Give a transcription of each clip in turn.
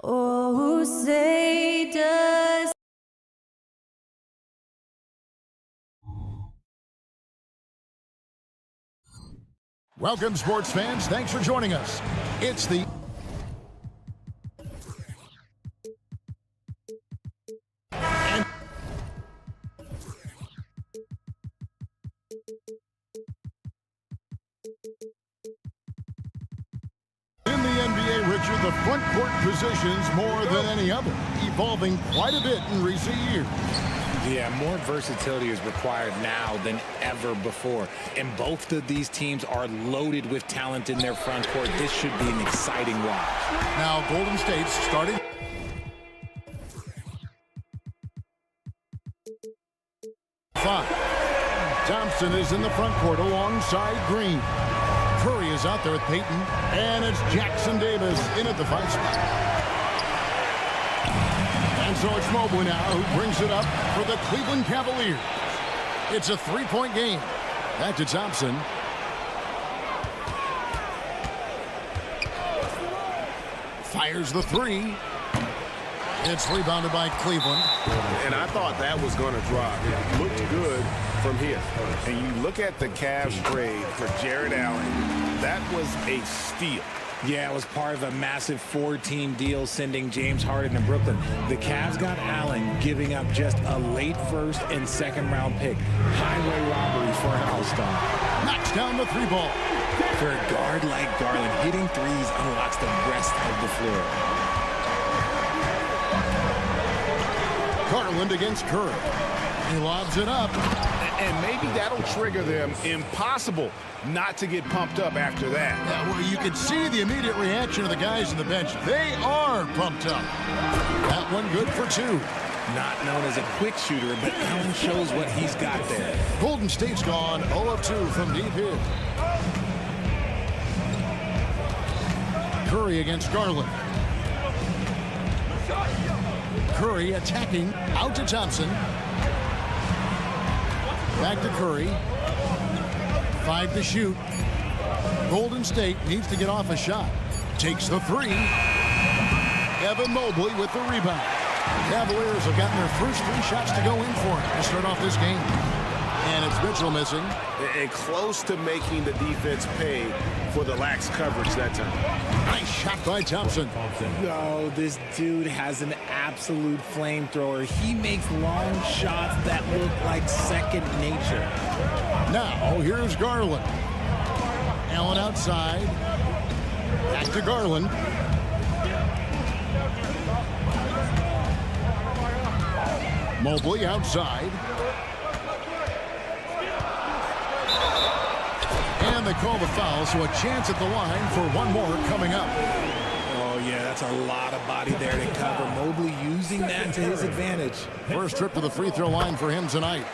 Oh, say does. Welcome, sports fans. Thanks for joining us. It's the NBA, Richard, the front court positions more than any other, evolving quite a bit in recent years. Yeah, more versatility is required now than ever before. And both of these teams are loaded with talent in their front court. This should be an exciting watch. Now, Golden State's starting. Five. Thompson is in the front court alongside Green. Curry is out there with Payton, and it's Jackson Davis in at the 5 spot. And so it's Mobley now who brings it up for the Cleveland Cavaliers. It's a 3-point game. Back to Thompson. Fires the 3. It's rebounded by Cleveland. And I thought that was going to drop. It looked good from here. And you look at the Cavs trade for Jared Allen, that was a steal. Yeah, it was part of a massive 4-team deal sending James Harden to Brooklyn. The Cavs got Allen, giving up just a late first and second round pick. Highway robbery for an all-star. Knocks down the 3 ball. For a guard like Garland, hitting threes unlocks the rest of the floor. Garland against Curry. He lobs it up. And maybe that'll trigger them. Impossible not to get pumped up after that. Yeah, well, you can see the immediate reaction of the guys on the bench. They are pumped up. That one good for 2. Not known as a quick shooter, but Allen shows what he's got there. Golden State's gone 0 of 2 from deep here. Curry against Garland. Curry attacking out to Thompson. Back to Curry. 5 to shoot. Golden State needs to get off a shot. Takes the 3. Evan Mobley with the rebound. Cavaliers have gotten their first 3 shots to go in for it to start off this game. And it's Mitchell missing. And close to making the defense pay for the lax coverage that time. Nice shot by Thompson. Oh, this dude has an absolute flamethrower. He makes long shots that look like second nature. Now, here's Garland. Allen outside. Back to Garland. Mobley outside. And they call the foul, so a chance at the line for one more coming up. Oh, yeah, that's a lot of body there to cover. Mobley using that to his advantage. First trip to the free throw line for him tonight.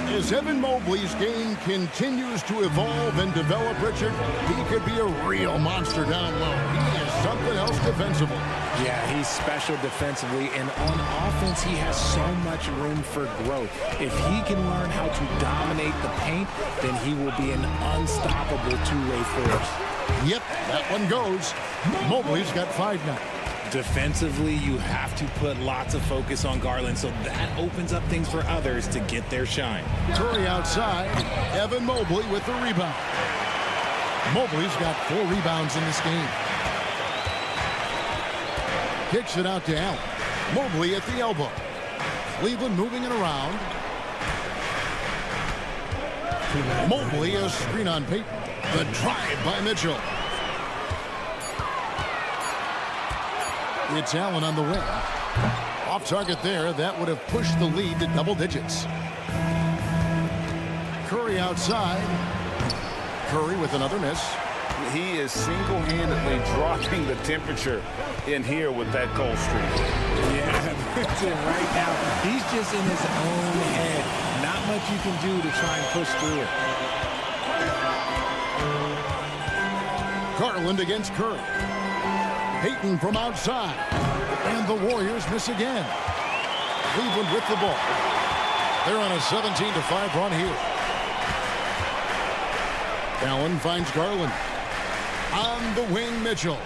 As Evan Mobley's game continues to evolve and develop, Richard, he could be a real monster down low. He is something else defensively. Yeah, he's special defensively, and on offense, he has so much room for growth. If he can learn how to dominate the paint, then he will be an unstoppable two-way force. Yep, that one goes. Mobley's got 5 now. Defensively, you have to put lots of focus on Garland, so that opens up things for others to get their shine. Curry outside. Evan Mobley with the rebound. Mobley's got 4 rebounds in this game. Kicks it out to Allen. Mobley at the elbow. Cleveland moving it around. Mobley a screen on Payton. The drive by Mitchell. It's Allen on the wing. Off target there. That would have pushed the lead to double digits. Curry outside. Curry with another miss. He is single-handedly dropping the temperature in here with that cold streak. Yeah, that's it right now. He's just in his own head. Not much you can do to try and push through it. Garland against Curry. Payton from outside. And the Warriors miss again. Cleveland with the ball. They're on a 17-5 run here. Allen finds Garland. On the wing, Mitchell.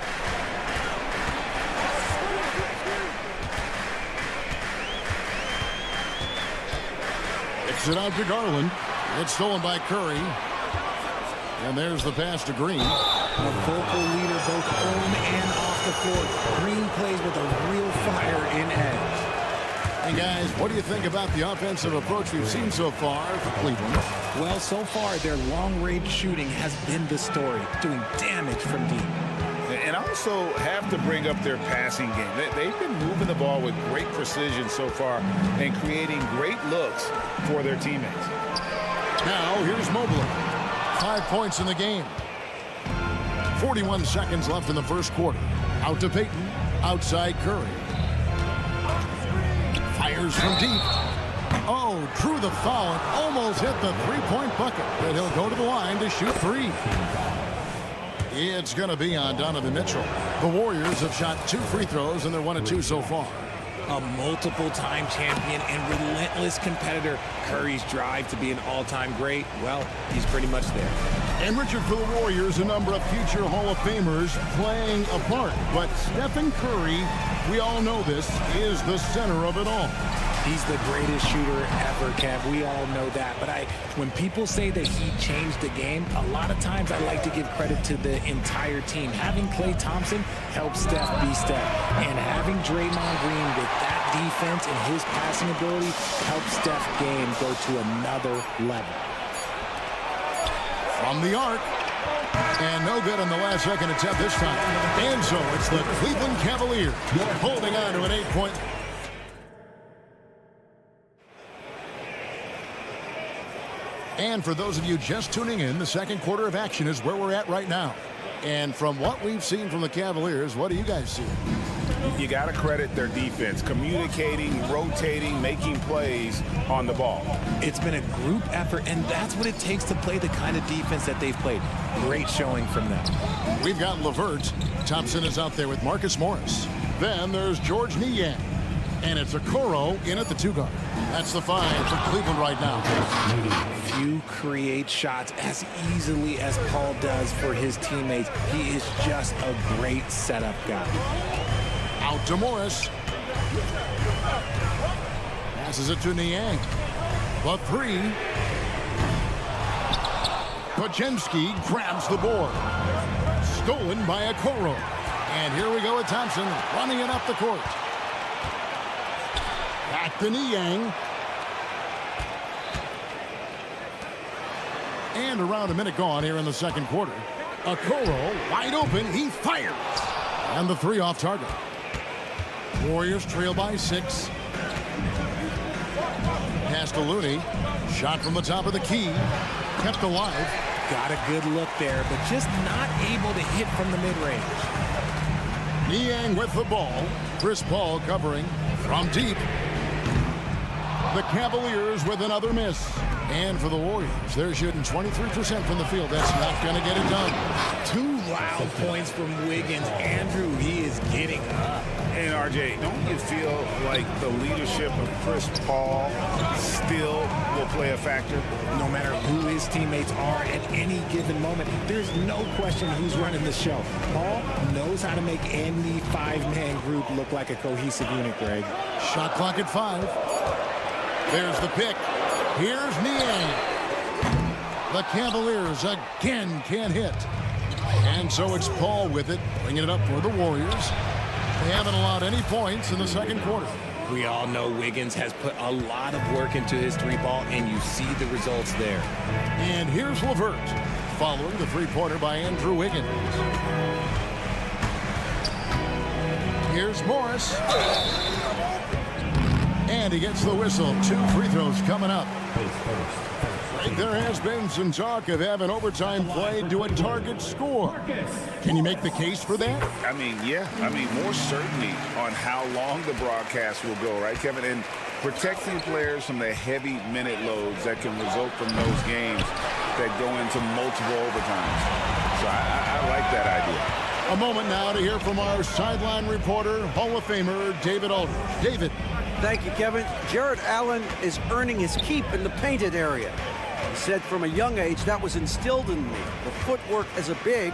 Kicks it out to Garland. It's stolen by Curry. And there's the pass to Green. A vocal leader both on and off the floor. Green plays with a real fire in edge. Hey, guys, what do you think about the offensive approach we've seen so far for Cleveland? Well, so far, their long-range shooting has been the story, doing damage from deep. And I also have to bring up their passing game. They've been moving the ball with great precision so far and creating great looks for their teammates. Now, here's Mobley. 5 points in the game. 41 seconds left in the first quarter. Out to Payton. Outside Curry. Fires from deep. Oh, drew the foul and almost hit the three-point bucket. But he'll go to the line to shoot three. It's going to be on Donovan Mitchell. The Warriors have shot 2 free throws, and they're 1 of 2 so far. A multiple-time champion and relentless competitor. Curry's drive to be an all-time great, well, he's pretty much there. And Richard, for the Warriors, a number of future Hall of Famers playing a part. But Stephen Curry, we all know this, is the center of it all. He's the greatest shooter ever, Kev. We all know that. But when people say that he changed the game, a lot of times I like to give credit to the entire team. Having Klay Thompson helps Steph be Steph. And having Draymond Green with that defense and his passing ability helps Steph's game go to another level. From the arc. And no good on the last second attempt this time. And so it's the Cleveland Cavaliers holding on to an 8-point. And for those of you just tuning in, the second quarter of action is where we're at right now. And from what we've seen from the Cavaliers, what do you guys see? You got to credit their defense, communicating, rotating, making plays on the ball. It's been a group effort, and that's what it takes to play the kind of defense that they've played. Great showing from them. We've got LeVert. Thompson is out there with Marcus Morris. Then there's George Niang. And it's Okoro in at the 2-guard. That's the 5 for Cleveland right now. Few create shots as easily as Paul does for his teammates. He is just a great setup guy. Out to Morris. Passes it to Niang. The 3. Podziemski grabs the board. Stolen by Okoro. And here we go with Thompson running it up the court. Back to Niang. And around a minute gone here in the second quarter. Okoro wide open. He fires. And the 3 off target. Warriors trail by 6. Pass to Looney. Shot from the top of the key. Kept alive. Got a good look there, but just not able to hit from the mid-range. Niang with the ball. Chris Paul covering from deep. The Cavaliers with another miss. And for the Warriors, they're shooting 23% from the field. That's not going to get it done. 2 loud points from Wiggins. Andrew, he is getting up. And, RJ, don't you feel like the leadership of Chris Paul still will play a factor? No matter who his teammates are at any given moment, there's no question who's running the show. Paul knows how to make any 5-man group look like a cohesive unit, Greg. Shot clock at 5. There's the pick. Here's Niang. The Cavaliers again can't hit. And so it's Paul with it, bringing it up for the Warriors. They haven't allowed any points in the second quarter. We all know Wiggins has put a lot of work into his 3-ball, and you see the results there. And here's LeVert, following the 3-pointer by Andrew Wiggins. Here's Morris. And he gets the whistle. 2 free throws coming up. There has been some talk of having overtime played to a target score. Can you make the case for that? I mean, yeah. I mean, more certainty on how long the broadcast will go, right, Kevin? And protecting players from the heavy minute loads that can result from those games that go into multiple overtimes. So I like that idea. A moment now to hear from our sideline reporter, Hall of Famer David Aldridge. David. Thank you, Kevin. Jared Allen is earning his keep in the painted area. He said from a young age that was instilled in me. The footwork as a big,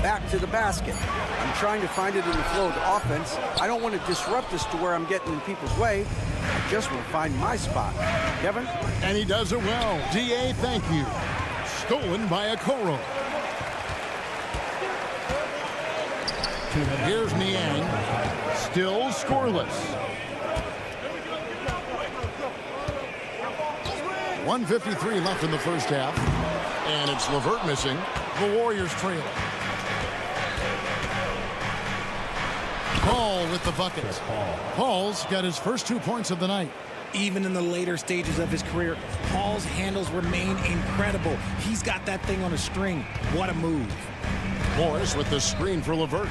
back to the basket. I'm trying to find it in the flow of the offense. I don't want to disrupt this to where I'm getting in people's way. I just want to find my spot. Kevin? And he does it well. DA, thank you. Stolen by Okoro. Here's Niang. Still scoreless. 1:53 left in the first half. And it's LeVert missing. The Warriors trail. Paul with the bucket. Paul's got his first 2 points of the night. Even in the later stages of his career, Paul's handles remain incredible. He's got that thing on a string. What a move. Morris with the screen for LeVert.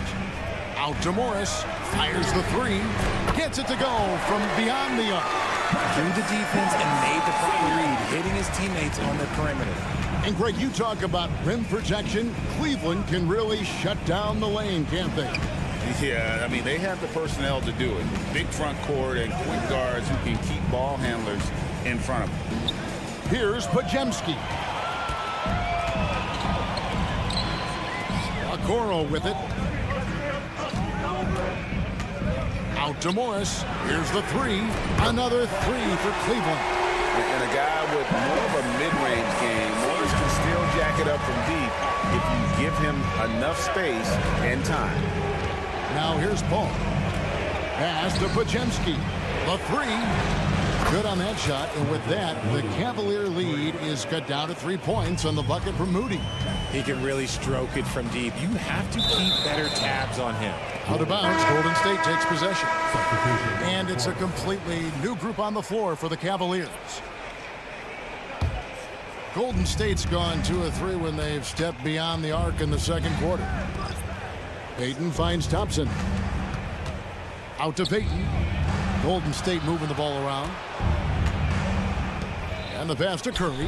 Out to Morris. Fires the three. Gets it to go from beyond the arc. Through the defense and made the proper read, hitting his teammates on the perimeter. And Greg, you talk about rim protection. Cleveland can really shut down the lane, can't they? Yeah, I mean, they have the personnel to do it. Big front court and quick guards who can keep ball handlers in front of them. Here's Pajemski. Okoro with it. Out to Morris. Here's the three. Another three for Cleveland. And a guy with more of a mid-range game, Morris can still jack it up from deep if you give him enough space and time. Now here's Paul. Pass to Pajemski. The three. Good on that shot. And with that, the Cavalier lead is cut down to 3 points on the bucket from Moody. He can really stroke it from deep. You have to keep better tabs on him. Out of bounds, Golden State takes possession. And it's a completely new group on the floor for the Cavaliers. Golden State's gone 2 of 3 when they've stepped beyond the arc in the second quarter. Payton finds Thompson. Out to Payton. Golden State moving the ball around. And the pass to Curry.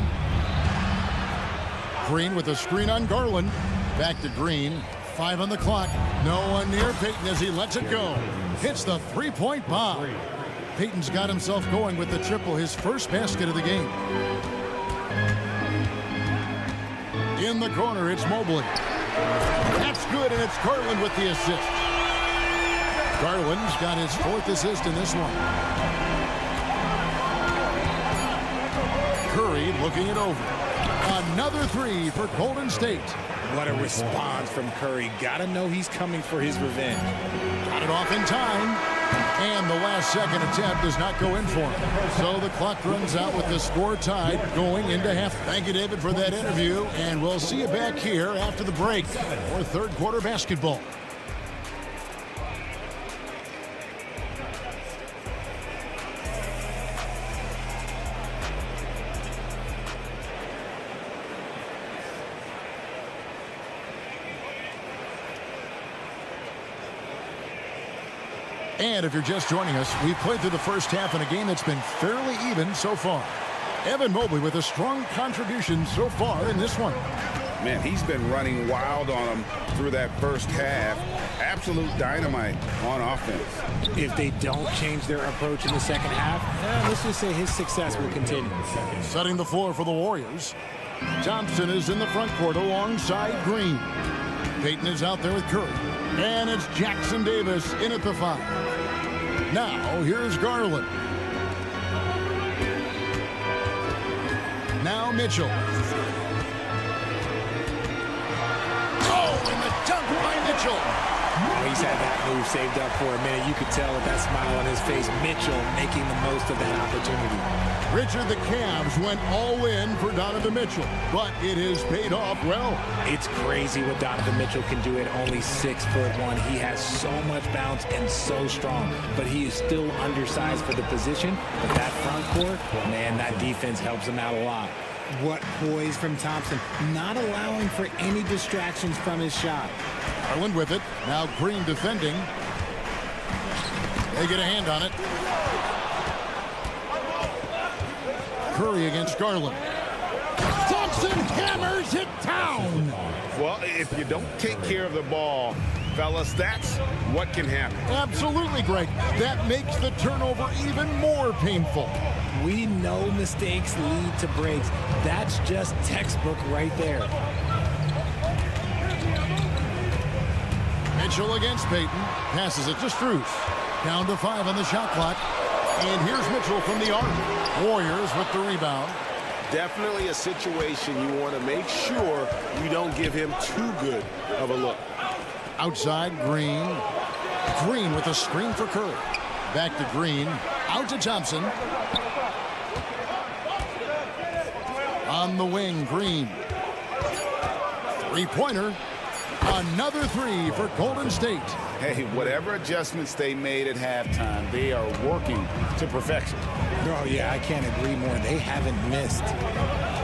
Green with a screen on Garland. Back to Green. 5 on the clock. No one near Payton as he lets it go. Hits the three-point bomb. Payton's got himself going with the triple, his first basket of the game. In the corner, it's Mobley. That's good, and it's Garland with the assist. Garland's got his 4th assist in this one. Curry looking it over. Another three for Golden State. What a response from Curry. Gotta know he's coming for his revenge. Got it off in time. And the last second attempt does not go in for him. So the clock runs out with the score tied going into half. Thank you, David, for that interview. And we'll see you back here after the break for third quarter basketball. And if you're just joining us, we've played through the first half in a game that's been fairly even so far. Evan Mobley with a strong contribution so far in this one. Man, he's been running wild on him through that first half. Absolute dynamite on offense. If they don't change their approach in the second half, let's just say his success will continue. Setting the floor for the Warriors. Thompson is in the front court alongside Green. Payton is out there with Curry. And it's Jackson Davis in at the 5. Now, here's Garland. Now Mitchell. Oh, and the dunk by Mitchell. Oh, he's had that move saved up for a minute. You could tell with that smile on his face, Mitchell making the most of that opportunity. Richard, the Cavs went all in for Donovan Mitchell, but it has paid off well. It's crazy what Donovan Mitchell can do at only 6'1". He has so much bounce and so strong, but he is still undersized for the position. But that front court, man, that defense helps him out a lot. What poise from Thompson, not allowing for any distractions from his shot. Garland with it. Now Green defending. They get a hand on it. Curry against Garland. Thompson hammers it down. Well, if you don't take care of the ball, fellas, that's what can happen. Absolutely, Greg. That makes the turnover even more painful. We know mistakes lead to breaks. That's just textbook right there. Mitchell against Payton. Passes it to Strus. Down to 5 on the shot clock. And here's Mitchell from the arc. Warriors with the rebound. Definitely a situation you want to make sure you don't give him too good of a look. Outside, Green. Green with a screen for Curry. Back to Green. Out to Thompson. On the wing, Green. Three-pointer. Another three for Golden State. Hey, whatever adjustments they made at halftime, they are working to perfection. Oh, yeah, I can't agree more. They haven't missed.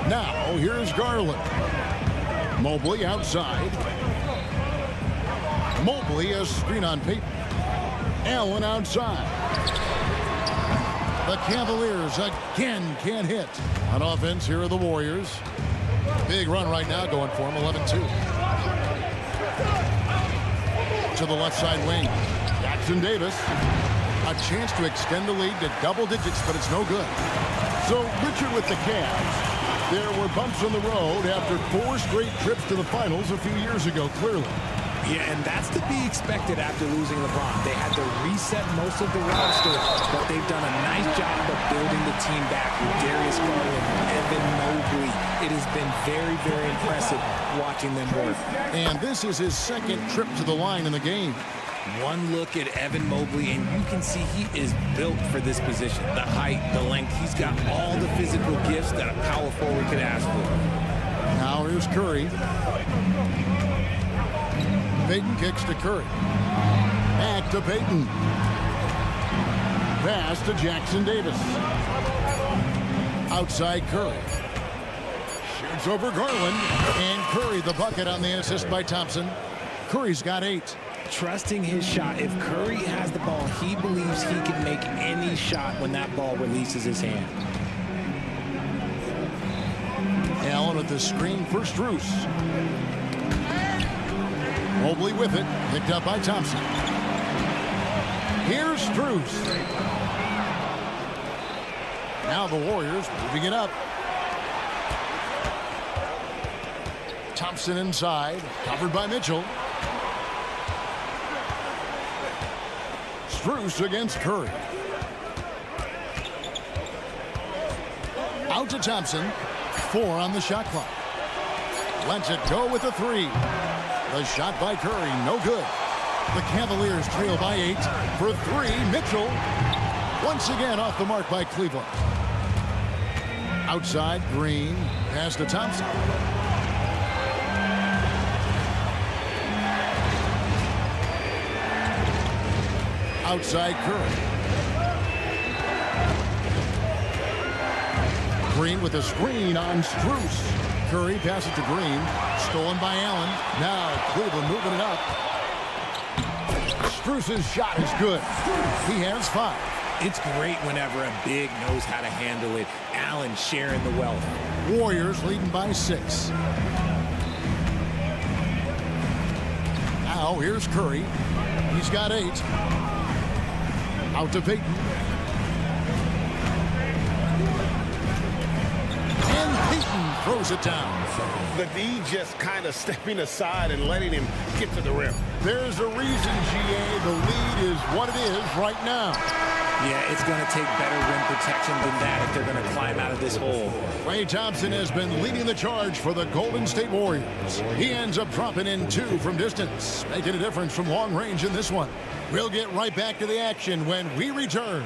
Now, here's Garland. Mobley outside. Mobley a screen on Payton. Allen outside. The Cavaliers again can't hit. On offense, here are the Warriors. Big run right now going for them, 11-2. To the left side wing. Jackson Davis. A chance to extend the lead to double digits, but it's no good. So, Richard with the Cavs. There were bumps on the road after 4 straight trips to the finals a few years ago, clearly. Yeah, and that's to be expected after losing LeBron. They had to reset most of the roster, but they've done a nice job of building the team back with Darius Garland, Evan Mobley. It has been very, very impressive watching them work. And this is his second trip to the line in the game. One look at Evan Mobley, and you can see he is built for this position. The height, the length, he's got all the physical gifts that a power forward could ask for. Now here's Curry. Payton kicks to Curry. Back to Payton. Pass to Jackson Davis. Outside Curry. Shoots over Garland. And Curry the bucket on the assist by Thompson. Curry's got 8. Trusting his shot. If Curry has the ball, he believes he can make any shot when that ball releases his hand. Allen with the screen for Strus. Mobley with it, picked up by Thompson. Here's Strus. Now the Warriors moving it up. Thompson inside, covered by Mitchell. Strus against Curry. Out to Thompson. 4 on the shot clock. Lets it go with a 3. The shot by Curry, no good. The Cavaliers trail by 8 for 3. Mitchell once again off the mark by Cleveland. Outside, Green. Pass to Thompson. Outside, Curry. Green with a screen on Strus. Curry passes to Green. Stolen by Allen. Now Cleveland moving it up. Strus's shot is good. He has 5. It's great whenever a big knows how to handle it. Allen sharing the wealth. Warriors leading by 6. Now here's Curry. He's got 8. Out to Payton. And Payton throws it down. The D just kind of stepping aside and letting him get to the rim. There's a reason, GA, the lead is what it is right now. Yeah, it's going to take better rim protection than that if they're going to climb out of this hole. Klay Thompson has been leading the charge for the Golden State Warriors. He ends up dropping in 2 from distance, making a difference from long range in this one. We'll get right back to the action when we return.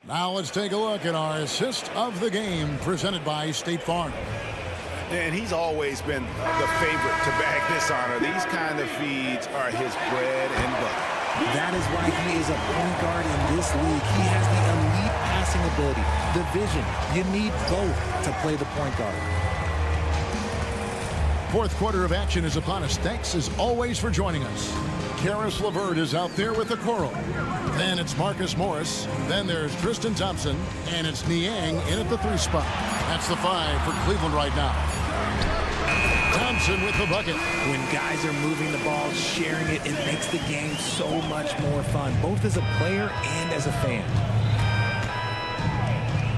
Now let's take a look at our assist of the game presented by State Farm. And he's always been the favorite to bag this honor. These kind of feeds are his bread and butter. That is why he is a point guard in this league. He has the elite passing ability, the vision. You need both to play the point guard. Fourth quarter of action is upon us. Thanks as always for joining us. Karis LeVert is out there with the Coral. Then it's Marcus Morris. Then there's Tristan Thompson. And it's Niang in at the 3 spot. That's the 5 for Cleveland right now. Thompson with the bucket. When guys are moving the ball, sharing it, it makes the game so much more fun, both as a player and as a fan.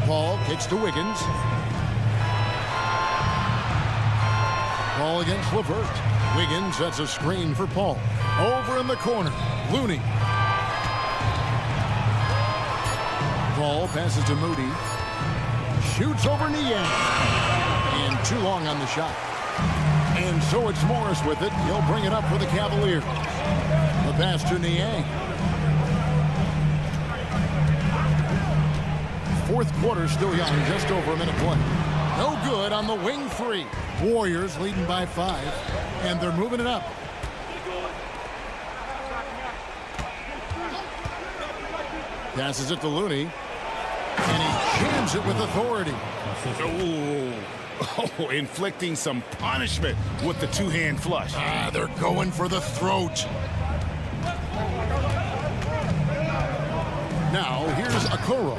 Paul kicks to Wiggins. Paul against LeVert. Wiggins sets a screen for Paul. Over in the corner, Looney. Paul passes to Moody. Shoots over Niang. And too long on the shot. And so it's Morris with it. He'll bring it up for the Cavaliers. The pass to Niang. Fourth quarter still young, just over a minute play. No good on the wing three. Warriors leading by 5, and they're moving it up. Passes it to Looney, and he jams it with authority. Oh, inflicting some punishment with the two-hand flush. They're going for the throat. Now, here's Okoro.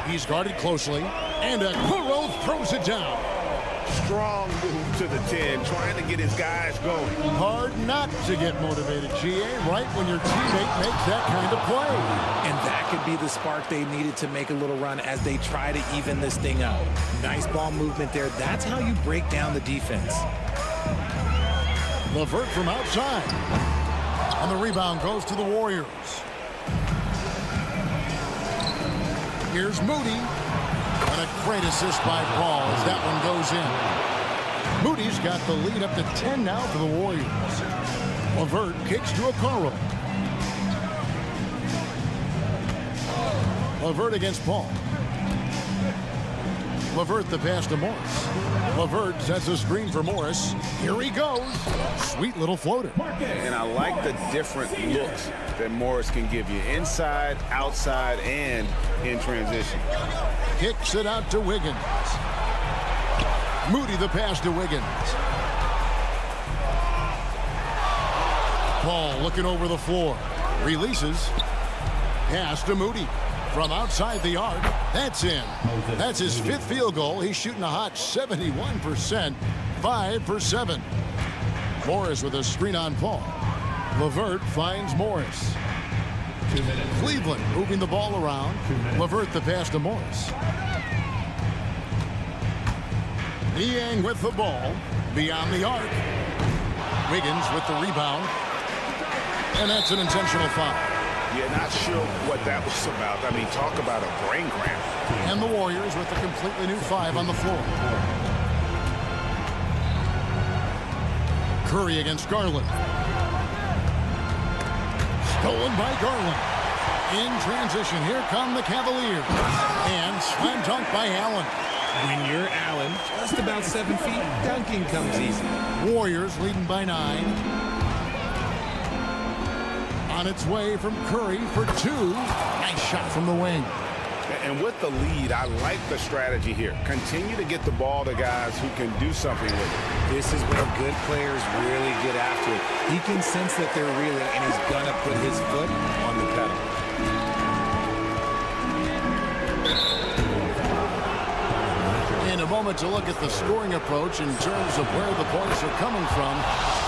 He's guarded closely, and Okoro throws it down. Strong move to the 10, trying to get his guys going. Hard not to get motivated, GA, right when your teammate makes that kind of play. And that could be the spark they needed to make a little run as they try to even this thing out. Nice ball movement there. That's how you break down the defense. LeVert from outside. And the rebound goes to the Warriors. Here's Moody. And a great assist by Paul as that one goes in. Moody's got the lead up to 10 now for the Warriors. LeVert kicks to Okoro. LeVert against Paul. LeVert the pass to Morris. LeVert sets a screen for Morris. Here he goes. Sweet little floater. And I like the different looks that Morris can give you. Inside, outside, and in transition. Kicks it out to Wiggins. Moody the pass to Wiggins. Paul looking over the floor. Releases. Pass to Moody. From outside the arc. That's in. That's his 5th field goal. He's shooting a hot 71%. 5 for 7. Morris with a screen on Paul. LeVert finds Morris. Cleveland moving the ball around. LeVert the pass to Morris. Niang with the ball. Beyond the arc. Wiggins with the rebound. And that's an intentional foul. Yeah, not sure what that was about. I mean, talk about a brain cramp. And the Warriors with a completely new 5 on the floor. Curry against Garland. Stolen by Garland. In transition, here come the Cavaliers. And slam dunk by Allen. When you're Allen, just about 7 feet, dunking comes easy. Warriors leading by 9. On its way from Curry for 2. Nice shot from the wing. And with the lead, I like the strategy here. Continue to get the ball to guys who can do something with it. This is where good players really get after it. He can sense that they're reeling, and he's going to put his foot on the pedal. In a moment to look at the scoring approach in terms of where the points are coming from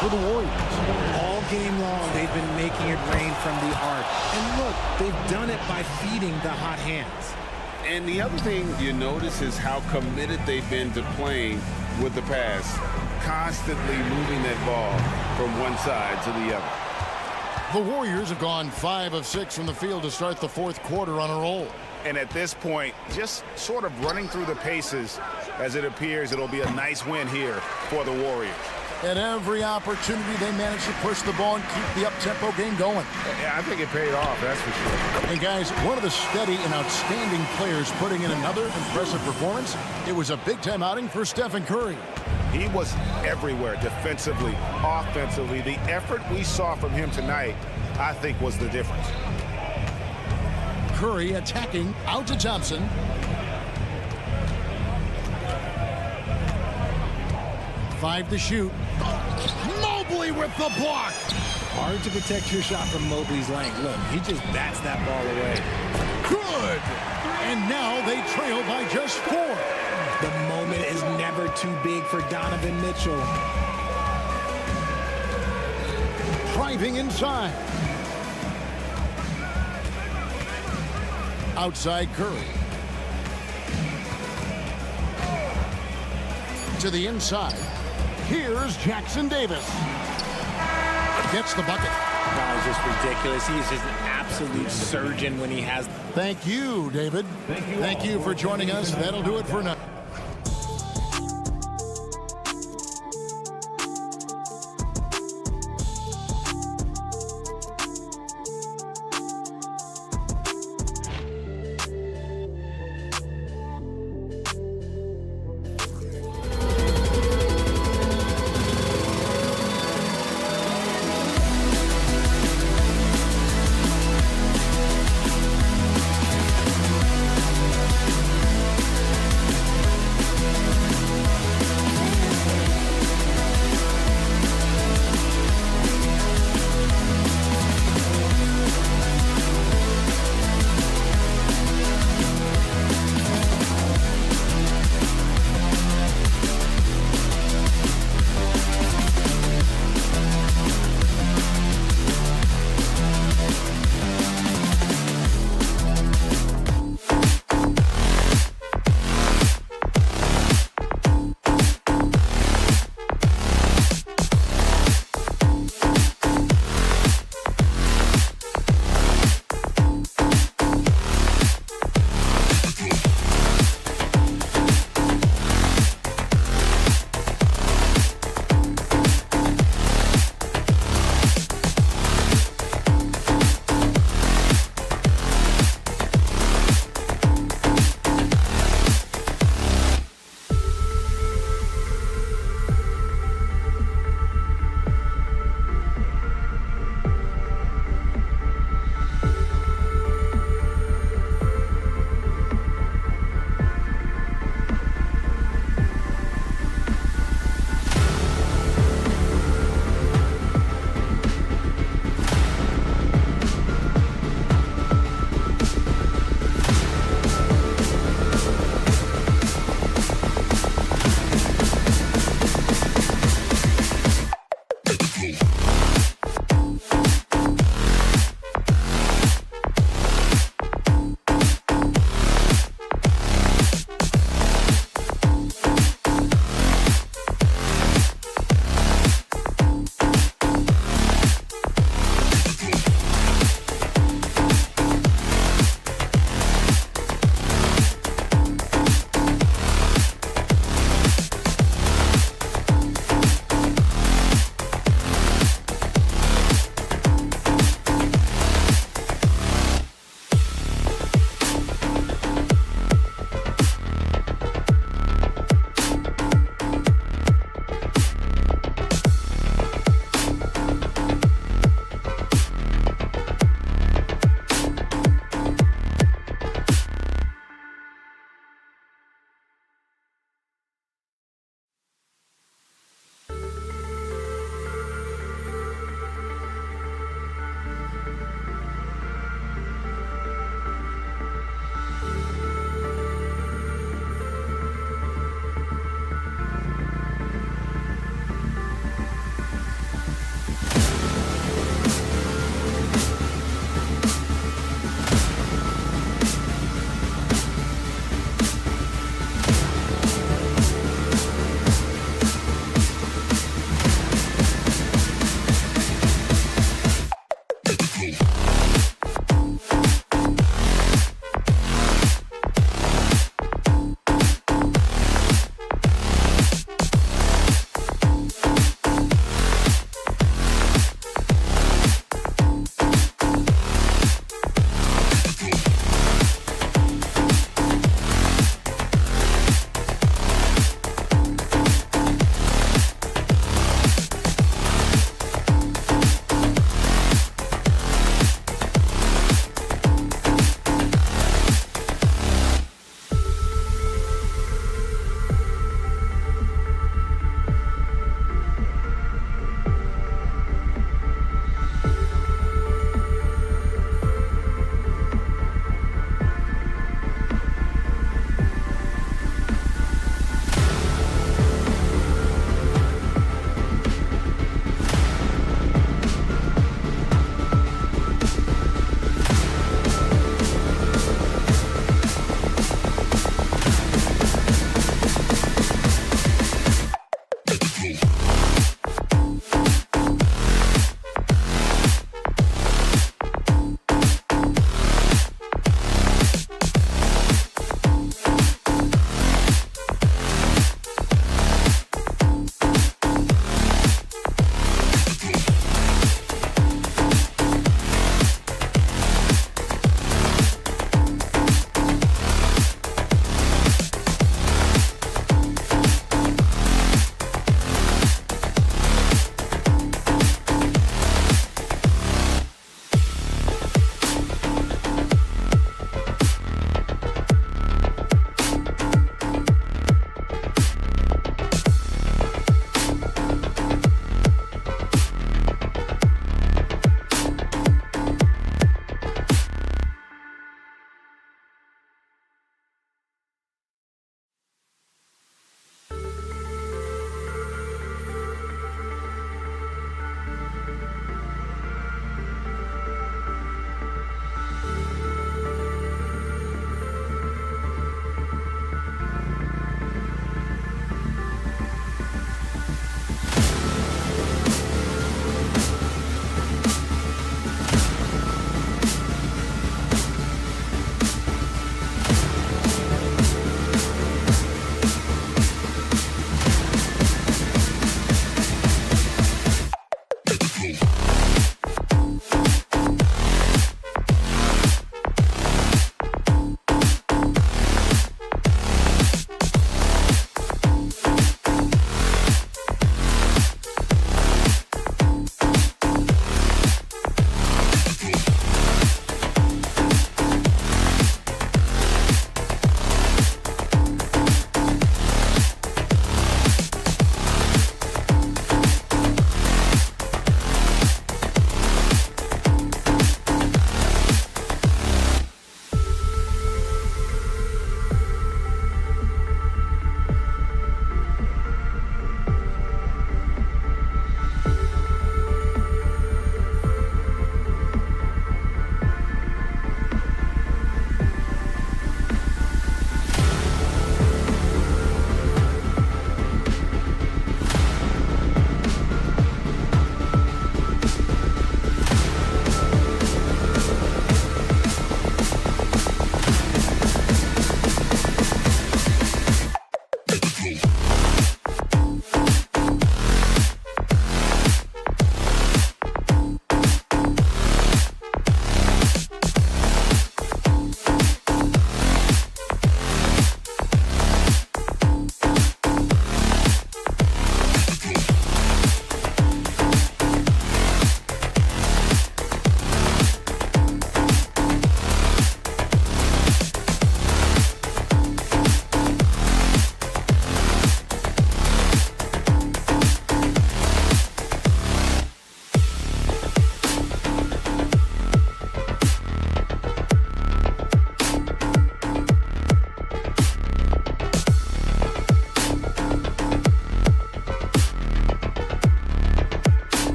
for the Warriors. All game long, they've been making it rain from the arc. And look, they've done it by feeding the hot hands. And the other thing you notice is how committed they've been to playing with the pass, constantly moving that ball from one side to the other. The Warriors have gone 5 of 6 from the field to start the 4th quarter on a roll. And at this point, just sort of running through the paces as it appears it'll be a nice win here for the Warriors. At every opportunity, they manage to push the ball and keep the up-tempo game going. Yeah, I think it paid off, that's for sure. And guys, one of the steady and outstanding players putting in another impressive performance. It was a big-time outing for Stephen Curry. He was everywhere defensively, offensively. The effort we saw from him tonight, I think, was the difference. Curry attacking out to Thompson. Five to shoot. Mobley with the block. Hard to protect your shot from Mobley's length. Look, he just bats that ball away. Good. And now they trail by just 4. The moment is never too big for Donovan Mitchell. Driving inside. Outside Curry. To the inside. Here's Jackson Davis. Gets the bucket. That was just ridiculous. He's just an absolute surgeon when he has. Thank you, David. Thank you for joining us. That'll do it for now.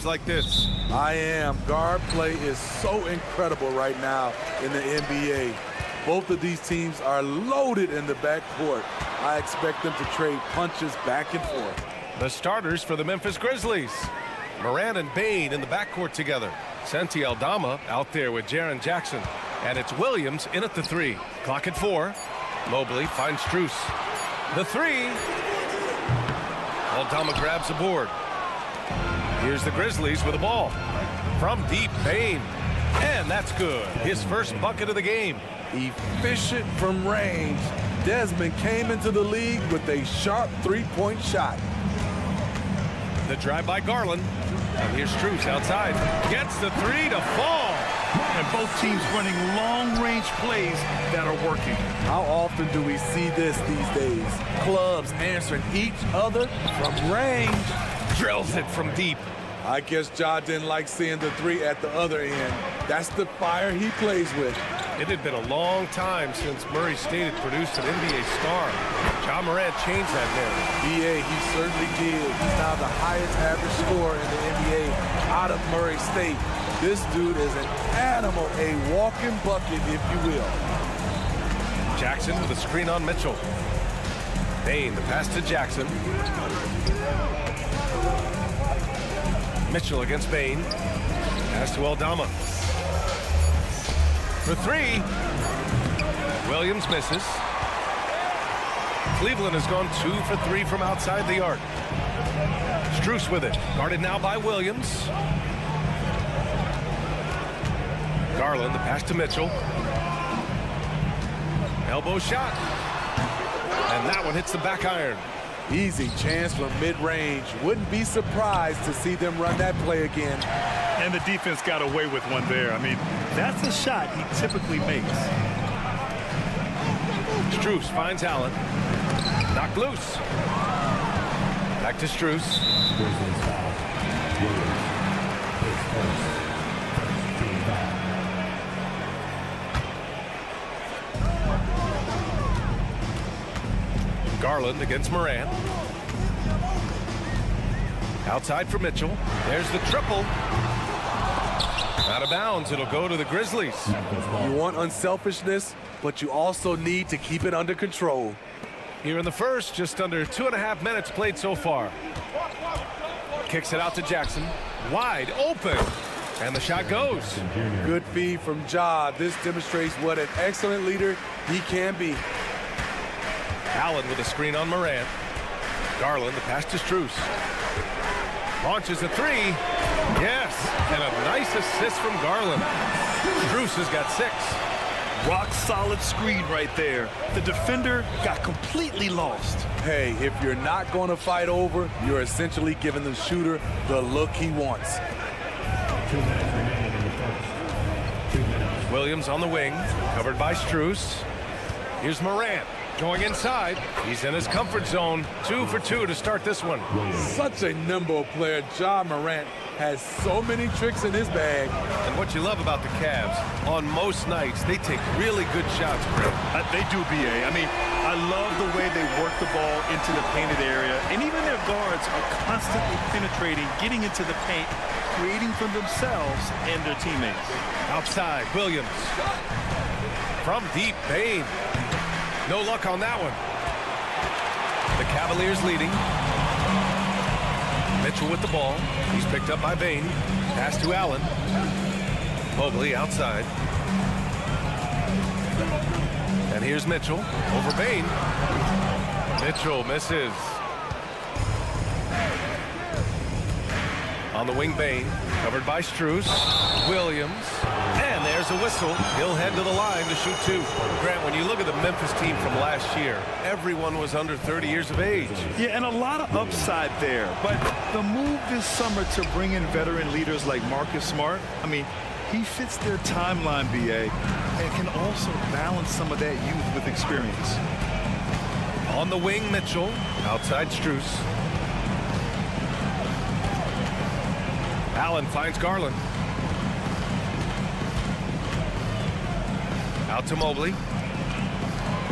like this? I am. Guard play is so incredible right now in the NBA. Both of these teams are loaded in the backcourt. I expect them to trade punches back and forth. The starters for the Memphis Grizzlies. Morant and Bane in the backcourt together. Santi Aldama out there with Jaren Jackson. And it's Williams in at the 3. Clock at 4. Mobley finds Strus. The 3. Aldama grabs the board. Here's the Grizzlies with the ball. From deep, Bane. And that's good. His first bucket of the game. Efficient from range. Desmond came into the league with a sharp three-point shot. The drive by Garland. And here's Strus outside. Gets the 3 to fall. And both teams running long-range plays that are working. How often do we see this these days? Clubs answering each other from range. Drills it from deep. I guess Ja didn't like seeing the 3 at the other end. That's the fire he plays with. It had been a long time since Murray State had produced an NBA star. Ja Morant changed that narrative. BA, he certainly did. He's now the highest average scorer in the NBA out of Murray State. This dude is an animal, a walking bucket, if you will. Jackson with a screen on Mitchell. Bane, the pass to Jackson. Mitchell against Bane. Pass to Aldama. For 3. Williams misses. Cleveland has gone 2 for 3 from outside the arc. Strus with it. Guarded now by Williams. Garland, the pass to Mitchell. Elbow shot. And that one hits the back iron. Easy chance from mid-range. Wouldn't be surprised to see them run that play again. And the defense got away with one there. I mean, that's a shot he typically makes. Strus finds Allen. Knocked loose. Back to Strus. Garland against Morant. Outside for Mitchell. There's the triple. Out of bounds. It'll go to the Grizzlies. You want unselfishness, but you also need to keep it under control. Here in the first, just under 2.5 minutes played so far. Kicks it out to Jackson. Wide open. And the shot goes. Good feed from Ja. This demonstrates what an excellent leader he can be. Allen with a screen on Morant. Garland, the pass to Strus. Launches a 3. Yes, and a nice assist from Garland. Strus has got 6. Rock solid screen right there. The defender got completely lost. Hey, if you're not going to fight over, you're essentially giving the shooter the look he wants. Williams on the wing, covered by Strus. Here's Morant. Going inside. He's in his comfort zone. 2 for 2 to start this one. Such a nimble player. Ja Morant has so many tricks in his bag. And what you love about the Cavs, on most nights, they take really good shots, Brett. They do, BA. I mean, I love the way they work the ball into the painted area. And even their guards are constantly penetrating, getting into the paint, creating for themselves and their teammates. Outside, Williams. From deep, Bane. No luck on that one. The Cavaliers leading. Mitchell with the ball. He's picked up by Bane. Pass to Allen. Mobley outside. And here's Mitchell over Bane. Mitchell misses. On the wing, Bane. Covered by Strus. Williams. And there's a whistle. He'll head to the line to shoot 2. Grant, when you look at the Memphis team from last year, everyone was under 30 years of age. Yeah, and a lot of upside there. But the move this summer to bring in veteran leaders like Marcus Smart, I mean, he fits their timeline, BA, and can also balance some of that youth with experience. On the wing, Mitchell. Outside Strus. Allen finds Garland. Out to Mobley.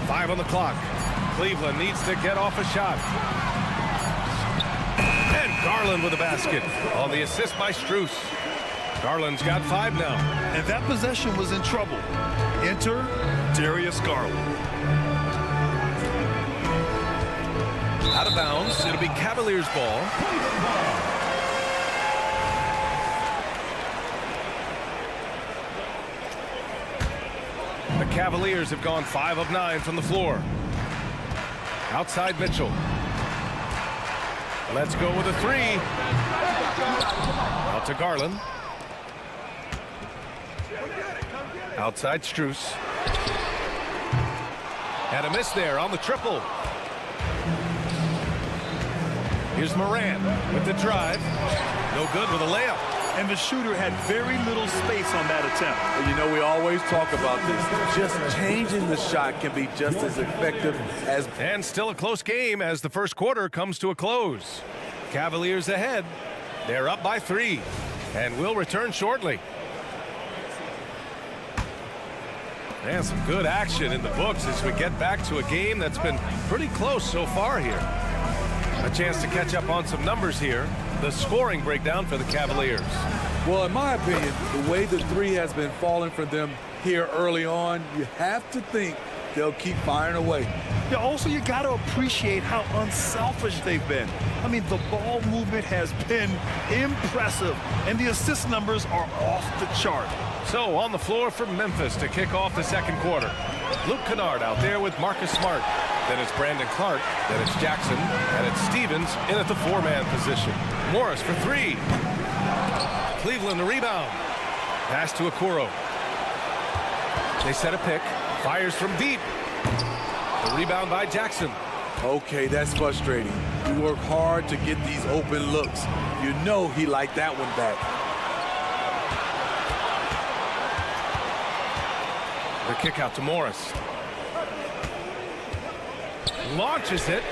5 on the clock. Cleveland needs to get off a shot. And Garland with a basket on the assist by Strus. Garland's got 5 now. And that possession was in trouble. Enter Darius Garland. Out of bounds. It'll be Cavaliers ball. The Cavaliers have gone 5 of 9 from the floor. Outside Mitchell. Let's go with a 3. Out to Garland. Outside Strus. And a miss there on the triple. Here's Moran with the drive. No good with a layup. And the shooter had very little space on that attempt. And you know, we always talk about this. Just changing the shot can be just as effective as... And still a close game as the first quarter comes to a close. Cavaliers ahead. They're up by 3. And will return shortly. And some good action in the books as we get back to a game that's been pretty close so far here. A chance to catch up on some numbers here. The scoring breakdown for the Cavaliers. Well, in my opinion, the way the 3 has been falling for them here early on, you have to think they'll keep firing away. Yeah, also, you got to appreciate how unselfish they've been. I mean, the ball movement has been impressive, and the assist numbers are off the chart. So on the floor for Memphis to kick off the second quarter. Luke Kennard out there with Marcus Smart. Then it's Brandon Clark. Then it's Jackson. And it's Stevens in at the 4-man position. Morris for 3. Cleveland the rebound. Pass to Okoro. They set a pick. Fires from deep. The rebound by Jackson. Okay, that's frustrating. You work hard to get these open looks. You know he liked that one back. The kick out to Morris. Launches it.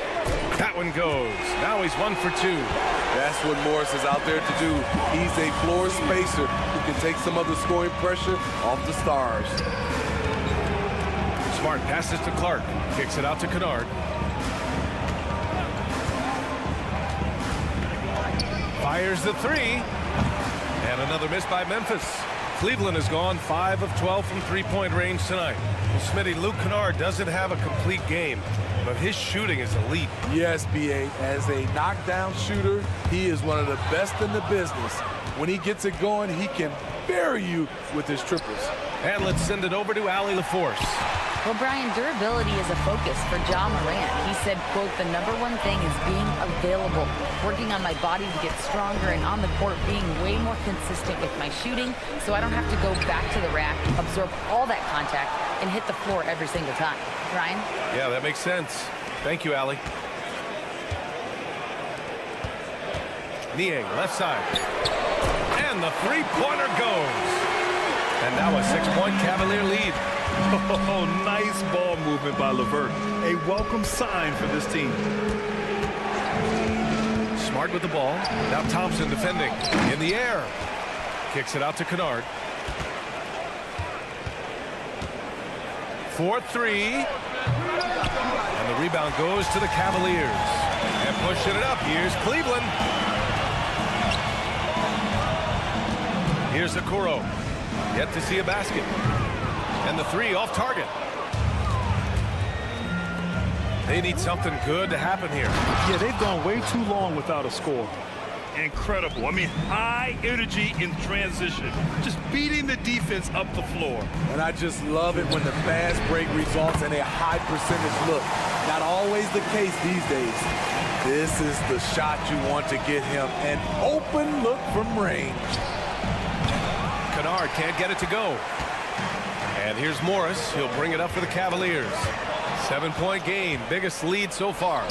That one goes. Now he's 1 for 2. That's what Morris is out there to do. He's a floor spacer who can take some of the scoring pressure off the stars. Smart passes to Clark. Kicks it out to Kennard. Fires the 3. And another miss by Memphis. Cleveland has gone 5 of 12 from three-point range tonight. Well, Smitty, Luke Kennard doesn't have a complete game, but his shooting is elite. Yes, B.A. As a knockdown shooter, he is one of the best in the business. When he gets it going, he can bury you with his triples. And let's send it over to Allie LaForce. Well, Brian, durability is a focus for Ja Morant. He said, quote, "The #1 thing is being available, working on my body to get stronger, and on the court being way more consistent with my shooting so I don't have to go back to the rack, absorb all that contact, and hit the floor every single time." Brian? Yeah, that makes sense. Thank you, Allie. Niang, left side. And the three-pointer goes. And now a 6-point Cavalier lead. Oh, nice ball movement by LeVert. A welcome sign for this team. Smart with the ball. Now Thompson defending. In the air. Kicks it out to Kennard. 4-3. And the rebound goes to the Cavaliers. And pushing it up. Here's Cleveland. Here's Okoro. Yet to see a basket. And the 3 off target. They need something good to happen here. Yeah, they've gone way too long without a score. Incredible. I mean, high energy in transition. Just beating the defense up the floor. And I just love it when the fast break results in a high percentage look. Not always the case these days. This is the shot you want to get him. An open look from range. Kennard can't get it to go. And here's Morris. He'll bring it up for the Cavaliers. 7-point game. Biggest lead so far.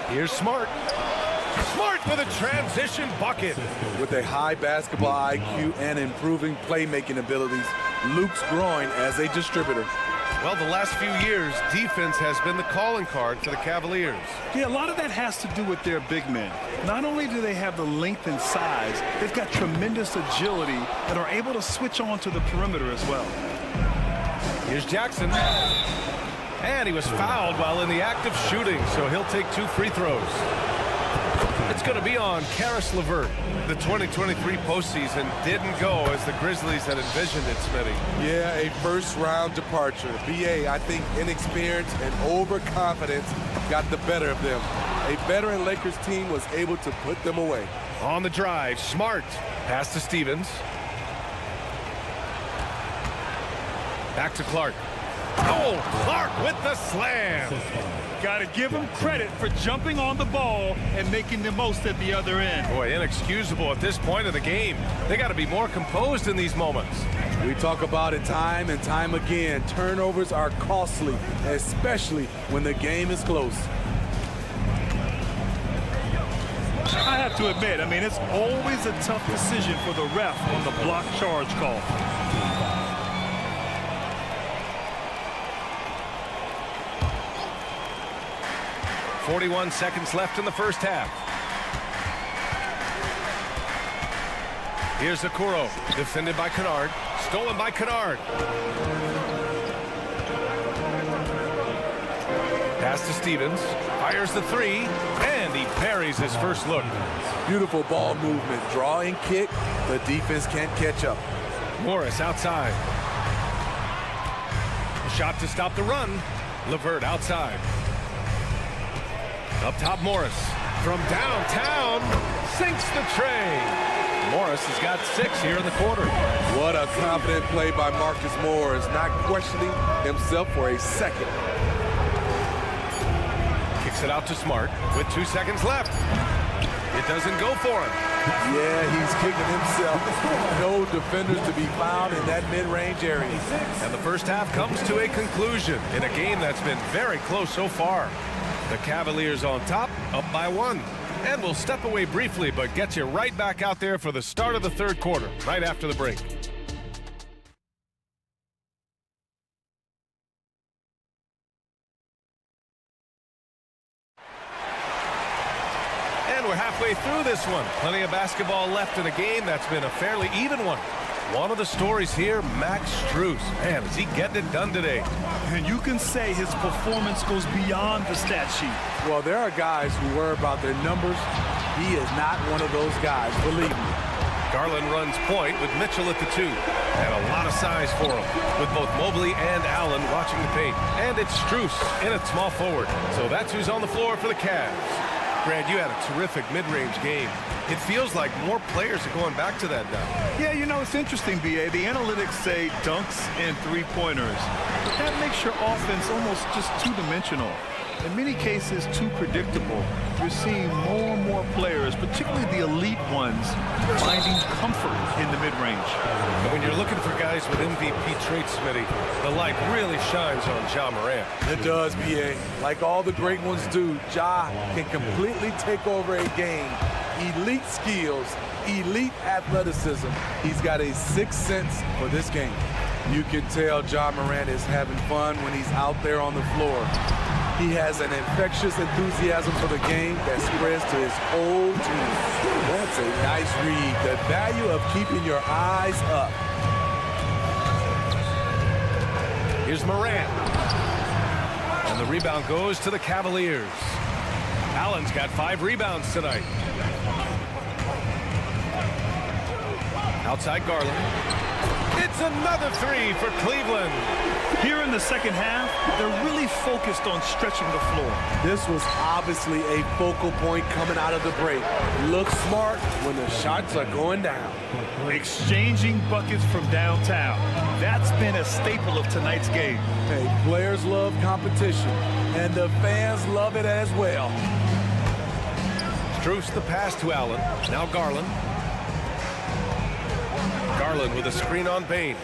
Here's Smart. Smart with a transition bucket. With a high basketball IQ and improving playmaking abilities, Luke's growing as a distributor. Well, the last few years, defense has been the calling card for the Cavaliers. Yeah, a lot of that has to do with their big men. Not only do they have the length and size, they've got tremendous agility and are able to switch on to the perimeter as well. Here's Jackson. And he was fouled while in the act of shooting, so he'll take 2 free throws. It's going to be on Karis LeVert. The 2023 postseason didn't go as the Grizzlies had envisioned it, Smitty. Yeah, a first-round departure. BA, I think inexperience and overconfidence got the better of them. A veteran Lakers team was able to put them away. On the drive, Smart. Pass to Stevens. Back to Clark. Oh, Clark with the slam. Got to give him credit for jumping on the ball and making the most at the other end. Boy, inexcusable at this point of the game. They got to be more composed in these moments. We talk about it time and time again. Turnovers are costly, especially when the game is close. I have to admit, I mean, it's always a tough decision for the ref on the block charge call. .41 seconds left in the first half. Here's Okoro, defended by Kennard, stolen by Kennard. Pass to Stevens, fires the three, and he parries his first look. Beautiful ball movement, drawing kick. The defense can't catch up. Morris outside. Shot to stop the run. LeVert outside. Up top, Morris. From downtown, sinks the tray. Morris has got 6 here in the quarter. What a confident play by Marcus Morris, not questioning himself for a second. Kicks it out to Smart with 2 seconds left. It doesn't go for him. Yeah, he's kicking himself. No defenders to be found in that mid-range area. And the first half comes to a conclusion in a game that's been very close so far. The Cavaliers on top, up by 1. And we'll step away briefly, but get you right back out there for the start of the third quarter, right after the break. And we're halfway through this one. Plenty of basketball left in a game that's been a fairly even one. One of the stories here, Max Strus. Man, is he getting it done today? And you can say his performance goes beyond the stat sheet. Well, there are guys who worry about their numbers. He is not one of those guys, believe me. Garland runs point with Mitchell at the 2. And a lot of size for him, with both Mobley and Allen watching the paint. And it's Strus in at small forward. So that's who's on the floor for the Cavs. Grant, you had a terrific mid-range game. It feels like more players are going back to that now. Yeah, you know, it's interesting, B.A. The analytics say dunks and three-pointers. But that makes your offense almost just two-dimensional. In many cases, too predictable. You're seeing more and more players, particularly the elite ones, finding comfort in the mid-range. And when you're looking for guys with MVP traits, Smitty, the light really shines on Ja Morant. It does, B.A. Like all the great ones do, Ja can completely take over a game. Elite skills, elite athleticism. He's got a sixth sense for this game. You can tell Ja Morant is having fun when he's out there on the floor. He has an infectious enthusiasm for the game that spreads to his whole team. That's a nice read. The value of keeping your eyes up. Here's Morant. And the rebound goes to the Cavaliers. Allen's got 5 rebounds tonight. Outside Garland. It's another 3 for Cleveland. Here in the second half, they're really focused on stretching the floor. This was obviously a focal point coming out of the break. Look smart when the shots are going down. Exchanging buckets from downtown. That's been a staple of tonight's game. Hey, players love competition, and the fans love it as well. Strus the pass to Allen. Now Garland. Garland with a screen on Bane.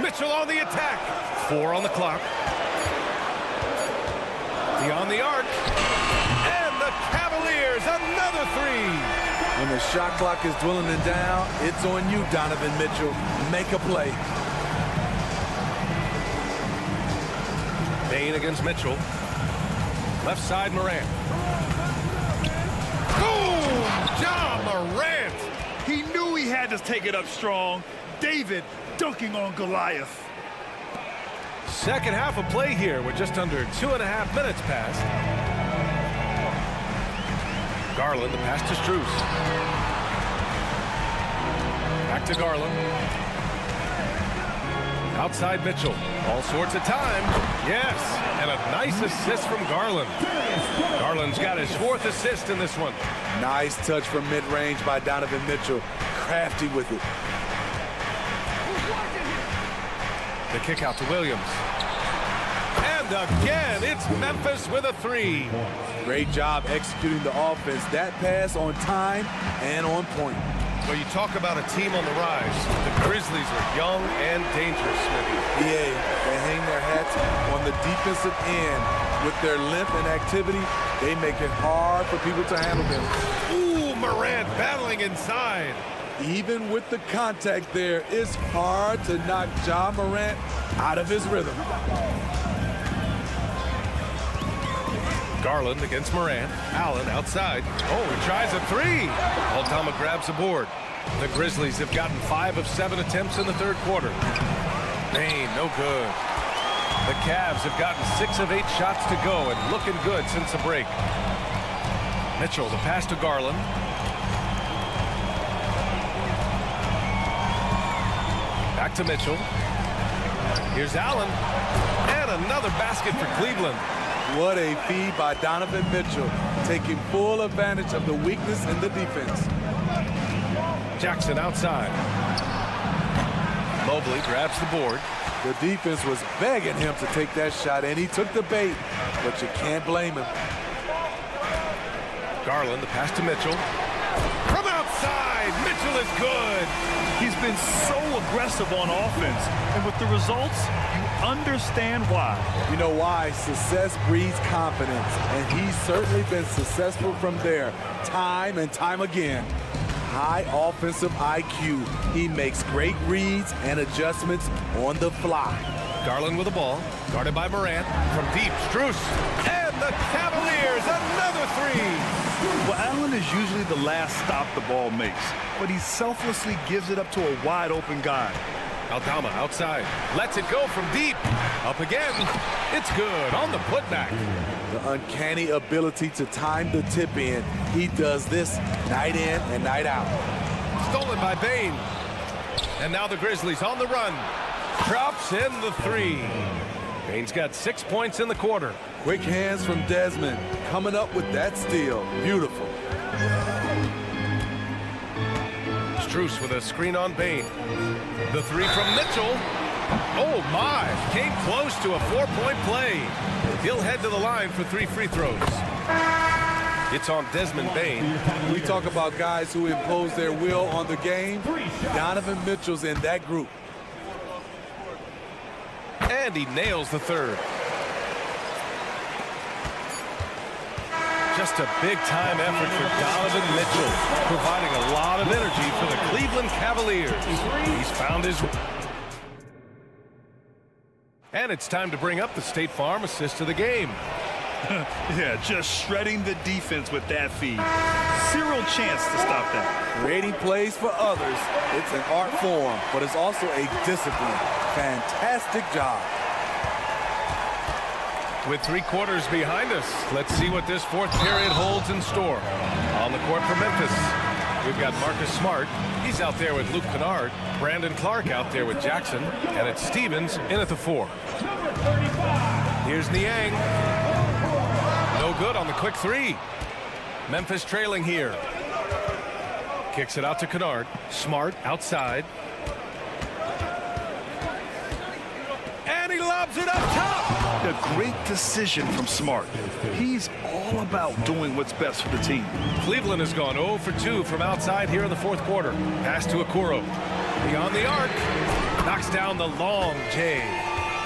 Mitchell on the attack. 4 on the clock. Beyond the arc. And the Cavaliers, another 3. When the shot clock is dwindling down, it's on you, Donovan Mitchell. Make a play. Bane against Mitchell. Left side, Morant. Boom! Ja Morant! He knew he had to take it up strong. David dunking on Goliath. Second half of play here with just under 2.5 minutes passed. Garland, the pass to Strus. Back to Garland. Outside Mitchell. All sorts of time. Yes, and a nice assist from Garland. Garland's got his 4th assist in this one. Nice touch from mid-range by Donovan Mitchell. Crafty with it. The kick out to Williams. And again, it's Memphis with a 3. Great job executing the offense. That pass on time and on point. Well, you talk about a team on the rise. The Grizzlies are young and dangerous, Smitty. Yeah, they hang their hats on the defensive end. With their length and activity, they make it hard for people to handle them. Ooh, Morant battling inside. Even with the contact there, it's hard to knock Ja Morant out of his rhythm. Garland against Morant. Allen outside. Oh, he tries a 3. Aldama grabs the board. The Grizzlies have gotten 5 of 7 attempts in the 3rd quarter. Bain, no good. The Cavs have gotten 6 of 8 shots to go and looking good since the break. Mitchell, the pass to Garland. Back to Mitchell. Here's Allen. And another basket for Cleveland. What a feed by Donovan Mitchell, taking full advantage of the weakness in the defense. Jackson outside. Mobley grabs the board. The defense was begging him to take that shot, and he took the bait, but you can't blame him. Garland, the pass to Mitchell. From outside, Mitchell is good. He's been so aggressive on offense, and with the results, you understand why. You know why? Success breeds confidence, and he's certainly been successful from there, time and time again. High offensive IQ. He makes great reads and adjustments on the fly. Garland with the ball, guarded by Morant. From deep, Strus. And the Cavaliers, another 3. Well, Allen is usually the last stop the ball makes, but he selflessly gives it up to a wide-open guy. Aldama outside, lets it go from deep. Up again, it's good on the putback. The uncanny ability to time the tip in. He does this night in and night out. Stolen by Bain. And now the Grizzlies on the run. Drops in the 3. Bain's got 6 points in the quarter. Quick hands from Desmond, coming up with that steal. Beautiful. Strus with a screen on Bain. The 3 from Mitchell. Oh my, came close to a 4-point play. He'll head to the line for 3 free throws. It's on Desmond Bain. We talk about guys who impose their will on the game. Donovan Mitchell's in that group. And he nails the 3rd. Just a big-time effort for Donovan Mitchell, providing a lot of energy for the Cleveland Cavaliers. He's found his... And it's time to bring up the State Farm assist of the game. Yeah, just shredding the defense with that feed. Zero chance to stop that. Creating plays for others, it's an art form, but it's also a discipline. Fantastic job. With 3 quarters behind us, let's see what this 4th period holds in store. On the court for Memphis, we've got Marcus Smart. He's out there with Luke Kennard. Brandon Clark out there with Jackson. And it's Stevens in at the 4. Here's Niang. No good on the quick 3. Memphis trailing here. Kicks it out to Kennard. Smart outside. And he lobs it up top. A great decision from Smart. He's all about doing what's best for the team. Cleveland has gone 0 for 2 from outside here in the 4th quarter. Pass to Okoro. Beyond the arc. Knocks down the long J.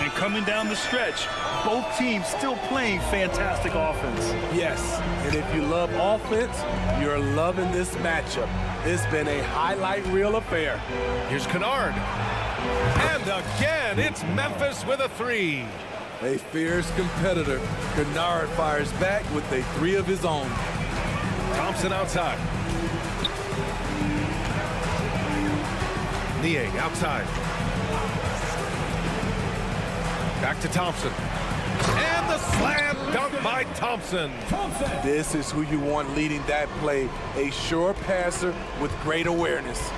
And coming down the stretch, both teams still playing fantastic offense. Yes, and if you love offense, you're loving this matchup. It's been a highlight reel affair. Here's Kennard. And again, it's Memphis with a 3. A fierce competitor. Kennard fires back with a 3 of his own. Thompson outside. Niang outside. Back to Thompson. And the slam dunk by Thompson. This is who you want leading that play. A sure passer with great awareness.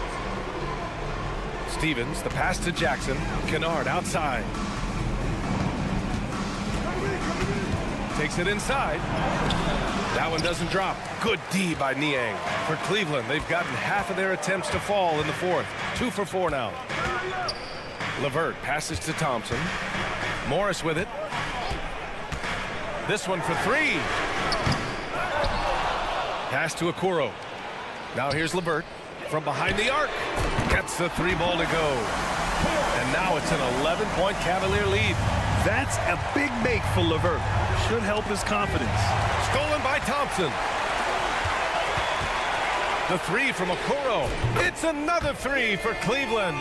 Stevens, the pass to Jackson. Kennard outside. Takes it inside. That one doesn't drop. Good D by Niang. For Cleveland, they've gotten half of their attempts to fall in the fourth. 2 for 4 now. LeVert passes to Thompson. Morris with it. This one for 3. Pass to Okoro. Now here's LeVert from behind the arc. Gets the 3 ball to go. And now it's an 11-point Cavalier lead. That's a big make for LeVert. Should help his confidence. Stolen by Thompson. The 3 from Okoro. It's another 3 for Cleveland.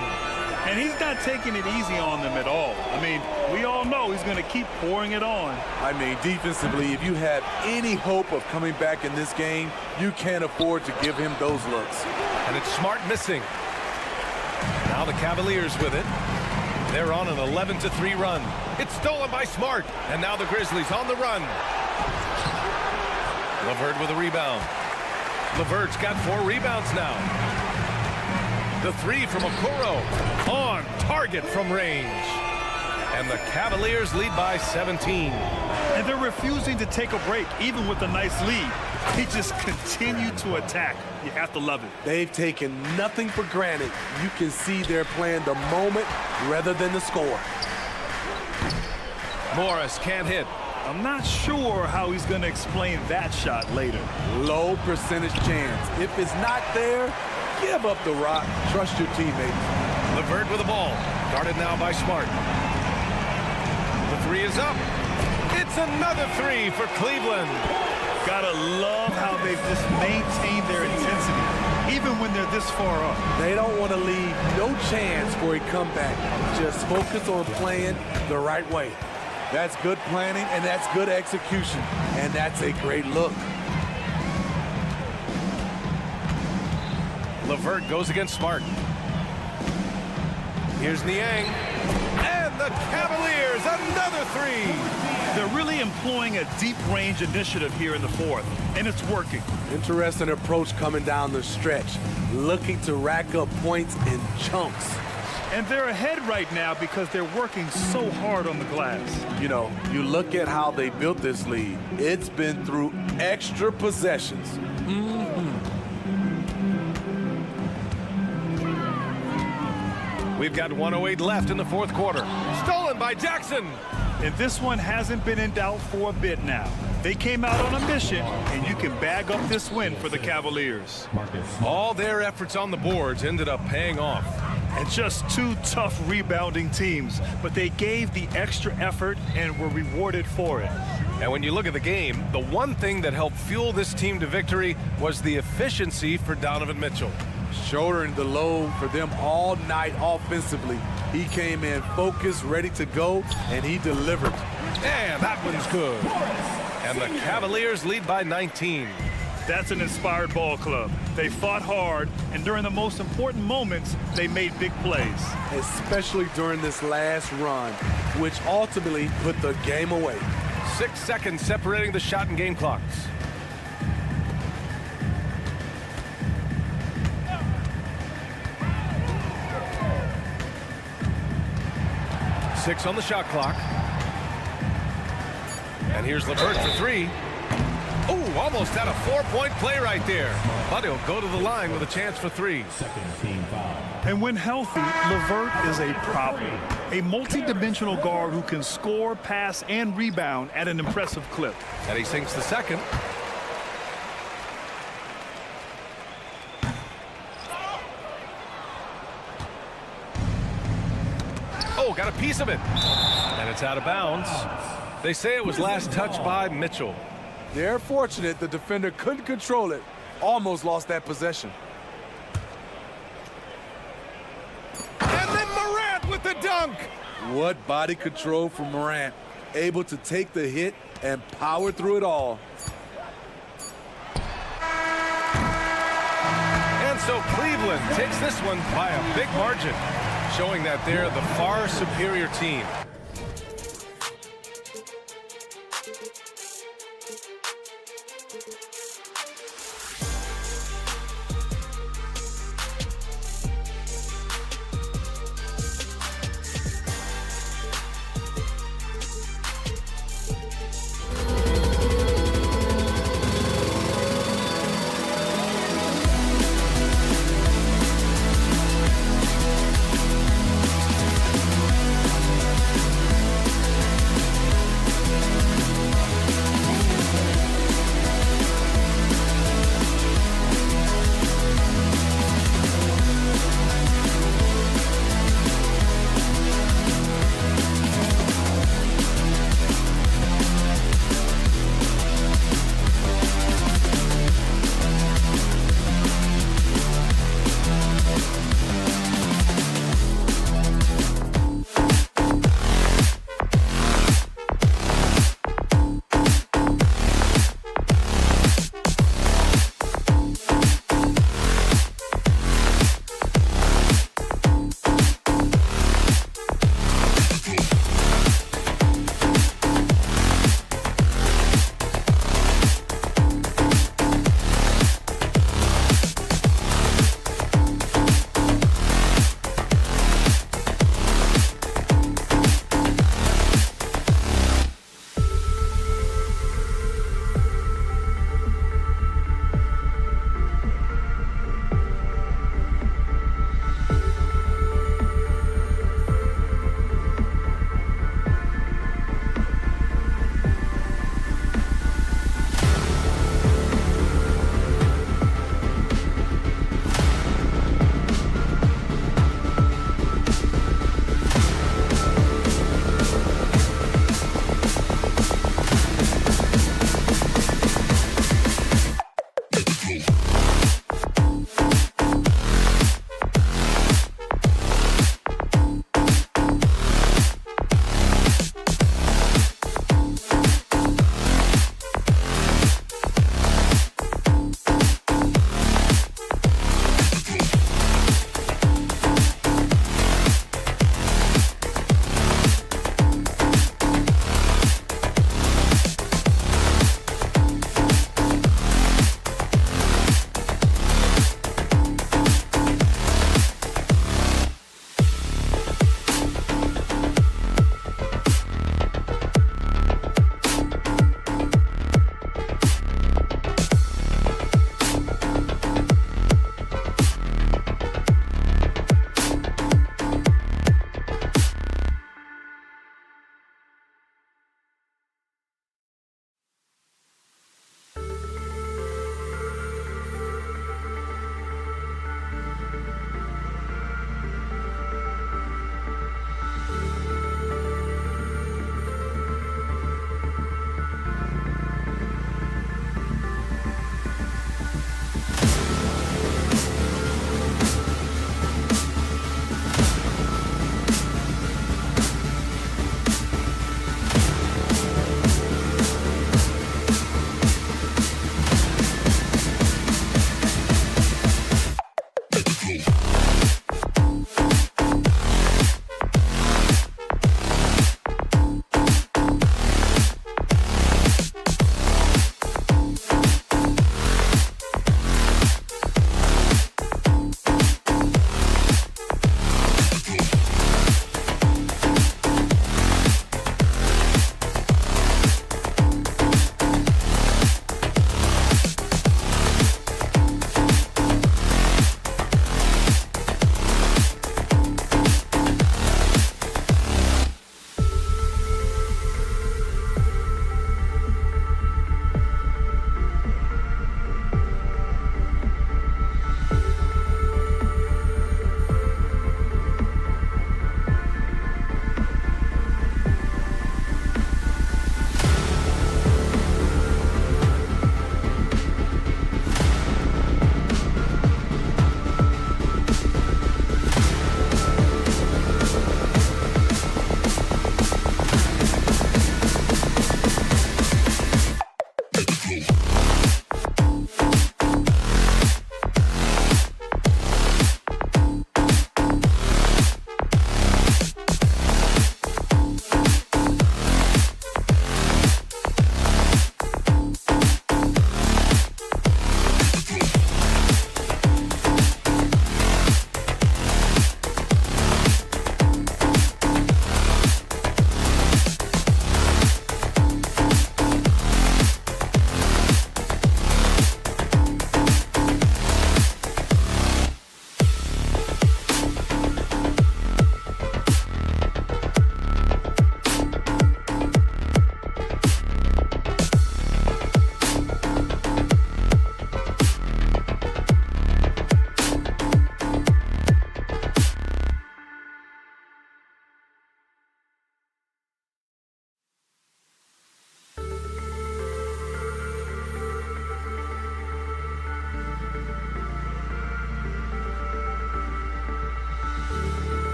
And he's not taking it easy on them at all. I mean, we all know he's going to keep pouring it on. I mean, defensively, if you have any hope of coming back in this game, you can't afford to give him those looks. And it's Smart missing. Now the Cavaliers with it. They're on an 11-3 run. It's stolen by Smart. And now the Grizzlies on the run. LeVert with a rebound. LeVert's got 4 rebounds now. The 3 from Okoro. On target from range. And the Cavaliers lead by 17. And they're refusing to take a break, even with a nice lead. He just continued to attack. You have to love it. They've taken nothing for granted. You can see they're playing the moment rather than the score. Morris can't hit. I'm not sure how he's going to explain that shot later. Low percentage chance. If it's not there, give up the rock. Trust your teammates. LeVert with the ball. Guarded now by Smart. The 3 is up. It's another 3 for Cleveland. Gotta love how they've just maintained their intensity, even when they're this far up. They don't want to leave no chance for a comeback. Just focus on playing the right way. That's good planning, and that's good execution, and that's a great look. LeVert goes against Smart. Here's Niang. And the Cavaliers, another 3. They're really employing a deep range initiative here in the fourth, and it's working. Interesting approach coming down the stretch, looking to rack up points in chunks. And they're ahead right now because they're working so hard on the glass. You know, you look at how they built this lead. It's been through extra possessions. We've got 1:08 left in the fourth quarter. Stolen by Jackson. And this one hasn't been in doubt for a bit now. They came out on a mission, and you can bag up this win for the Cavaliers. All their efforts on the boards ended up paying off. And just 2 tough rebounding teams, but they gave the extra effort and were rewarded for it. And when you look at the game, the one thing that helped fuel this team to victory was the efficiency for Donovan Mitchell. Shouldering the load for them all night offensively. He came in focused, ready to go, and he delivered. And that one's good. And the Cavaliers lead by 19. That's an inspired ball club. They fought hard, and during the most important moments, they made big plays. Especially during this last run, which ultimately put the game away. 6 seconds separating the shot and game clocks. Six on the shot clock. And here's LeVert for 3. Oh, almost had a 4-point play right there. But he'll go to the line with a chance for 3. And when healthy, LeVert is a problem. A multi-dimensional guard who can score, pass, and rebound at an impressive clip. And he sinks the second. Oh, got a piece of it. And it's out of bounds. They say it was last touched by Mitchell. They're fortunate the defender couldn't control it. Almost lost that possession. And then Morant with the dunk. What body control from Morant. Able to take the hit and power through it all. And so Cleveland takes this one by a big margin, showing that they're the far superior team.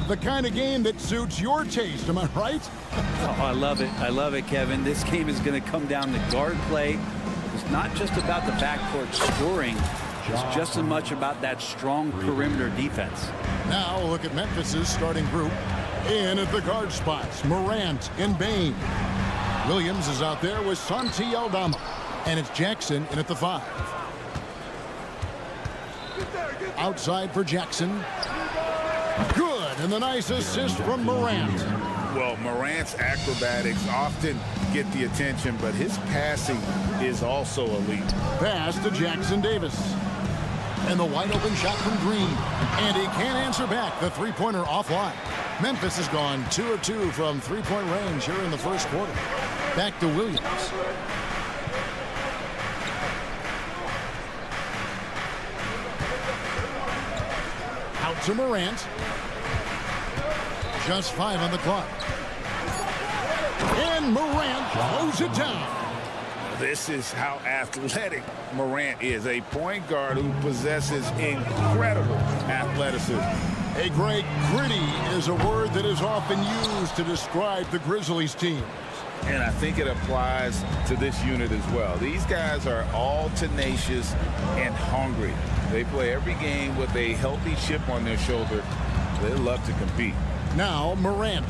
The kind of game that suits your taste, am I right? Oh, I love it. I love it, Kevin. This game is going to come down to guard play. It's not just about the backcourt scoring. It's just as much about that strong perimeter defense. Now look at Memphis's starting group. In at the guard spots, Morant and Bain. Williams is out there with Santi Aldama. And it's Jackson in at the 5. Outside for Jackson. Good, and the nice assist from Morant. Well, Morant's acrobatics often get the attention, but his passing is also elite. Pass to Jackson Davis. And the wide open shot from Green. And he can't answer back. The three-pointer offline. Memphis has gone 2 of 2 from three-point range here in the first quarter. Back to Williams. Out to Morant. Just 5 on the clock. And Morant closes it down. This is how athletic Morant is. A point guard who possesses incredible athleticism. Hey, Greg, gritty is a word that is often used to describe the Grizzlies team. And I think it applies to this unit as well. These guys are all tenacious and hungry. They play every game with a healthy chip on their shoulder. They love to compete. Now Morant,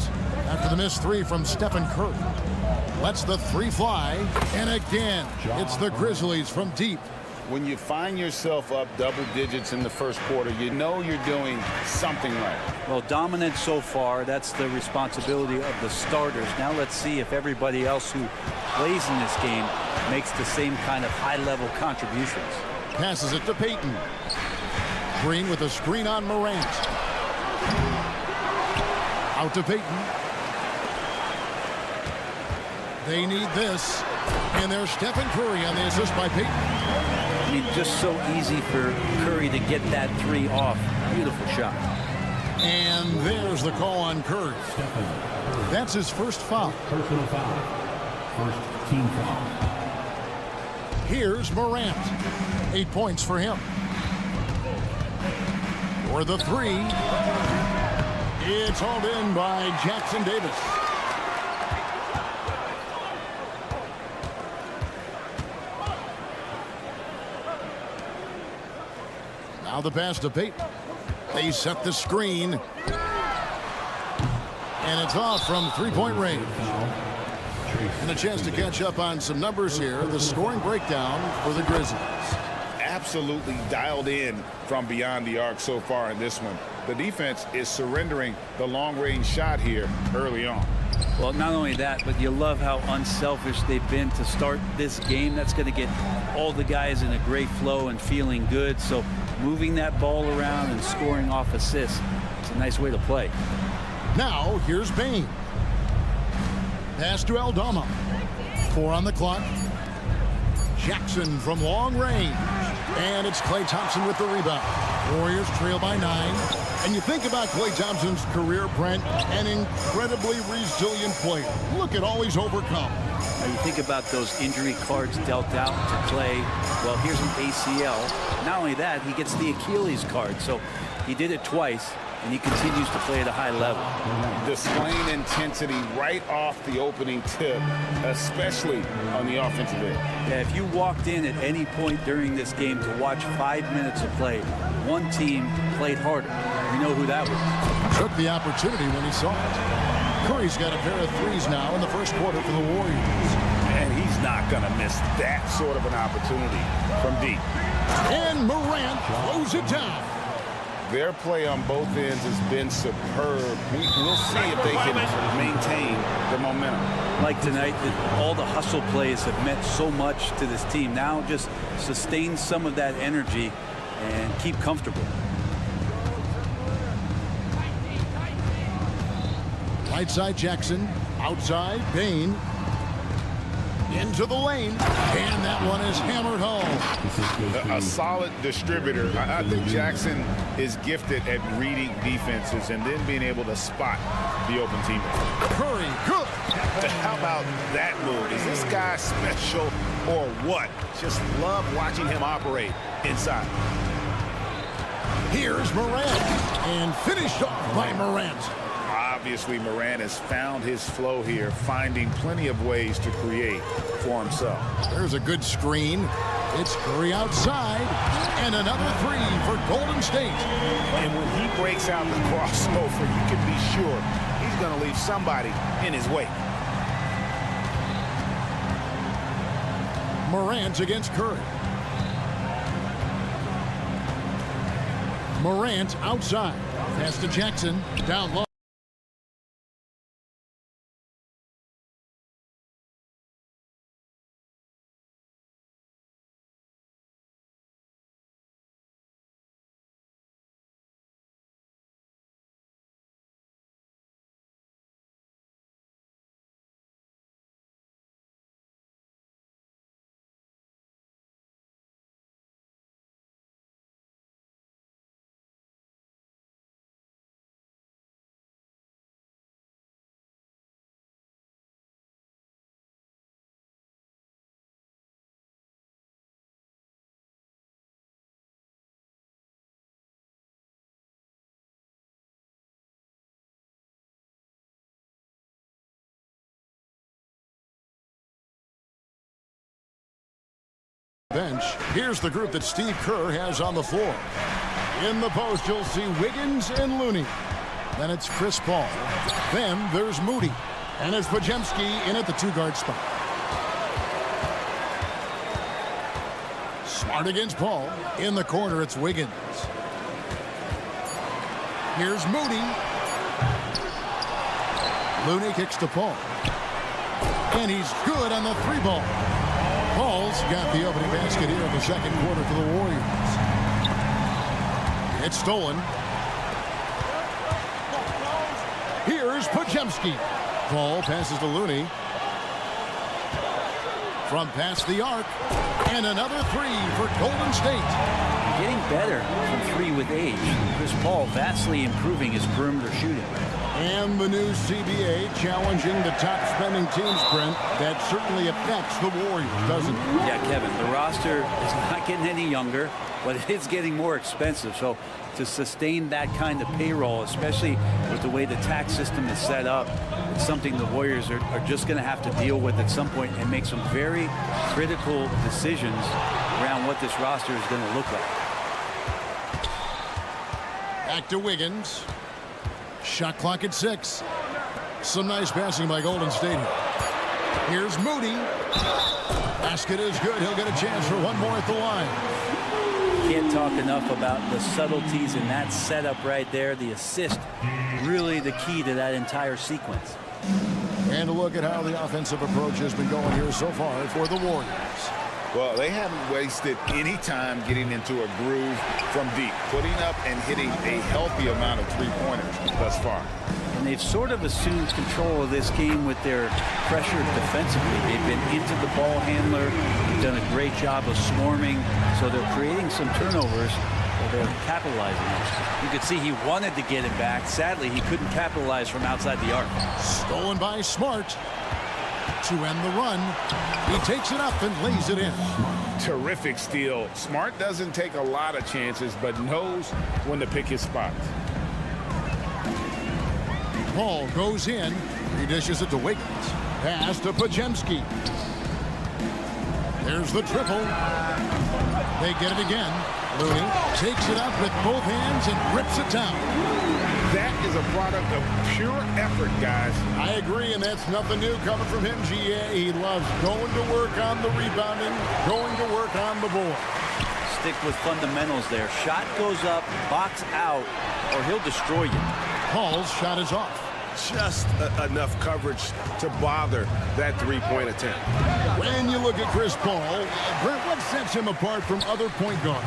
after the missed 3 from Stephen Curry. Lets the 3 fly, and again, it's the Grizzlies from deep. When you find yourself up double digits in the first quarter, you know you're doing something right. Well, dominant so far. That's the responsibility of the starters. Now let's see if everybody else who plays in this game makes the same kind of high-level contributions. Passes it to Payton. Green with a screen on Morant. Out to Payton. They need this. And there's Stephen Curry on the assist by Payton. I mean, just so easy for Curry to get that 3 off. Beautiful shot. And there's the call on Curry. That's his first foul. Personal foul. First team foul. Here's Morant. 8 points for him. For the 3. It's hauled in by Jackson Davis. Now the pass to Payton. They set the screen. And it's off from three-point range. And a chance to catch up on some numbers here. The scoring breakdown for the Grizzlies. Absolutely dialed in from beyond the arc so far in this one. The defense is surrendering the long-range shot here early on. Well, not only that, but you love how unselfish they've been to start this game. That's going to get all the guys in a great flow and feeling good. So moving that ball around and scoring off assists, it's a nice way to play. Now, here's Bain. Pass to Aldama. 4 on the clock. Jackson from long range. And it's Klay Thompson with the rebound. Warriors trail by 9. And you think about Klay Thompson's career, Brent, an incredibly resilient player. Look at all he's overcome. Now you think about those injury cards dealt out to Klay. Well, here's an ACL. Not only that, he gets the Achilles card. So he did it twice, and he continues to play at a high level. Displaying intensity right off the opening tip, especially on the offensive end. Yeah, if you walked in at any point during this game to watch 5 minutes of play, one team played harder. We know who that was. Took the opportunity when he saw it. Curry's got a pair of threes now in the first quarter for the Warriors. And he's not going to miss that sort of an opportunity from deep. And Morant throws it down. Their play on both ends has been superb. We'll see if they can maintain the momentum. Like tonight, all the hustle plays have meant so much to this team. Now just sustain some of that energy and keep comfortable. Right side Jackson. Outside Bain. Into the lane. And that one is hammered home. A solid distributor. I think Jackson is gifted at reading defenses and then being able to spot the open teammate. Curry, good. How about that move? Is this guy special or what? Just love watching him operate inside. Here's Morant, and finished off by Morant. Obviously, Morant has found his flow here, finding plenty of ways to create for himself. There's a good screen. It's Curry outside, and another three for Golden State. And when he breaks out the crossover, you can be sure he's going to leave somebody in his wake. Morant against Curry. Morant outside. Pass to Jackson. Down low. Bench. Here's the group that Steve Kerr has on the floor. In the post, you'll see Wiggins and Looney. Then it's Chris Paul. Then there's Moody. And it's Podziemski in at the two-guard spot. Smart against Paul. In the corner, it's Wiggins. Here's Moody. Looney kicks to Paul. And he's good on the three ball. Paul's got the opening basket here in the second quarter for the Warriors. It's stolen. Here's Podziemski. Paul passes to Looney. From past the arc. And another three for Golden State. Getting better from three with age. Chris Paul vastly improving his perimeter shooting. And the new CBA challenging the top spending teams, Brent. That certainly affects the Warriors, doesn't it? Yeah, Kevin, the roster is not getting any younger, but it is getting more expensive. So to sustain that kind of payroll, especially with the way the tax system is set up, it's something the Warriors are just going to have to deal with at some point and make some very critical decisions around what this roster is going to look like. Back to Wiggins. Shot clock at 6. Some nice passing by Golden State here. Here's Moody. Basket is good. He'll get a chance for one more at the line. Can't talk enough about the subtleties in that setup right there. The assist, really the key to that entire sequence. And a look at how the offensive approach has been going here so far for the Warriors. Well, they haven't wasted any time getting into a groove from deep, putting up and hitting a healthy amount of three-pointers thus far. And they've sort of assumed control of this game with their pressure defensively. They've been into the ball handler. They've done a great job of swarming. So they're creating some turnovers that they're capitalizing on. You could see he wanted to get it back. Sadly, he couldn't capitalize from outside the arc. Stolen by Smart. To end the run, he takes it up and lays it in. Terrific steal. Smart doesn't take a lot of chances, but knows when to pick his spots. Paul goes in. He dishes it to Wiggins. Pass to Podziemski. There's the triple. They get it again. Looney takes it up with both hands and rips it down. That is a product of pure effort, guys. I agree, and that's nothing new coming from him, GA. He loves going to work on the rebounding, going to work on the board. Stick with fundamentals there. Shot goes up, box out, or he'll destroy you. Paul's shot is off. Just enough coverage to bother that three-point attempt. When you look at Chris Paul, Brent, what sets him apart from other point guards?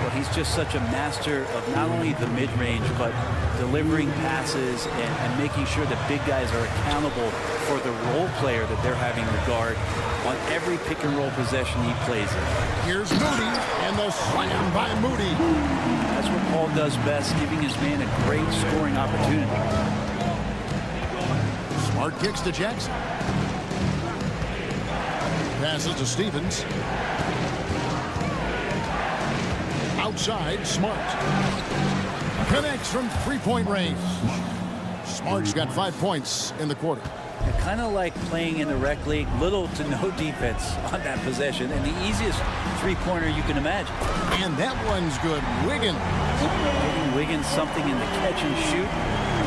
Well, he's just such a master of not only the mid-range, but delivering passes and making sure that big guys are accountable for the role player that they're having to guard on every pick-and-roll possession he plays in. Here's Moody, and the slam by Moody. That's what Paul does best, giving his man a great scoring opportunity. Smart kicks to Jackson. Passes to Stevens. Outside, Smart. Connects from three-point range. Smart's got 5 points in the quarter. Kind of like playing in the rec league, little to no defense on that possession, and the easiest three-pointer you can imagine. And that one's good. Wiggins. Giving Wiggins something in the catch and shoot.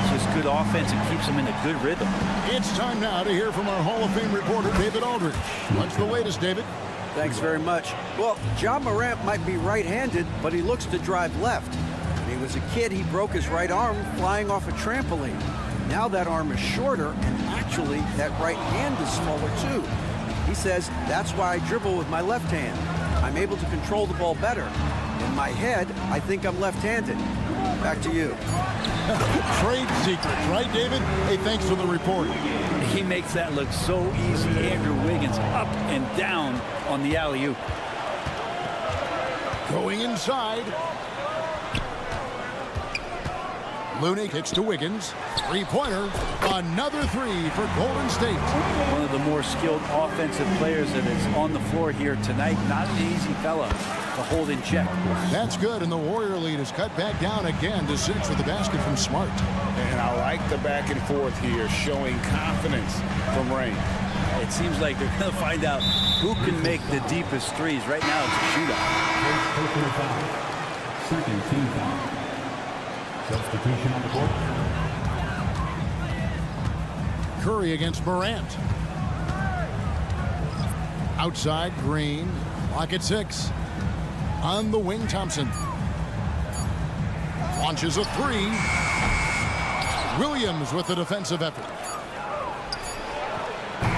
It's just good offense and keeps him in a good rhythm. It's time now to hear from our Hall of Fame reporter, David Aldridge. What's the latest, David? Thanks very much. Well, Ja Morant might be right-handed, but he looks to drive left. When he was a kid, he broke his right arm flying off a trampoline. Now that arm is shorter, and actually that right hand is smaller too. He says, that's why I dribble with my left hand. I'm able to control the ball better. In my head, I think I'm left-handed. Back to you. Trade secrets, right, David? Hey, thanks for the report. He makes that look so easy. Andrew Wiggins up and down on the alley-oop. Going inside. Looney kicks to Wiggins. Three-pointer. Another three for Golden State. One of the more skilled offensive players that is on the floor here tonight. Not an easy fella to hold in check. That's good, and the Warrior lead is cut back down again to 6 with the basket from Smart. And I like the back and forth here, showing confidence from Rain. It seems like they're going to find out who can make the deepest threes. Right now, it's a shootout. Second team foul. Substitution on the court. Curry against Morant. Outside, Green. Lock at 6. On the wing, Thompson. Launches a three. Williams with the defensive effort.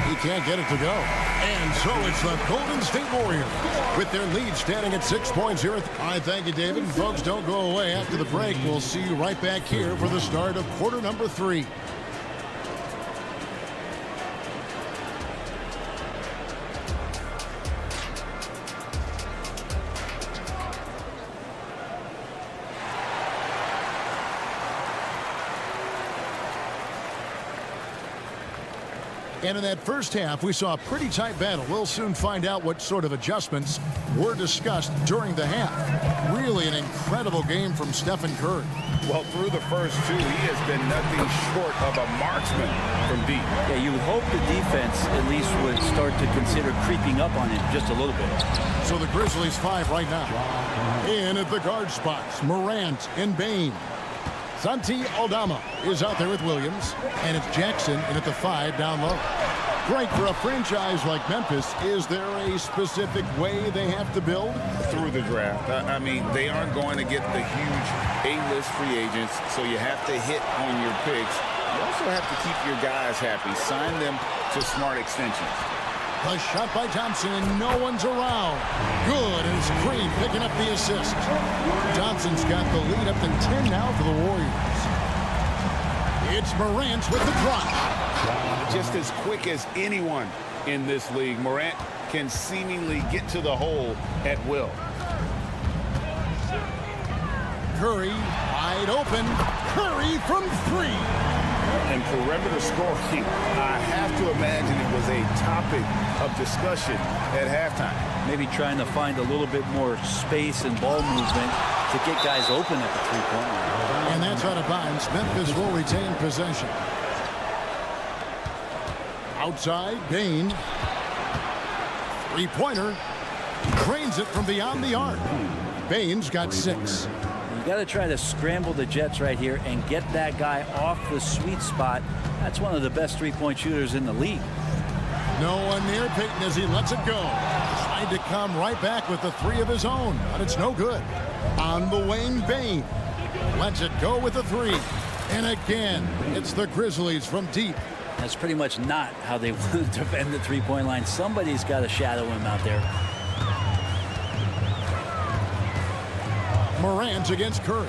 He can't get it to go. And so it's the Golden State Warriors with their lead standing at 6 points here. I thank you, David. And folks, don't go away. After the break, we'll see you right back here for the start of quarter number 3. And in that first half, we saw a pretty tight battle. We'll soon find out what sort of adjustments were discussed during the half. Really an incredible game from Stephen Curry. Well, through the first two, he has been nothing short of a marksman from deep. Yeah, you would hope the defense at least would start to consider creeping up on him just a little bit. So the Grizzlies 5 right now. In at the guard spots, Morant and Bain. Santi Aldama is out there with Williams, and it's Jackson in at the 5 down low. Great for a franchise like Memphis. Is there a specific way they have to build? Through the draft. I mean, they aren't going to get the huge A-list free agents, so you have to hit on your picks. You also have to keep your guys happy. Sign them to smart extensions. The shot by Thompson, and no one's around. Good, and it's Green picking up the assist. Thompson's got the lead up to 10 now for the Warriors. It's Morant with the drop. Just as quick as anyone in this league, Morant can seemingly get to the hole at will. Curry wide open. Curry from 3. And perimeter scoring, I have to imagine it was a topic of discussion at halftime. Maybe trying to find a little bit more space and ball movement to get guys open at the three-point line. And that's out of bounds. Memphis will retain possession. Outside, Bain. Three-pointer. Drains it from beyond the arc. Bain's got 6. You got to try to scramble the Jets right here and get that guy off the sweet spot. That's one of the best three-point shooters in the league. No one near Payton as he lets it go. Tried to come right back with the 3 of his own, but it's no good. On the wing, Bain lets it go with the 3. And again, it's the Grizzlies from deep. That's pretty much not how they want to defend the three-point line. Somebody's got to shadow him out there. Morant against Curry.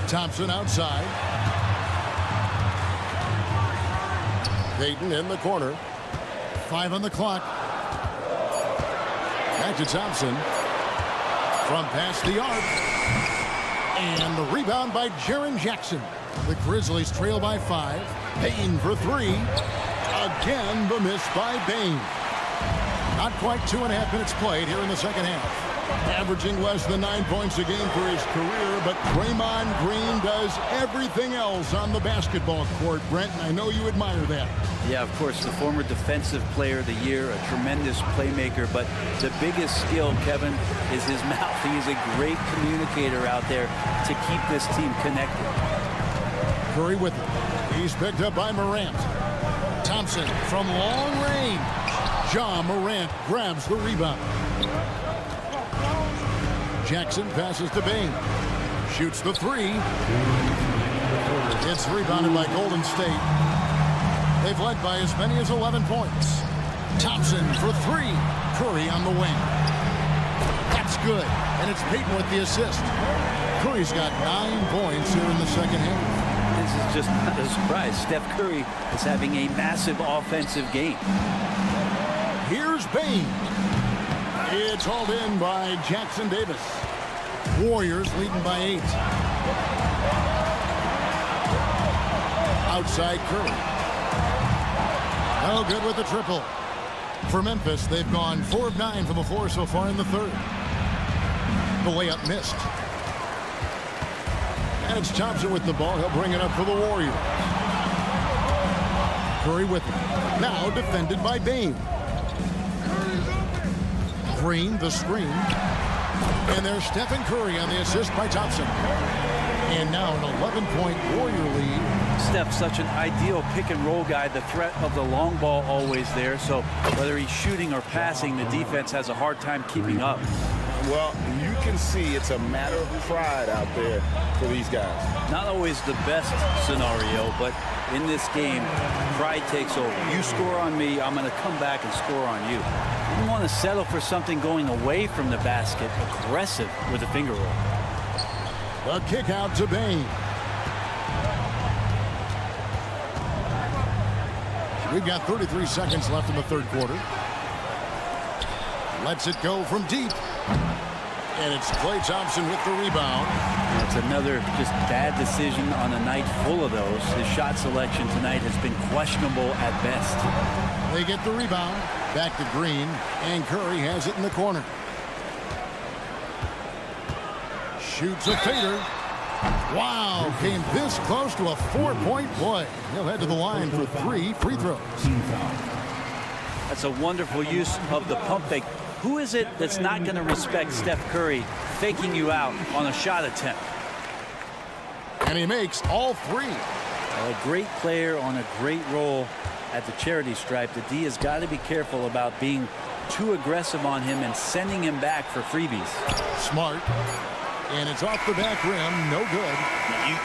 Thompson outside. Payton in the corner. 5 on the clock. Back to Thompson. From past the arc. And the rebound by Jaren Jackson. The Grizzlies trail by 5. Payton for 3. Again, the miss by Bain. Not quite 2.5 minutes played here in the second half. Averaging less than 9 points a game for his career, but Draymond Green does everything else on the basketball court, Brent, and I know you admire that. Yeah, of course, the former Defensive Player of the Year, a tremendous playmaker, but the biggest skill, Kevin, is his mouth. He's a great communicator out there to keep this team connected. Curry with it. He's picked up by Morant. Thompson from long range. Ja Morant grabs the rebound. Jackson passes to Bane. Shoots the three. It's rebounded by Golden State. They've led by as many as 11 points. Thompson for three. Curry on the wing. That's good. And it's Payton with the assist. Curry's got 9 points here in the second half. This is just not a surprise. Steph Curry is having a massive offensive game. Here's Bane. It's hauled in by Jackson Davis. Warriors leading by 8. Outside Curry. Oh, good with the triple. For Memphis, they've gone 4 of 9 from the floor so far in the third. The layup missed. And it's Thompson with the ball. He'll bring it up for the Warriors. Curry with it. Now defended by Bane. Green, the screen. And there's Stephen Curry on the assist by Thompson. And now an 11-point Warrior lead. Steph's such an ideal pick-and-roll guy. The threat of the long ball always there. So whether he's shooting or passing, the defense has a hard time keeping up. Well, you can see it's a matter of pride out there for these guys. Not always the best scenario, but in this game, pride takes over. You score on me, I'm going to come back and score on you. You don't want to settle for something going away from the basket, aggressive with a finger roll. A kick out to Bane. We've got 33 seconds left in the third quarter. Lets it go from deep. And it's Klay Thompson with the rebound. It's another just bad decision on a night full of those. His shot selection tonight has been questionable at best. They get the rebound. Back to Green. And Curry has it in the corner. Shoots a fader. Wow, came this close to a 4-point play. He'll head to the line for 3 free throws. That's a wonderful use of the pump fake. Who is it that's not going to respect Steph Curry faking you out on a shot attempt? And he makes all 3. A great player on a great role at the charity stripe. The D has got to be careful about being too aggressive on him and sending him back for freebies. Smart. And it's off the back rim. No good.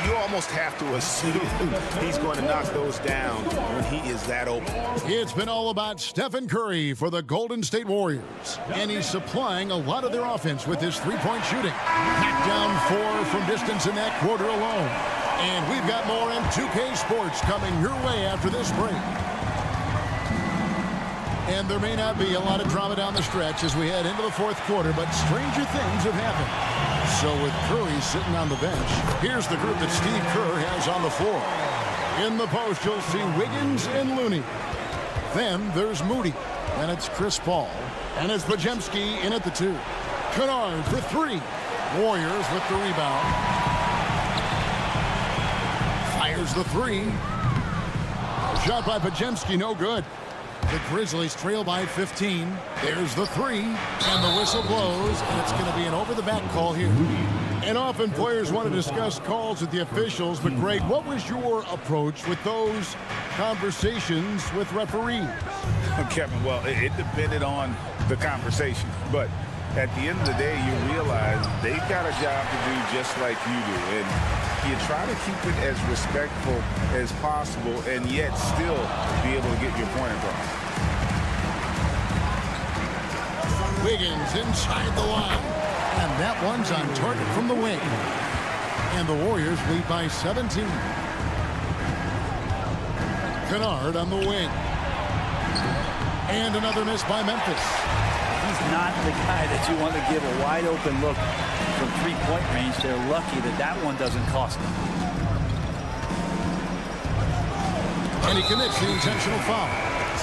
You almost have to assume he's going to knock those down when he is that open. It's been all about Stephen Curry for the Golden State Warriors. And he's supplying a lot of their offense with his three-point shooting. Knocked down 4 from distance in that quarter alone. And we've got more M2K Sports coming your way after this break. And there may not be a lot of drama down the stretch as we head into the fourth quarter, but stranger things have happened. So with Curry sitting on the bench, here's the group that Steve Kerr has on the floor. In the post, you'll see Wiggins and Looney. Then there's Moody, and it's Chris Paul. And it's Podziemski in at the 2. Kennard for 3. Warriors with the rebound. Fires the 3. Shot by Podziemski, no good. The Grizzlies trail by 15. There's the 3, and the whistle blows, and it's going to be an over-the-back call here. And often players want to discuss calls with the officials, but Greg, what was your approach with those conversations with referees? Kevin, well, it depended on the conversation, but at the end of the day, you realize they've got a job to do just like you do, and you try to keep it as respectful as possible and yet still be able to get your point across. Wiggins inside the line, and that one's on target from the wing. And the Warriors lead by 17. Kennard on the wing. And another miss by Memphis. He's not the guy that you want to give a wide open look from three-point range. They're lucky that that one doesn't cost them. And he commits the intentional foul.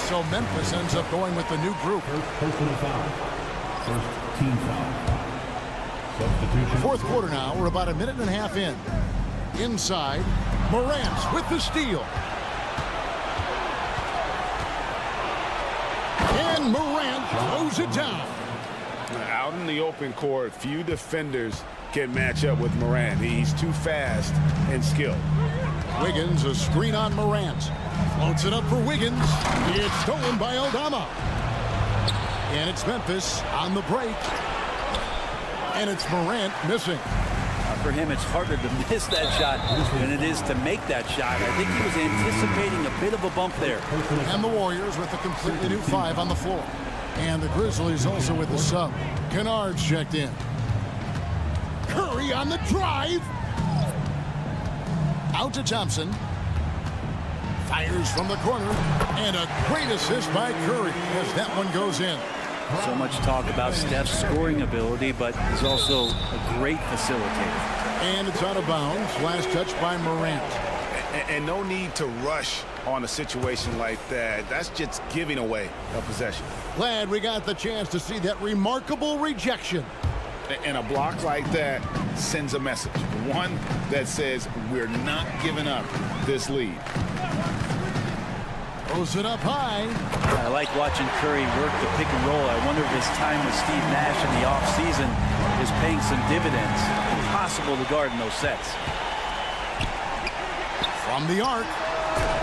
So Memphis ends up going with the new group. Personal foul. First team foul. Substitution. Fourth quarter now. We're about a minute and a half in. Inside, Morant with the steal. And Morant throws it down. Out in the open court, few defenders can match up with Morant. He's too fast and skilled. Wiggins, a screen on Morant. Floats it up for Wiggins. It's stolen by Aldama. And it's Memphis on the break. And it's Morant missing. For him, it's harder to miss that shot than it is to make that shot. I think he was anticipating a bit of a bump there. And the Warriors with a completely new 5 on the floor. And the Grizzlies also with the sub. Kennard's checked in. Curry on the drive. Out to Thompson. Fires from the corner. And a great assist by Curry as that one goes in. So much talk about Steph's scoring ability, but he's also a great facilitator. And it's out of bounds. Last touch by Morant. And no need to rush on a situation like that. That's just giving away a possession. Glad we got the chance to see that remarkable rejection. And a block like that sends a message. One that says we're not giving up this lead. Throws it up high. I like watching Curry work the pick and roll. I wonder if his time with Steve Nash in the offseason is paying some dividends. Impossible to guard in those sets. From the arc.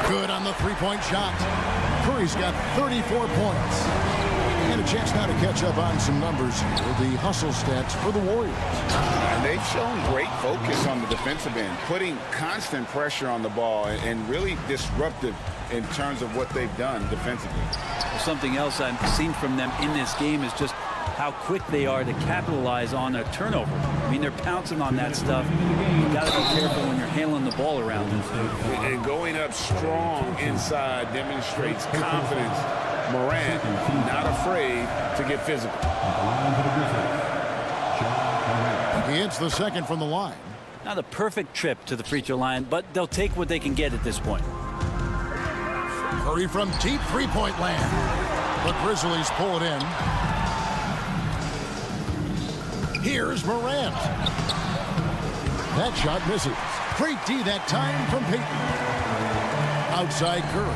Good on the three-point shot. Curry's got 34 points. And a chance now to catch up on some numbers here. The hustle stats for the Warriors. And they've shown great focus on the defensive end, putting constant pressure on the ball and really disruptive in terms of what they've done defensively. Well, something else I've seen from them in this game is just how quick they are to capitalize on a turnover. I mean, they're pouncing on that stuff. You got to be careful when you're handling the ball around them. And going up strong inside demonstrates confidence. Morant not afraid to get physical. He hits the second from the line. Not a perfect trip to the free throw line, but they'll take what they can get at this point. Curry from deep three-point land. The Grizzlies pull it in. Here's Morant. That shot misses. Great D that time from Payton. Outside Curry.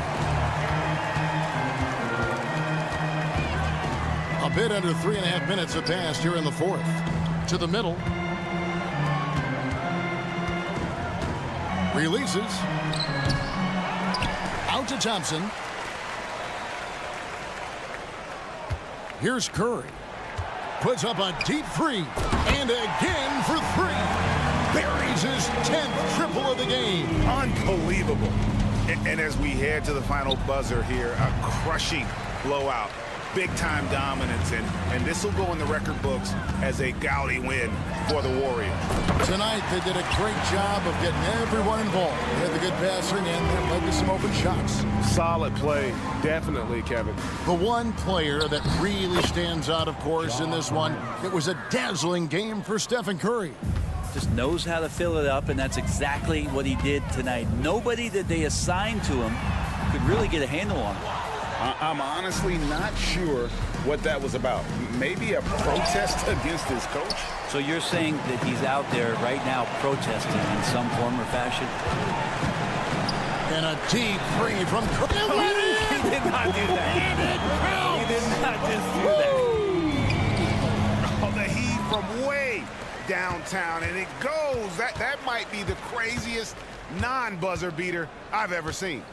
A bit under 3.5 minutes have passed here in the fourth. To the middle. Releases. Out to Thompson. Here's Curry. Puts up a deep three. And again for three. Buries his 10th triple of the game. Unbelievable. And as we head to the final buzzer here, a crushing blowout. Big-time dominance, and this will go in the record books as a gaudy win for the Warriors. Tonight, they did a great job of getting everyone involved. They had the good passing, and they led to some open shots. Solid play, definitely, Kevin. The one player that really stands out, of course, in this one, it was a dazzling game for Stephen Curry. Just knows how to fill it up, and that's exactly what he did tonight. Nobody that they assigned to him could really get a handle on him. I'm honestly not sure what that was about. Maybe a protest against his coach? So you're saying that he's out there right now protesting in some form or fashion? And a deep three from Curry. He did not do that. He did not just do that. Oh, the heat from way downtown, and it goes. That might be the craziest non-buzzer beater I've ever seen.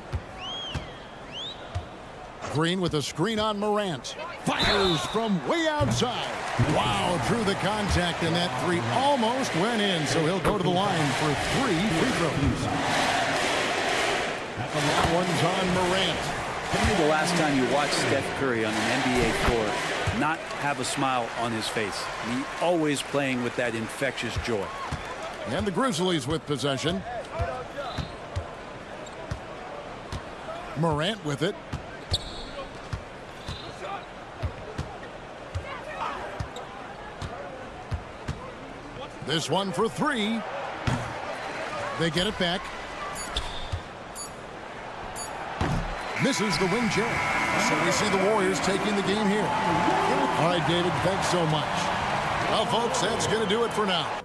Green with a screen on Morant. Fires from way outside. Wow, through the contact, and that three almost went in, so he'll go to the line for 3 free throws. And that one's on Morant. Tell me the last time you watched Steph Curry on an NBA floor not have a smile on his face. He always playing with that infectious joy. And the Grizzlies with possession. Morant with it. This one for 3. They get it back. Misses the wing check. So we see the Warriors taking the game here. All right, David, thanks so much. Well, folks, that's going to do it for now.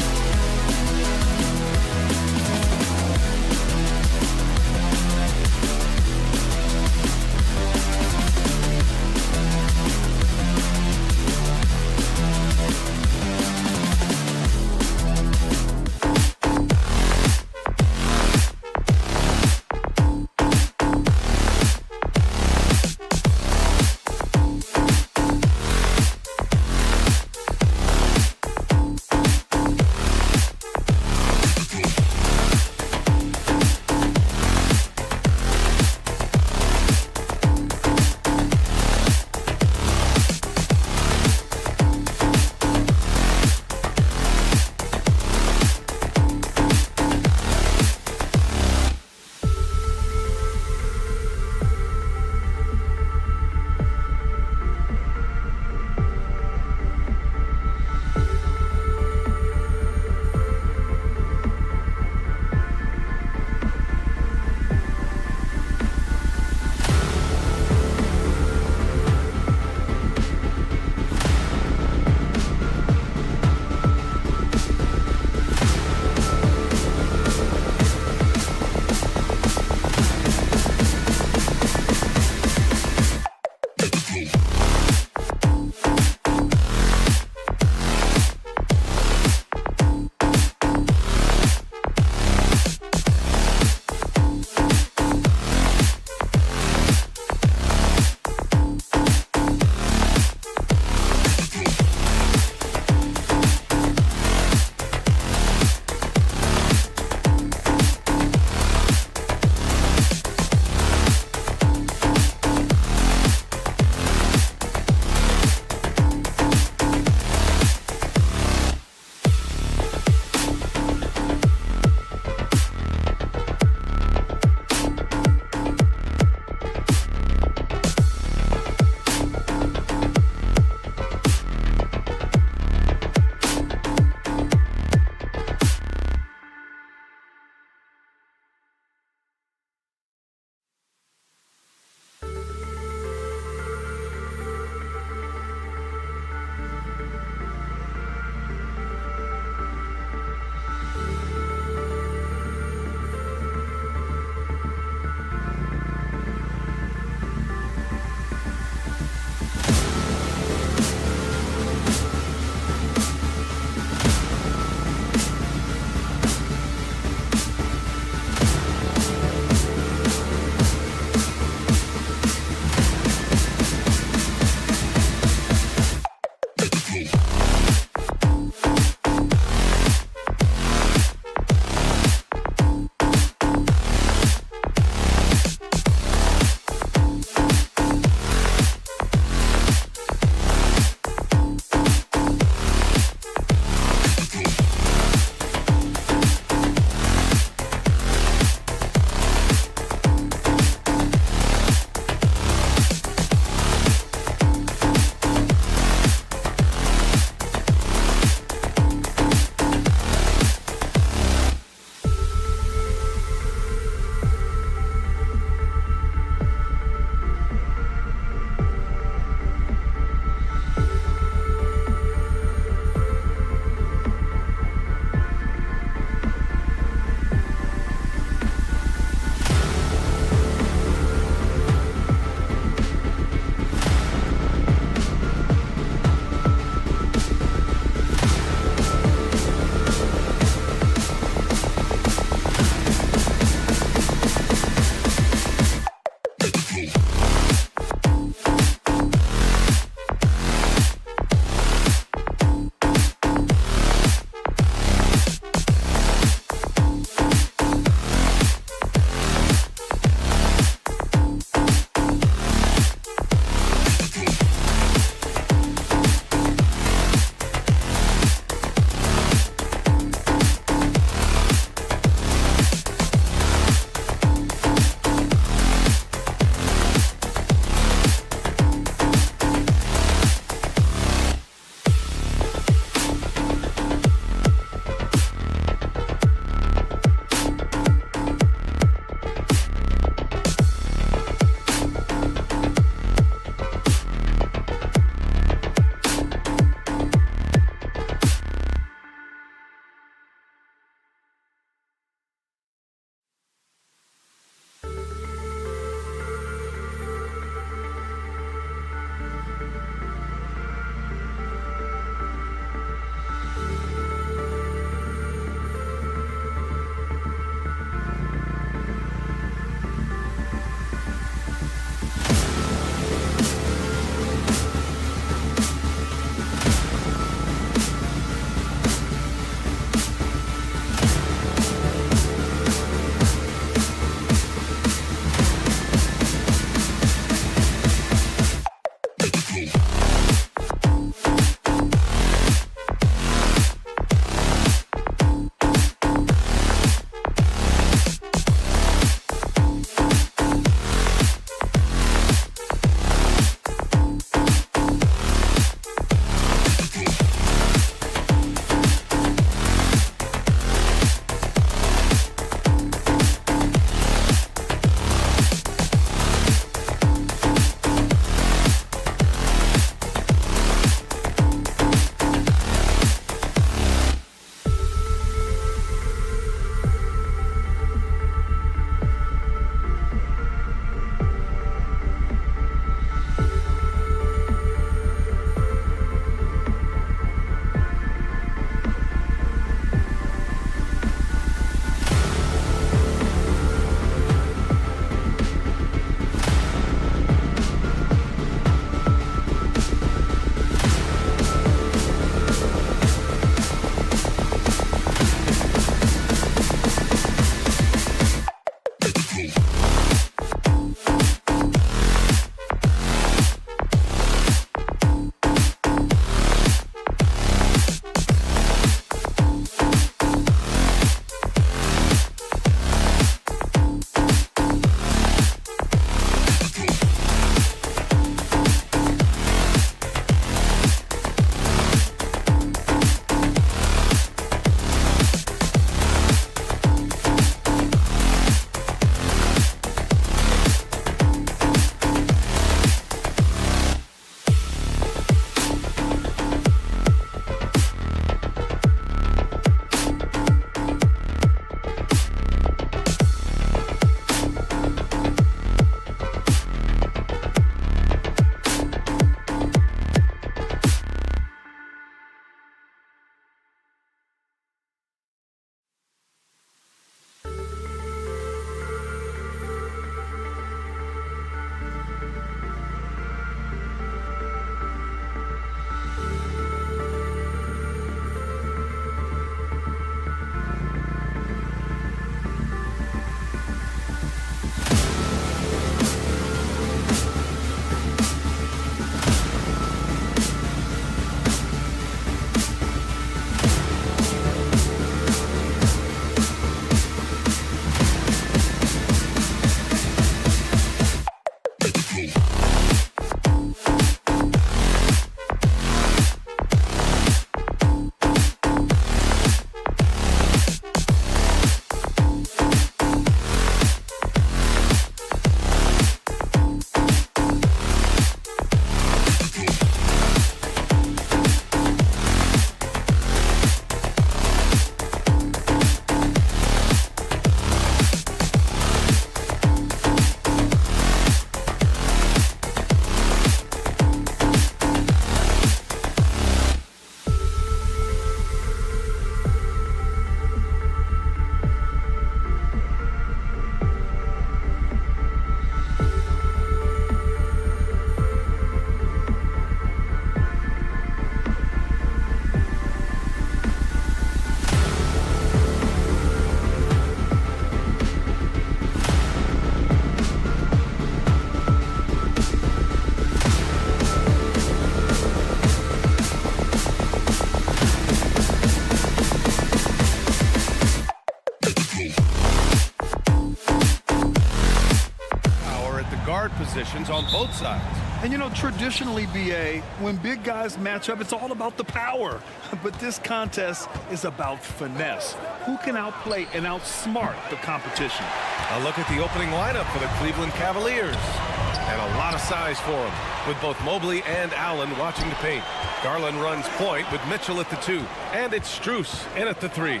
positions on both sides. And you know, traditionally, BA, when big guys match up, it's all about the power. But this contest is about finesse. Who can outplay and outsmart the competition? A look at the opening lineup for the Cleveland Cavaliers. And a lot of size for them, with both Mobley and Allen watching the paint. Garland runs point with Mitchell at the 2. And it's Strus in at the 3.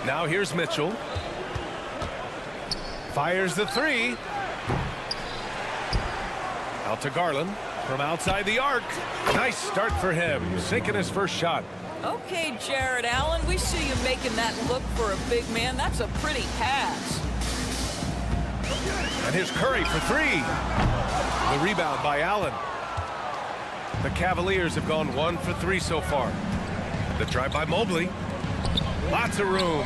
Now here's Mitchell. Fires the 3. Out to Garland from outside the arc. Nice start for him, sinking his first shot. Okay, Jared Allen, we see you making that look for a big man. That's a pretty pass. And here's Curry for 3. The rebound by Allen. The Cavaliers have gone 1 for 3 so far. The drive by Mobley. Lots of room.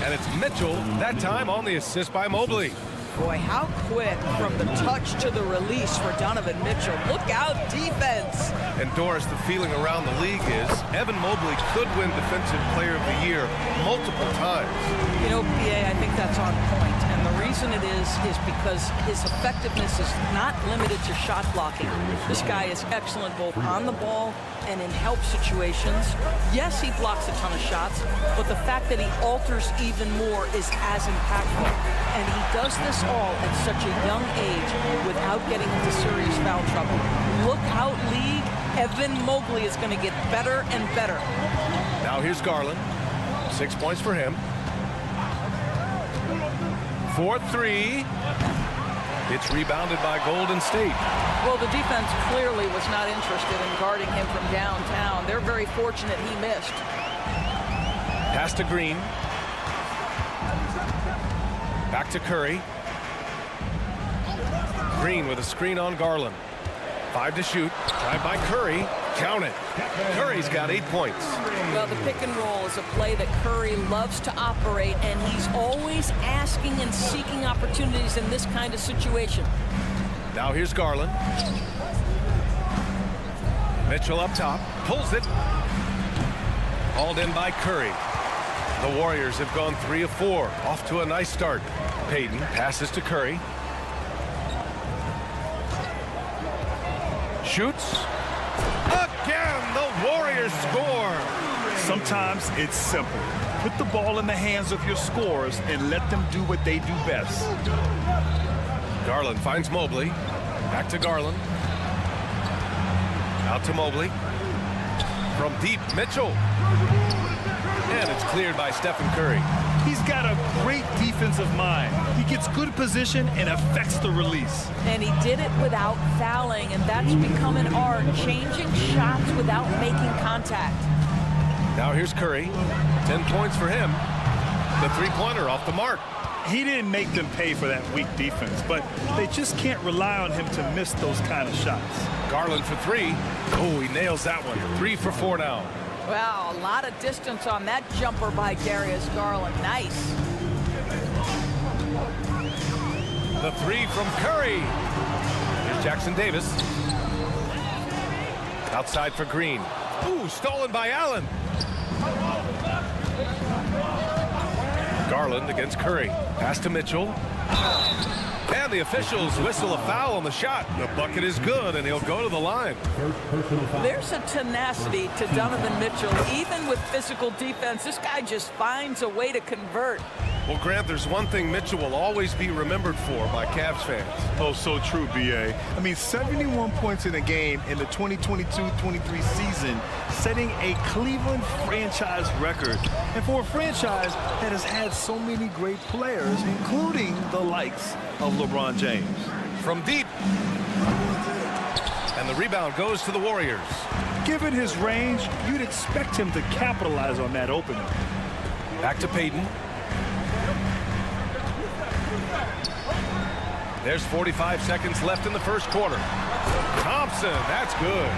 And it's Mitchell, that time on the assist by Mobley. Boy, how quick from the touch to the release for Donovan Mitchell. Look out, defense. And Doris, the feeling around the league is Evan Mobley could win Defensive Player of the Year multiple times. You know, PA, I think that's on point. And the reason it is because his effectiveness is not limited to shot blocking. This guy is excellent both on the ball and in help situations. Yes, he blocks a ton of shots, but the fact that he alters even more is as impactful. And he does this all at such a young age without getting into serious foul trouble. Look out, league. Evan Mobley is going to get better and better. Now here's Garland. 6 points for him. 4-3. It's rebounded by Golden State. Well, the defense clearly was not interested in guarding him from downtown. They're very fortunate he missed. Pass to Green. Back to Curry. Green with a screen on Garland. 5 to shoot. Drive by Curry. Count it. Curry's got 8 points. Well, the pick and roll is a play that Curry loves to operate, and he's always asking and seeking opportunities in this kind of situation. Now here's Garland. Mitchell up top. Pulls it. Hauled in by Curry. The Warriors have gone 3 of 4. Off to a nice start. Payton passes to Curry. Shoots. Again, the Warriors score. Sometimes it's simple. Put the ball in the hands of your scorers and let them do what they do best. Garland finds Mobley. Back to Garland. Out to Mobley. From deep, Mitchell. And it's cleared by Stephen Curry. He's got a great defensive mind. He gets good position and affects the release. And he did it without fouling, and that's become an art, changing shots without making contact. Now here's Curry. 10 points for him. The three-pointer off the mark. He didn't make them pay for that weak defense, but they just can't rely on him to miss those kind of shots. Garland for 3. Oh, he nails that one. 3 for 4 now. Wow, a lot of distance on that jumper by Darius Garland. Nice. The 3 from Curry. Here's Jackson Davis. Outside for Green. Ooh, stolen by Allen. Garland against Curry. Pass to Mitchell. And the officials whistle a foul on the shot. The bucket is good, and he'll go to the line. There's a tenacity to Donovan Mitchell. Even with physical defense, this guy just finds a way to convert. Well, Grant, there's one thing Mitchell will always be remembered for by Cavs fans. Oh, so true, B.A. I mean, 71 points in a game in the 2022-23 season, setting a Cleveland franchise record. And for a franchise that has had so many great players, including the likes of LeBron James. From deep. And the rebound goes to the Warriors. Given his range, you'd expect him to capitalize on that opening. Back to Payton. There's 45 seconds left in the first quarter. Thompson, that's good.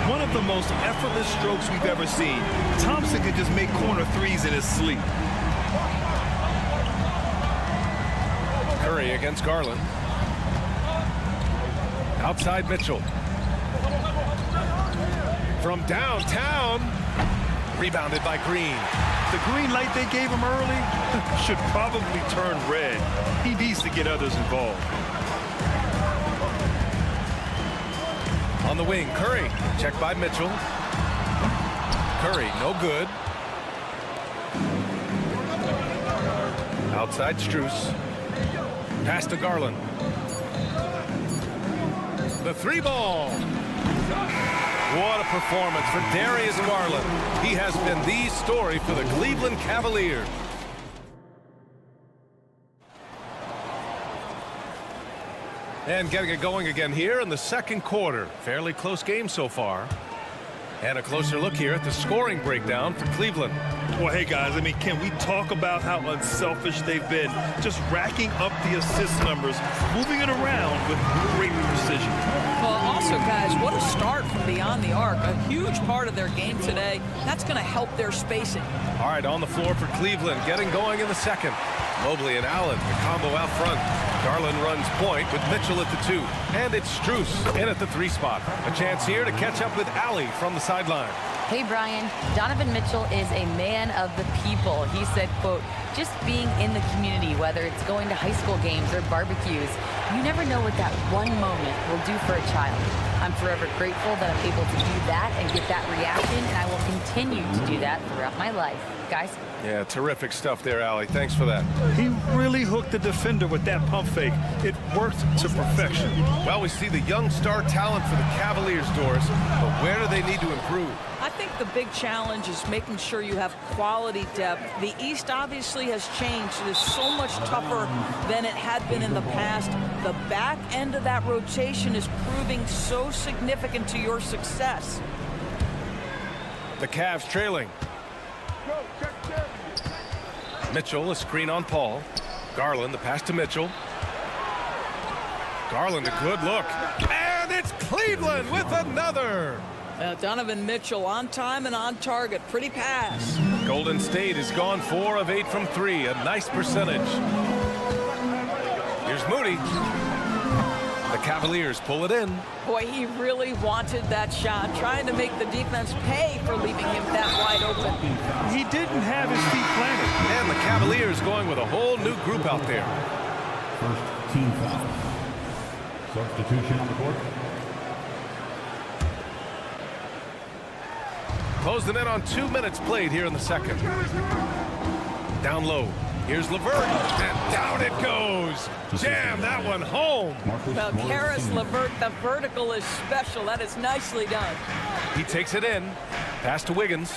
One of the most effortless strokes we've ever seen. Thompson can just make corner threes in his sleep. Curry against Garland. Outside Mitchell. From downtown. Rebounded by Green. The green light they gave him early should probably turn red. He needs to get others involved. On the wing, Curry. Checked by Mitchell. Curry, no good. Outside Strus. Pass to Garland. The 3-ball. What a performance for Darius Garland. He has been the story for the Cleveland Cavaliers. And getting it going again here in the second quarter. Fairly close game so far. And a closer look here at the scoring breakdown for Cleveland. Well, hey, guys, I mean, can we talk about how unselfish they've been? Just racking up the assist numbers, moving it around with great precision. Well, also, guys, what a start from beyond the arc. A huge part of their game today. That's going to help their spacing. All right, on the floor for Cleveland, getting going in the second. Mobley and Allen, the combo out front. Garland runs point with Mitchell at the 2. And it's Strus in at the 3 spot. A chance here to catch up with Allie from the sideline. Hey, Brian, Donovan Mitchell is a man of the people. He said, quote, just being in the community, whether it's going to high school games or barbecues, you never know what that one moment will do for a child. I'm forever grateful that I'm able to do that and get that reaction, and I will continue to do that throughout my life. Guys? Yeah, terrific stuff there, Allie. Thanks for that. He really hooked the defender with that pump fake. It worked to perfection. Well, we see the young star talent for the Cavaliers, Doris, but where do they need to improve? I think the big challenge is making sure you have quality depth. The East obviously has changed. It is so much tougher than it had been in the past. The back end of that rotation is proving so significant to your success. The Cavs trailing. Mitchell, a screen on Paul. Garland, the pass to Mitchell. Garland, a good look. And it's Cleveland with another. Donovan Mitchell on time and on target. Pretty pass. Golden State has gone 4 of 8 from 3. A nice percentage. Here's Moody. The Cavaliers pull it in. Boy, he really wanted that shot, trying to make the defense pay for leaving him that wide open. He didn't have his feet planted. And the Cavaliers going with a whole new group out there. First team foul. Substitution on the court. Closing in on 2 minutes played here in the second. Down low. Here's LeVert, and down it goes. Jam that one home. Well, Karis LeVert, the vertical is special. That is nicely done. He takes it in. Pass to Wiggins.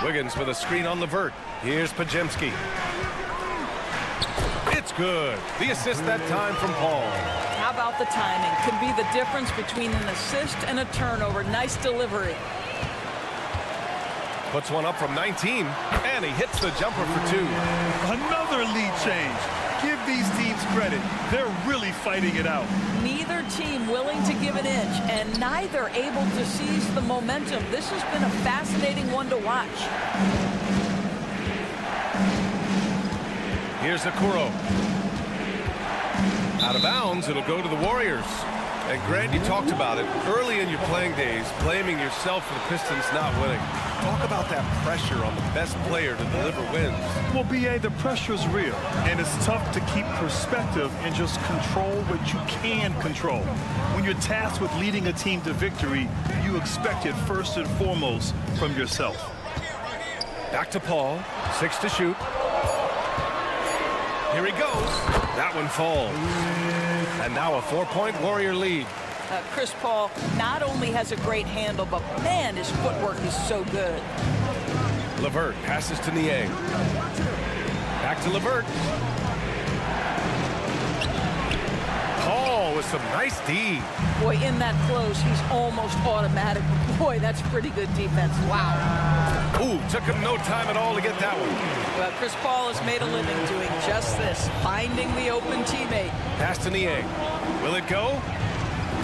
Wiggins with a screen on LeVert. Here's Pajemski. It's good. The assist that time from Paul. How about the timing? Could be the difference between an assist and a turnover. Nice delivery. Puts one up from 19, and he hits the jumper for 2. Another lead change. Give these teams credit. They're really fighting it out. Neither team willing to give an inch, and neither able to seize the momentum. This has been a fascinating one to watch. Here's Okoro. Out of bounds, it'll go to the Warriors. And Grant, you talked about it early in your playing days, blaming yourself for the Pistons not winning. Talk about that pressure on the best player to deliver wins. Well, B.A., the pressure is real, and it's tough to keep perspective and just control what you can control. When you're tasked with leading a team to victory, you expect it first and foremost from yourself. Back to Paul, 6 to shoot. Here he goes. That one falls. And now a 4-point Warrior lead. Chris Paul not only has a great handle, but man, his footwork is so good. LeVert passes to Niang. Back to LeVert. Paul with some nice D. Boy, in that close, he's almost automatic. Boy, that's pretty good defense. Wow. Ooh, took him no time at all to get that one. Well, Chris Paul has made a living doing just this, finding the open teammate. Pass to Niang. Will it go?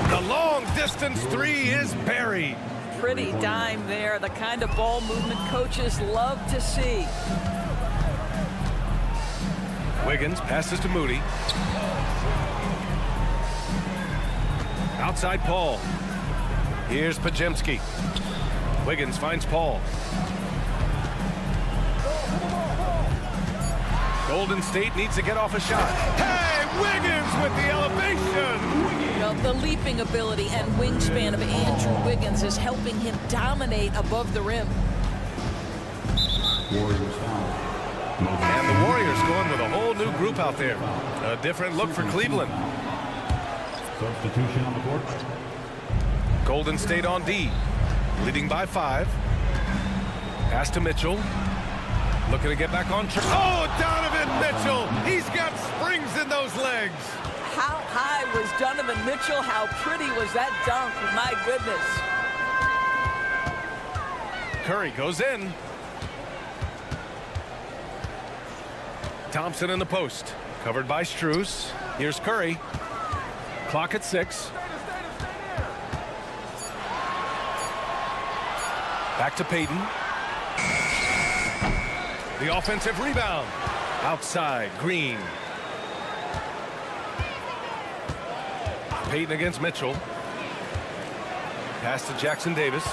The long distance 3 is buried. Pretty dime there, the kind of ball movement coaches love to see. Wiggins passes to Moody. Outside Paul. Here's Pajemski. Wiggins finds Paul. Golden State needs to get off a shot. Hey, Wiggins with the elevation. You know, the leaping ability and wingspan of Andrew Wiggins is helping him dominate above the rim. And the Warriors going with a whole new group out there. A different look for Cleveland. Substitution on the court. Golden State on D, leading by 5. Pass to Mitchell. Looking to get back on track. Oh, Donovan Mitchell! He's got springs in those legs. How high was Donovan Mitchell? How pretty was that dunk? My goodness. Curry goes in. Thompson in the post. Covered by Strus. Here's Curry. Clock at 6. Back to Payton. The offensive rebound. Outside, Green. Payton against Mitchell. Pass to Jackson Davis.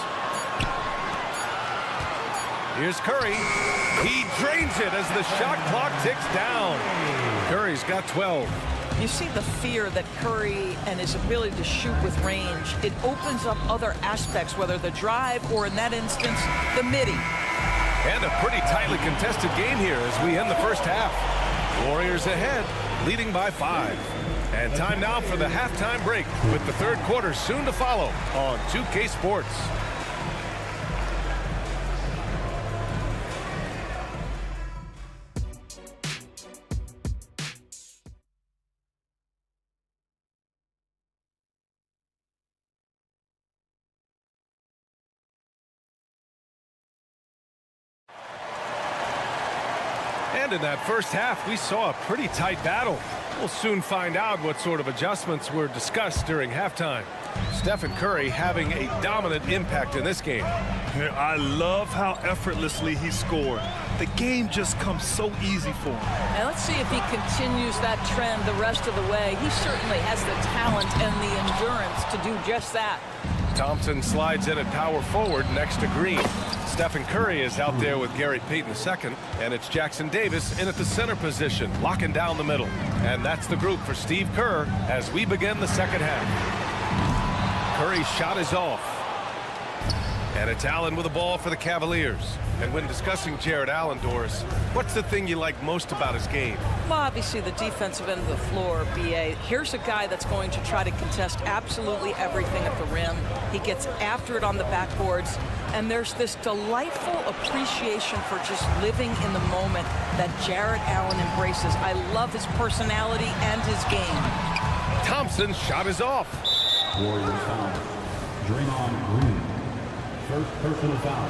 Here's Curry. He drains it as the shot clock ticks down. Curry's got 12. You see the fear that Curry and his ability to shoot with range. It opens up other aspects, whether the drive or, in that instance, the midi. And a pretty tightly contested game here as we end the first half. Warriors ahead, leading by 5. And time now for the halftime break, with the third quarter soon to follow on 2K Sports. And in that first half, we saw a pretty tight battle. We'll soon find out what sort of adjustments were discussed during halftime. Stephen Curry having a dominant impact in this game. I love how effortlessly he scored. The game just comes so easy for him. And let's see if he continues that trend the rest of the way. He certainly has the talent and the endurance to do just that. Thompson slides in at power forward next to Green. Stephen Curry is out there with Gary Payton II, and it's Jackson Davis in at the center position, locking down the middle. And that's the group for Steve Kerr as we begin the second half. Curry's shot is off. And it's Allen with the ball for the Cavaliers. And when discussing Jared Allen, Doris, what's the thing you like most about his game? Well, obviously the defensive end of the floor, B.A. Here's a guy that's going to try to contest absolutely everything at the rim. He gets after it on the backboards. And there's this delightful appreciation for just living in the moment that Jared Allen embraces. I love his personality and his game. Thompson's shot is off. Warriors foul. Draymond Green. First personal foul.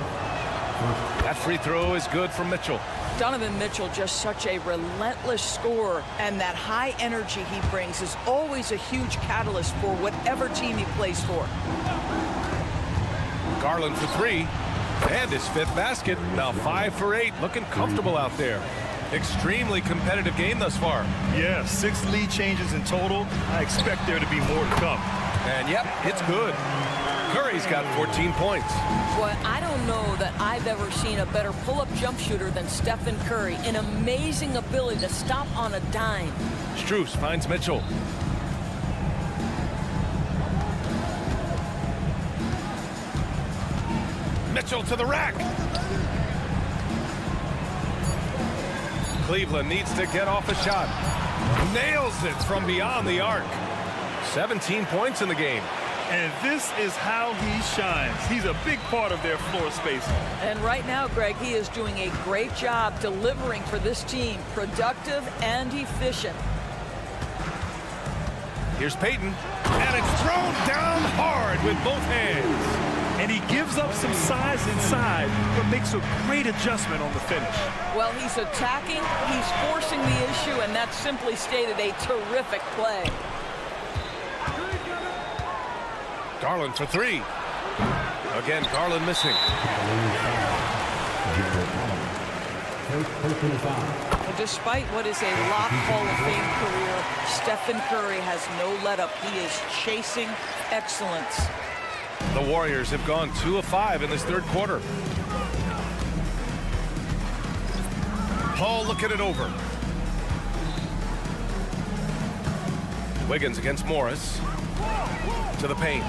That free throw is good for Mitchell. Donovan Mitchell, just such a relentless scorer, and that high energy he brings is always a huge catalyst for whatever team he plays for. Garland for 3, and his 5th basket. Now 5 for 8, looking comfortable out there. Extremely competitive game thus far. Yeah, 6 lead changes in total. I expect there to be more to come. And yep, it's good. Curry's got 14 points. Boy, I don't know that I've ever seen a better pull-up jump shooter than Stephen Curry. An amazing ability to stop on a dime. Strus finds Mitchell. Mitchell to the rack. Cleveland needs to get off a shot. Nails it from beyond the arc. 17 points in the game. And this is how he shines. He's a big part of their floor space. And right now, Greg, he is doing a great job delivering for this team. Productive and efficient. Here's Payton. And it's thrown down hard with both hands. And he gives up some size inside, but makes a great adjustment on the finish. Well, he's attacking, he's forcing the issue, and that's simply stated a terrific play. Garland for 3. Again, Garland missing. Well, despite what is a lock Hall of Fame career, Stephen Curry has no let-up. He is chasing excellence. The Warriors have gone 2 of 5 in this third quarter. Paul looking it over. Wiggins against Morris. To the paint.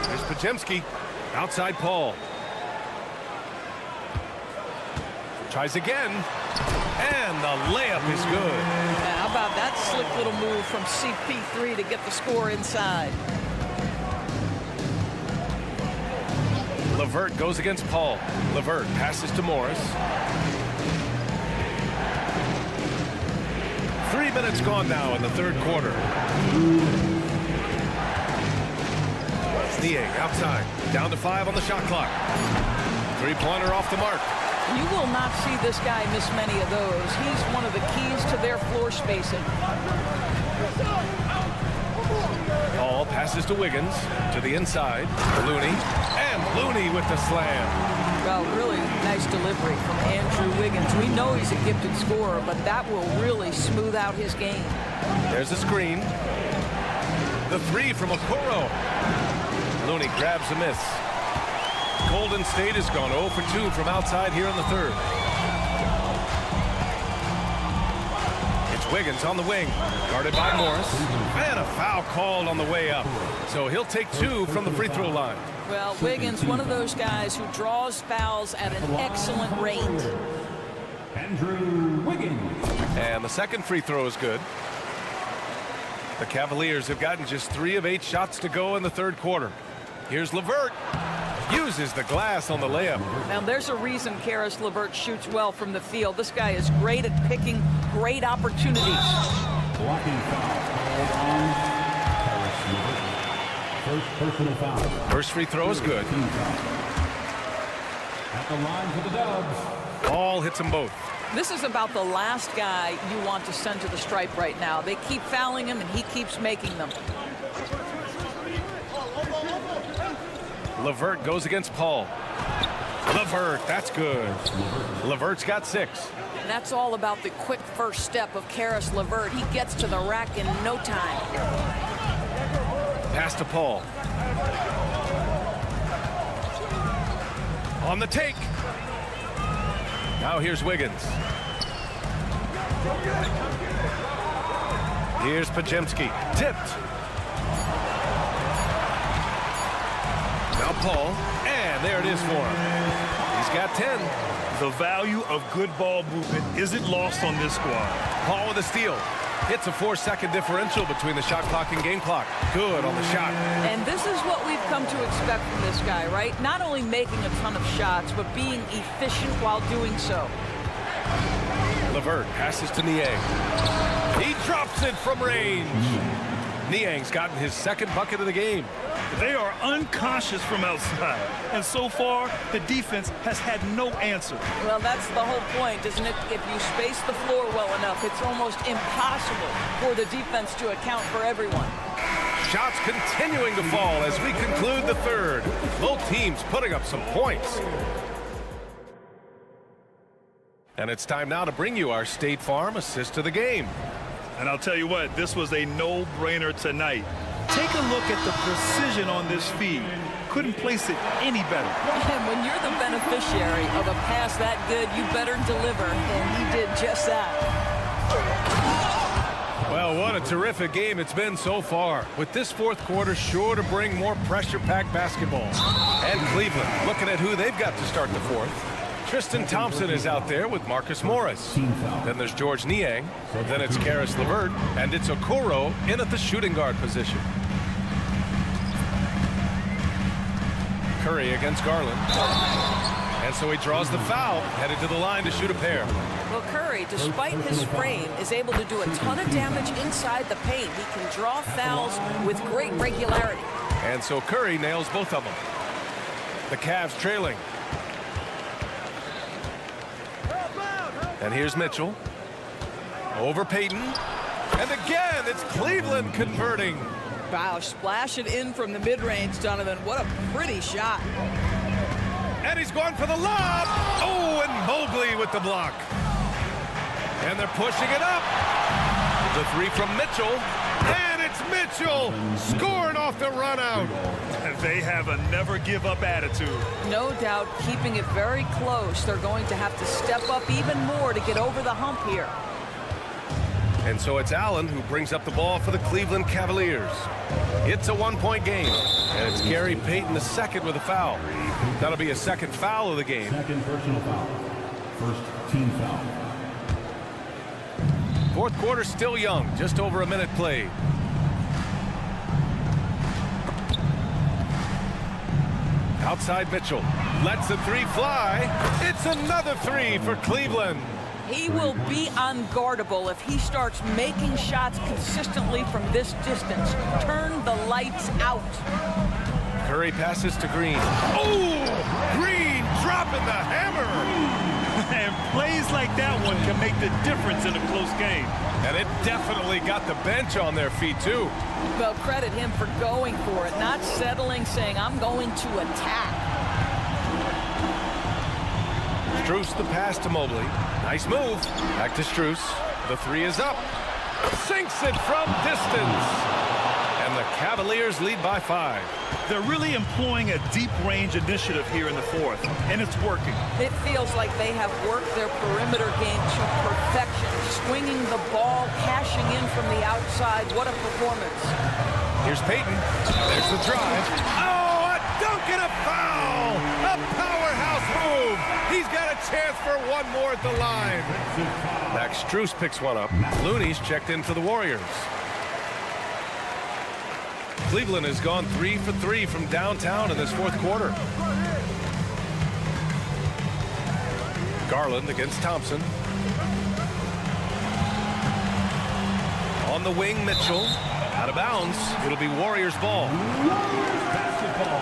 There's Podziemski. Outside Paul. Tries again. And the layup is good. Yeah, how about that slick little move from CP3 to get the score inside? LeVert goes against Paul. LeVert passes to Morris. 3 minutes gone now in the third quarter. Niang outside. Down to 5 on the shot clock. Three-pointer off the mark. You will not see this guy miss many of those. He's one of the keys to their floor spacing. Paul passes to Wiggins. To the inside. Looney. And Looney with the slam. Well, really nice delivery from Andrew Wiggins. We know he's a gifted scorer, but that will really smooth out his game. There's a screen. The three from Okoro. Looney grabs a miss. Golden State has gone 0 for 2 from outside here in the third. It's Wiggins on the wing, guarded by Morris. And a foul called on the way up. So he'll take 2 from the free throw line. Well, Wiggins, one of those guys who draws fouls at an excellent rate. Andrew Wiggins. And the second free throw is good. The Cavaliers have gotten just 3 of 8 shots to go in the third quarter. Here's LeVert. Uses the glass on the layup. Now, there's a reason Caris LeVert shoots well from the field. This guy is great at picking great opportunities. Blocking foul called on Caris LeVert. First personal foul. First free throw is good. At the line for the Dubs. Ball hits them both. This is about the last guy you want to send to the stripe right now. They keep fouling him, and he keeps making them. LeVert goes against Paul. LeVert, that's good. LeVert's got 6. That's all about the quick first step of Caris LeVert. He gets to the rack in no time. Pass to Paul. On the take. Now here's Wiggins. Here's Podziemski. Tipped. Now Paul. And there it is for him. He's got 10. The value of good ball movement isn't lost on this squad. Paul with a steal. It's a 4-second differential between the shot clock and game clock. Good on the shot. And this is what we've come to expect from this guy, right? Not only making a ton of shots, but being efficient while doing so. LeVert passes to Niang. He drops it from range. Niang's gotten his second bucket of the game. They are unconscious from outside, and so far the defense has had no answer. Well, that's the whole point, isn't it? If you space the floor well enough, it's almost impossible for the defense to account for everyone. Shots continuing to fall as we conclude the third. Both teams putting up some points. And it's time now to bring you our State Farm assist of the game. And I'll tell you what, this was a no-brainer tonight. Take a look at the precision on this feed. Couldn't place it any better. And when you're the beneficiary of a pass that good, you better deliver, and he did just that. Well, what a terrific game it's been so far. With this fourth quarter sure to bring more pressure-packed basketball. And Cleveland looking at who they've got to start the fourth. Tristan Thompson is out there with Marcus Morris. Then there's George Niang. Then it's Caris LeVert. And it's Okoro in at the shooting guard position. Curry against Garland. And so he draws the foul, headed to the line to shoot a pair. Well, Curry, despite his frame, is able to do a ton of damage inside the paint. He can draw fouls with great regularity. And so Curry nails both of them. The Cavs trailing. And here's Mitchell. Over Payton. And again, it's Cleveland converting. Wow, splash it in from the mid-range, Donovan. What a pretty shot. And he's going for the lob. Oh, and Mobley with the block. And they're pushing it up. The three from Mitchell. And it's Mitchell scoring off the run out. They have a never-give-up attitude. No doubt, keeping it very close. They're going to have to step up even more to get over the hump here. And so it's Allen who brings up the ball for the Cleveland Cavaliers. It's a one-point game, and it's Gary Payton II with a foul. That'll be a second foul of the game. Second personal foul. First team foul. Fourth quarter still young, just over a minute played. Outside Mitchell lets the three fly. It's another three for Cleveland. He will be unguardable if he starts making shots consistently from this distance. Turn the lights out. Curry passes to Green. Oh, Green dropping the hammer. And plays like that one can make the difference in a close game. And it definitely got the bench on their feet, too. Well, credit him for going for it, not settling, saying, I'm going to attack. Strus the pass to Mobley. Nice move. Back to Strus. The three is up. Sinks it from distance. And the Cavaliers lead by 5. They're really employing a deep-range initiative here in the fourth, and it's working. It feels like they have worked their perimeter game to perfection, swinging the ball, cashing in from the outside. What a performance. Here's Payton. There's the drive. Oh, a dunk and a foul! A powerhouse move! He's got a chance for one more at the line. Max Strus picks one up. Looney's checked in for the Warriors. Cleveland has gone 3 for 3 from downtown in this fourth quarter. Garland against Thompson. On the wing, Mitchell. Out of bounds. It'll be Warriors ball. Basketball.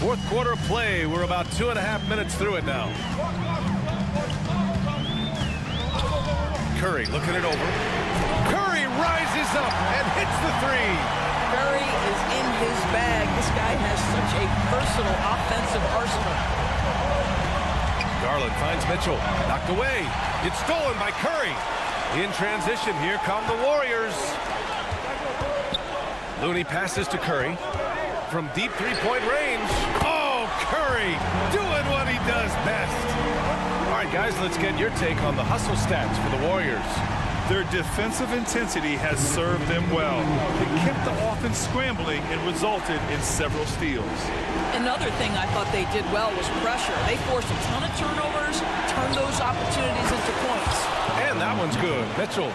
Fourth quarter play. We're about 2.5 minutes through it now. Curry looking it over. Curry rises up and hits the three. Curry is in his bag. This guy has such a versatile offensive arsenal. Garland finds Mitchell. Knocked away. It's stolen by Curry. In transition, here come the Warriors. Looney passes to Curry. From deep three-point range. Oh, Curry doing what he does best. All right, guys, let's get your take on the hustle stats for the Warriors. Their defensive intensity has served them well. It kept the offense scrambling and resulted in several steals. Another thing I thought they did well was pressure. They forced a ton of turnovers, turned those opportunities into points. And that one's good. Mitchell.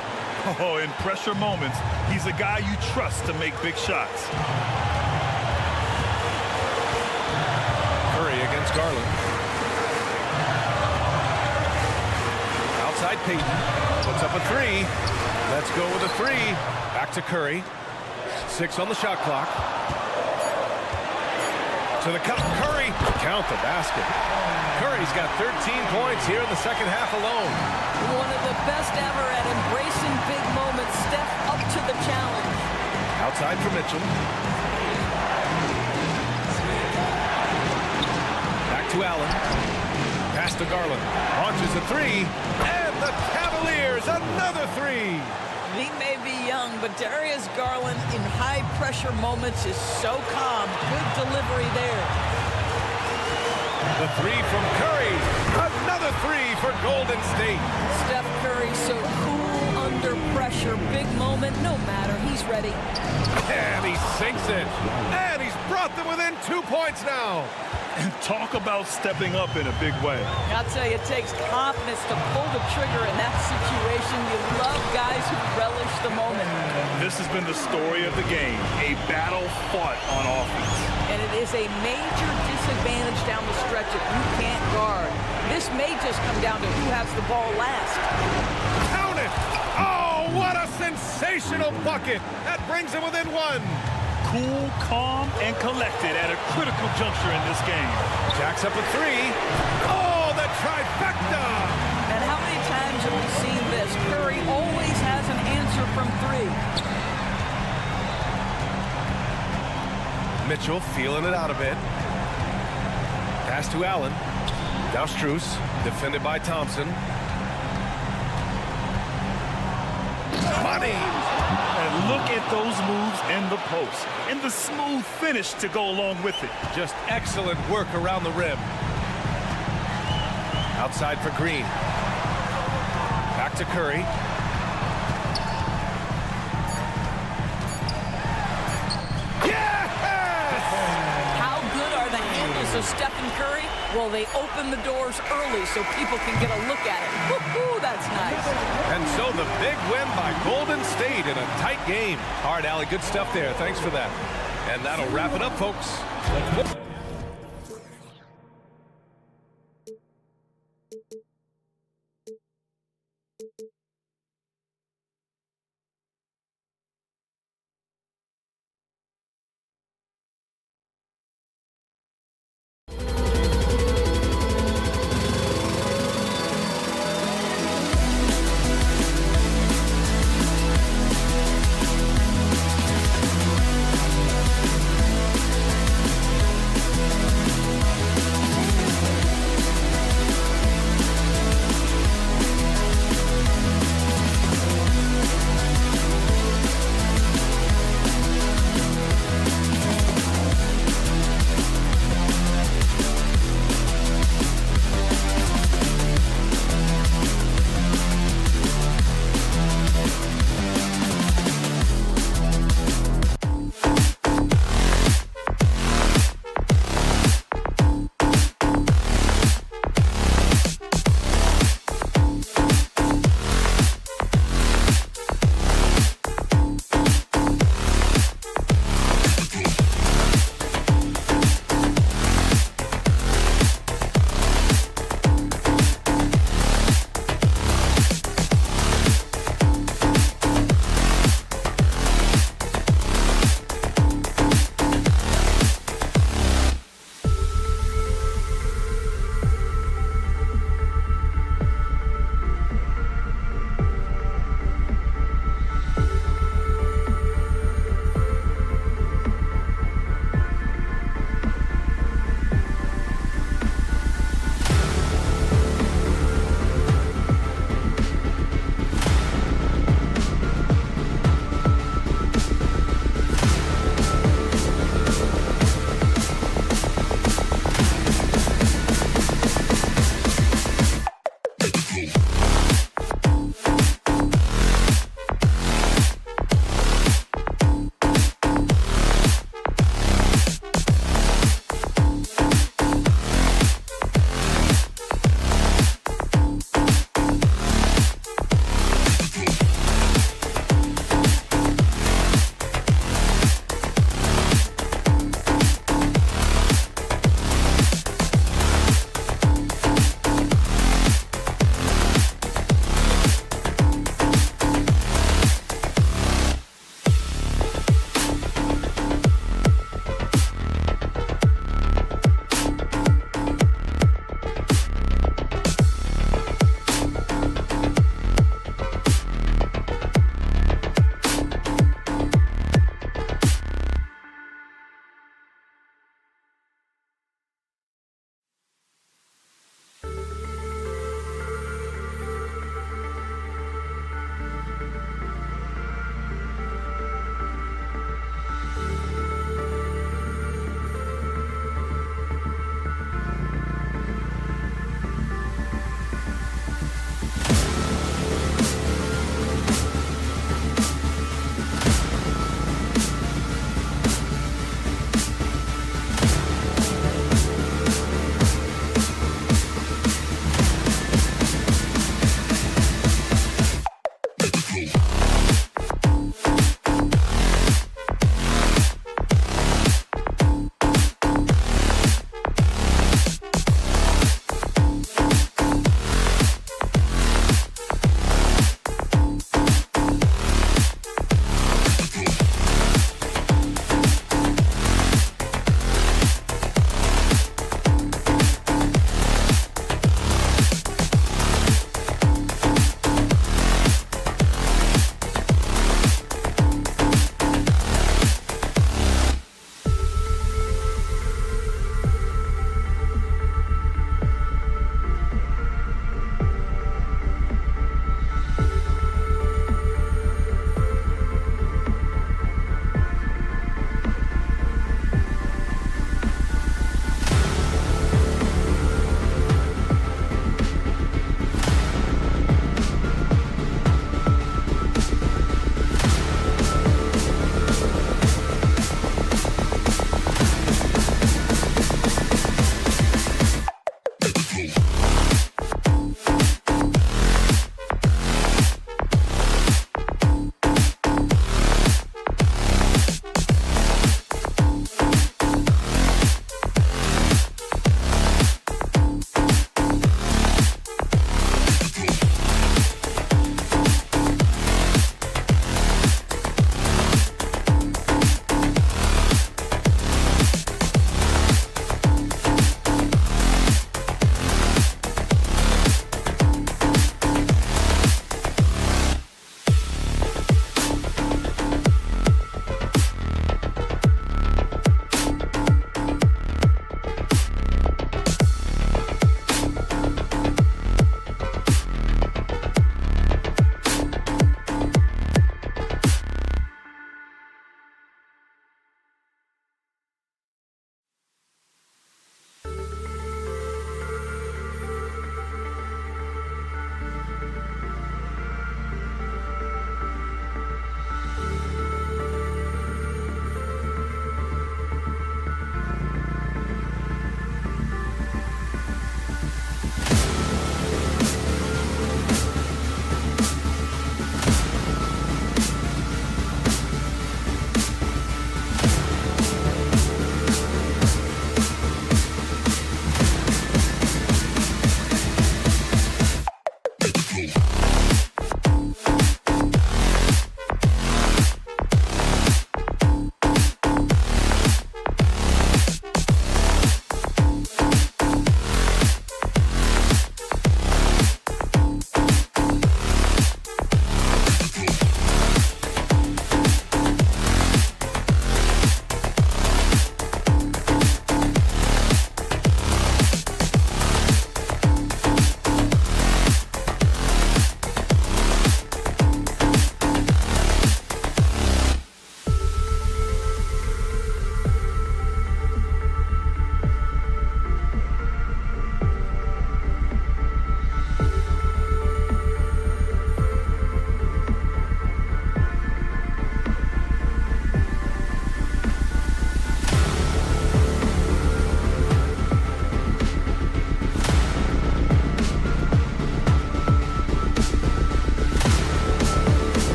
Oh, in pressure moments, he's a guy you trust to make big shots. Curry against Garland. Outside Payton. Puts up a three. Let's go with a three. Back to Curry. 6 on the shot clock. To the cup. Curry. Count the basket. Curry's got 13 points here in the second half alone. One of the best ever at embracing big moments. Step up to the challenge. Outside for Mitchell. Back to Allen. Pass to Garland. Launches a three. And the Cavaliers, another three. He may be young, but Darius Garland in high-pressure moments is so calm. Good delivery there. The three from Curry. Another three for Golden State. Steph Curry so cool under pressure. Big moment, no matter. He's ready. And he sinks it. And he's brought them within 2 points now. And talk about stepping up in a big way. I'll tell you, it takes confidence to pull the trigger in that situation. You love guys who relish the moment. This has been the story of the game, a battle fought on offense. And it is a major disadvantage down the stretch if you can't guard. This may just come down to who has the ball last. Count it! Oh, what a sensational bucket! That brings him within 1. Cool, calm, and collected at a critical juncture in this game. Jacks up a three. Oh, the trifecta! And how many times have we seen this? Curry always has an answer from 3. Mitchell feeling it out a bit. Pass to Allen. Now Strus, defended by Thompson. Money! And look at those moves in the post. And the smooth finish to go along with it. Just excellent work around the rim. Outside for Green. Back to Curry. How good are the handles of Stephen Curry? Well, they open the doors early so people can get a look at it. Woo-hoo, that's nice. And so the big win by Golden State in a tight game. All right, Allie, good stuff there. Thanks for that. And that'll wrap it up, folks.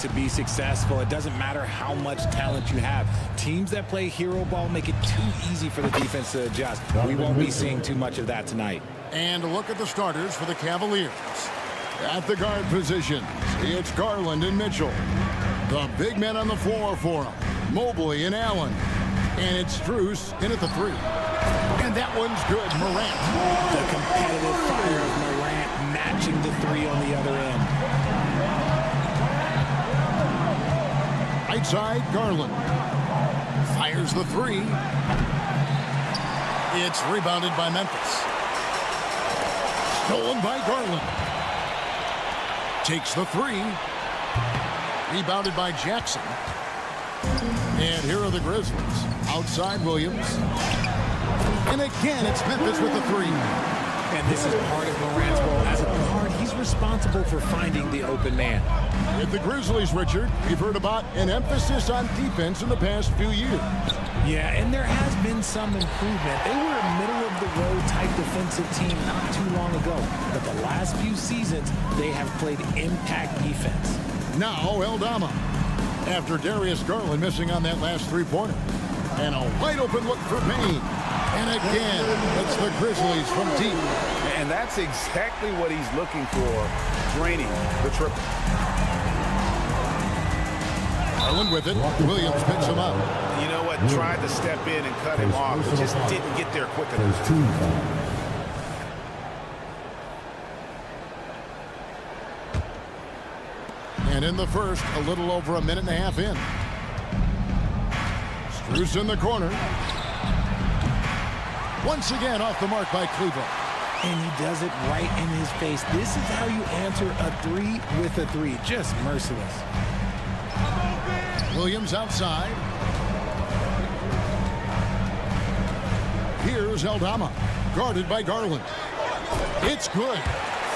to be successful. It doesn't matter how much talent you have. Teams that play hero ball make it too easy for the defense to adjust. We won't be seeing too much of that tonight. And a look at the starters for the Cavaliers. At the guard positions, it's Garland and Mitchell. The big men on the floor for them, Mobley and Allen. And it's Strus in at the 3. And that one's good, Morant. The competitive fire of Morant matching the 3 on the other end. Right side, Garland. Fires the 3. It's rebounded by Memphis. Stolen by Garland. Takes the 3. Rebounded by Jackson. And here are the Grizzlies. Outside Williams. And again, it's Memphis with the 3. And this is part of Morant's role. As a guard, he's responsible for finding the open man. With the Grizzlies, Richard, we've heard about an emphasis on defense in the past few years. Yeah, and there has been some improvement. They were a middle-of-the-road type defensive team not too long ago. But the last few seasons, they have played impact defense. Now, Eldama. After Darius Garland missing on that last 3-pointer. And a wide-open look for Payne. And again, it's the Grizzlies from deep. And that's exactly what he's looking for, draining the triple. Garland with it. Williams picks him up. You know what? Tried to step in and cut him off, but just didn't get there quick enough. And in the first, a little over a minute and a half in. Strus in the corner. Once again off the mark by Cleveland. And he does it right in his face. This is how you answer a 3 with a 3. Just merciless. Williams outside. Here's Eldama. Guarded by Garland. It's good.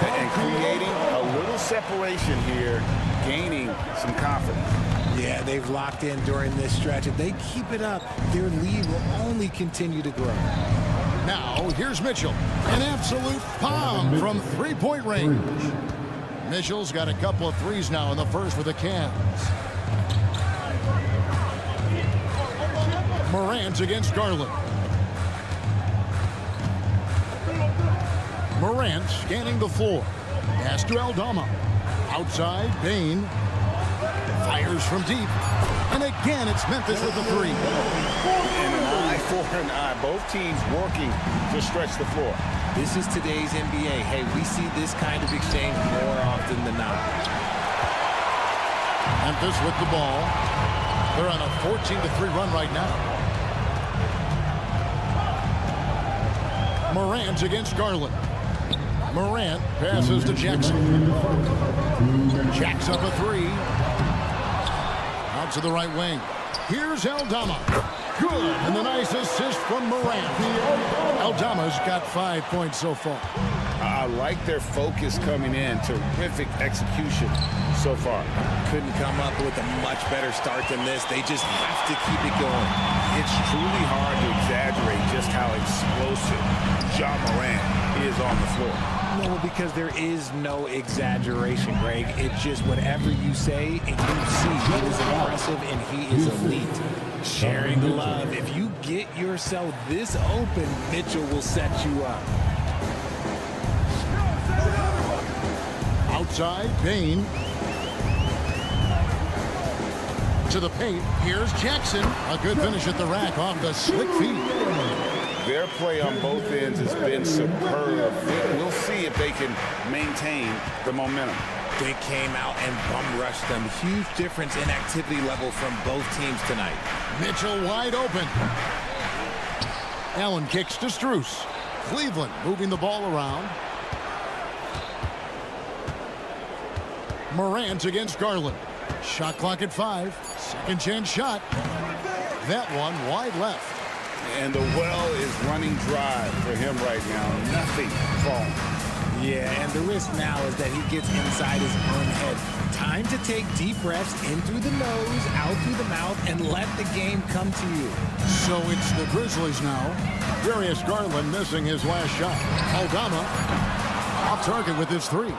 And creating a little separation here, gaining some confidence. Yeah, they've locked in during this stretch. If they keep it up, their lead will only continue to grow. Now, here's Mitchell. An absolute bomb from 3-point range. Mitchell's got a couple of threes now in the first for the Cavs. Morant against Garland. Morant scanning the floor. Pass to Eldama. Outside, Payne. Fires from deep. And again, it's Memphis with the 3. And an eye for an eye. Both teams working to stretch the floor. This is today's NBA. Hey, we see this kind of exchange more often than not. Memphis with the ball. They're on a 14-3 run right now. Morant against Garland. Morant passes to Jackson. Jacks up a 3. Out to the right wing. Here's Eldama. Good. And the nice assist from Morant. Eldama's got 5 points so far. I like their focus coming in. Terrific execution so far. Couldn't come up with a much better start than this. They just have to keep it going. It's truly hard to exaggerate just how explosive Ja Morant is on the floor. No, because there is no exaggeration, Greg. It's just whatever you say and you see. He is impressive and he is elite. Sharing the love. If you get yourself this open, Mitchell will set you up. Outside, Payne. To the paint. Here's Jackson. A good finish at the rack off the slick feet. Their play on both ends has been superb. We'll see if they can maintain the momentum. They came out and bum rushed them. Huge difference in activity level from both teams tonight. Mitchell wide open. Allen kicks to Strus. Cleveland moving the ball around. Morant against Garland. Shot clock at 5. Second chance shot. That one wide left. And the well is running dry for him right now. Nothing falling. Yeah, and the risk now is that he gets inside his own head. Time to take deep breaths in through the nose, out through the mouth, and let the game come to you. So it's the Grizzlies now. Darius Garland missing his last shot. Eldama off target with his 3.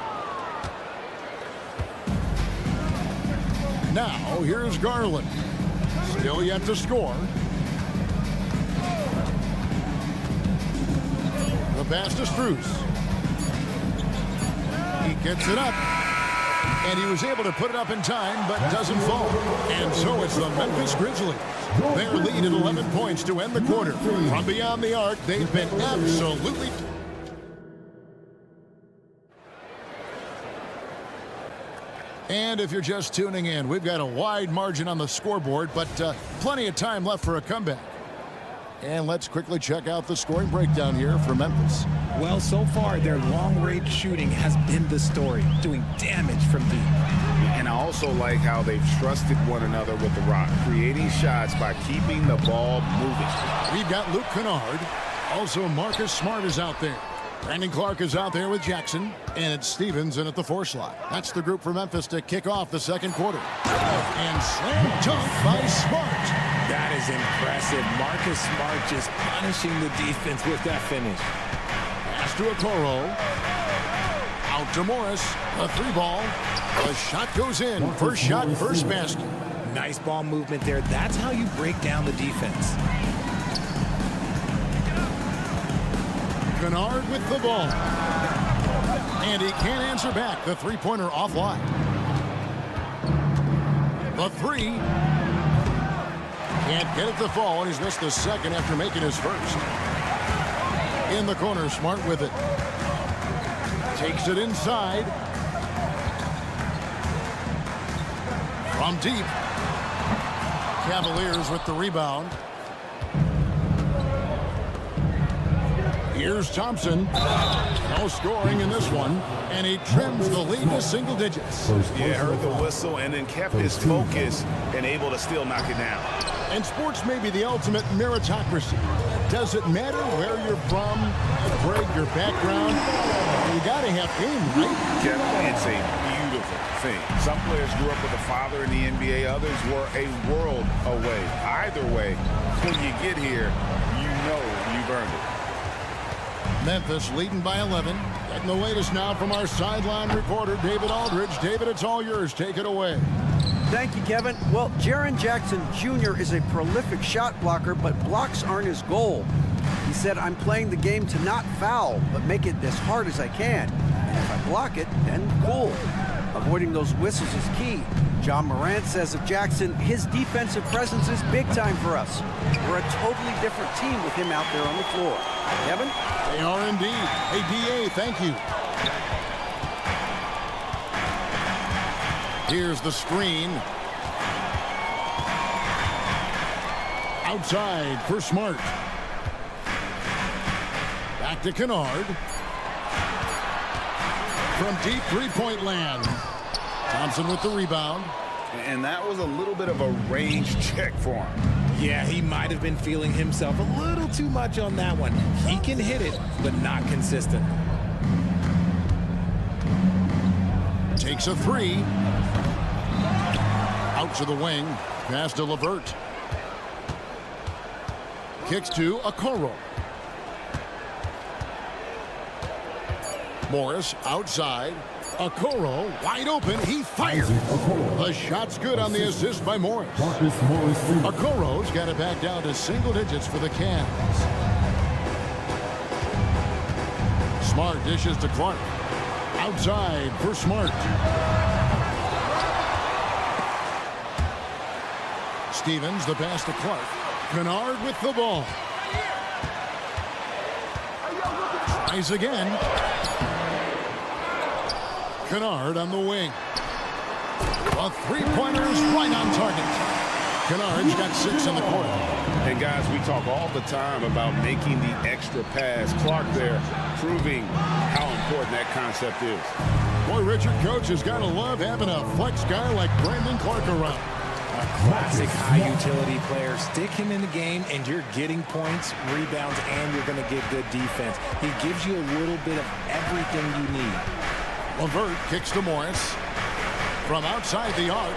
Now, here's Garland. Still yet to score. The pass to Strus. He gets it up. And he was able to put it up in time, but doesn't fall. And so it's the Memphis Grizzlies. Their lead at 11 points to end the quarter. From beyond the arc, they've been absolutely... And if you're just tuning in, we've got a wide margin on the scoreboard, but plenty of time left for a comeback. And let's quickly check out the scoring breakdown here for Memphis. Well, so far, their long-range shooting has been the story, doing damage from deep. And I also like how they've trusted one another with the rock, creating shots by keeping the ball moving. We've got Luke Kennard. Also, Marcus Smart is out there. Brandon Clark is out there with Jackson, and it's Stevens in at the 4 slot. That's the group for Memphis to kick off the second quarter. And slam dunk by Smart. That is impressive. Marcus Smart just punishing the defense with that finish. Pass to Okoro. Out to Morris. A 3-ball. The shot goes in. First shot, first basket. Nice ball movement there. That's how you break down the defense. Kennard with the ball. And he can't answer back. The three-pointer offline. The 3. Can't get it to fall, and he's missed the second after making his first. In the corner, Smart with it. Takes it inside. From deep. Cavaliers with the rebound. Here's Thompson. No scoring in this one. And he trims the lead to single digits. Yeah, heard the whistle and then kept his focus and able to still knock it down. And sports may be the ultimate meritocracy. Does it matter where you're from, Greg, your background? You got to have game, right? Kevin, it's a beautiful thing. Some players grew up with a father in the NBA. Others were a world away. Either way, when you get here, you know you've earned it. Memphis leading by 11. Getting the latest now from our sideline reporter, David Aldridge. David, it's all yours. Take it away. Thank you, Kevin. Well, Jaren Jackson Jr. is a prolific shot blocker, but blocks aren't his goal. He said, I'm playing the game to not foul, but make it as hard as I can. And if I block it, then cool. Avoiding those whistles is key. John Morant says of Jackson, his defensive presence is big time for us. We're a totally different team with him out there on the floor. Kevin? They are indeed. Hey, DA, thank you. Here's the screen. Outside for Smart. Back to Kennard. From deep three-point land. Thompson with the rebound. And that was a little bit of a range check for him. Yeah, he might have been feeling himself a little too much on that one. He can hit it, but not consistent. Takes a 3. Out to the wing. Pass to LeVert. Kicks to Okoro. Morris outside. Okoro wide open. He fired. The shot's good on the assist by Morris. Okoro's got it back down to single digits for the Cavs. Smart dishes to Clark. Outside for Smart. Stevens, the pass to Clark. Kennard with the ball. Tries again. Kennard on the wing. A three-pointer is right on target. Kennard's got 6 in the quarter. And guys, we talk all the time about making the extra pass. Clark there proving how important that concept is. Boy, Richard, coach has got to love having a flex guy like Brandon Clark around. A classic high-utility player. Stick him in the game, and you're getting points, rebounds, and you're going to get good defense. He gives you a little bit of everything you need. LeVert kicks to Morris. From outside the arc.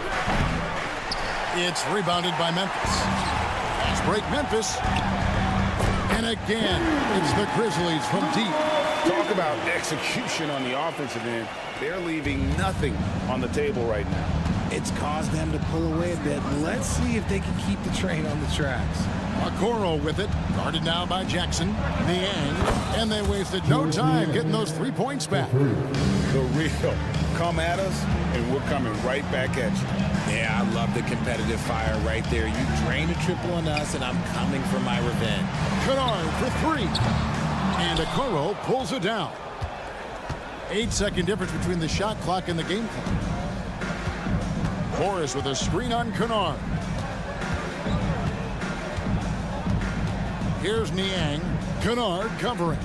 It's rebounded by Memphis. Fast break Memphis. And again, it's the Grizzlies from deep. Talk about execution on the offensive end. They're leaving nothing on the table right now. It's caused them to pull away a bit. Let's see if they can keep the train on the tracks. Okoro with it, guarded now by Jackson, Niang, and they wasted no time getting those 3 points back. The real come at us, and we're coming right back at you. Yeah, I love the competitive fire right there. You drain a triple on us, and I'm coming for my revenge. Kennard for 3, and Okoro pulls it down. 8-second difference between the shot clock and the game clock. Morris with a screen on Kennard. Here's Niang. Kennard covering.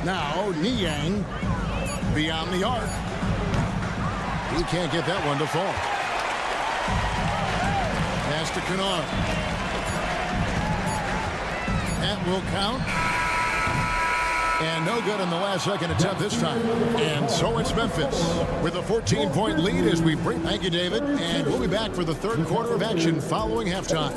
Now Niang beyond the arc. He can't get that one to fall. Pass to Kennard. That will count. And no good in the last second attempt this time. And so it's Memphis with a 14-point lead as we bring. Thank you, David. And we'll be back for the third quarter of action following halftime.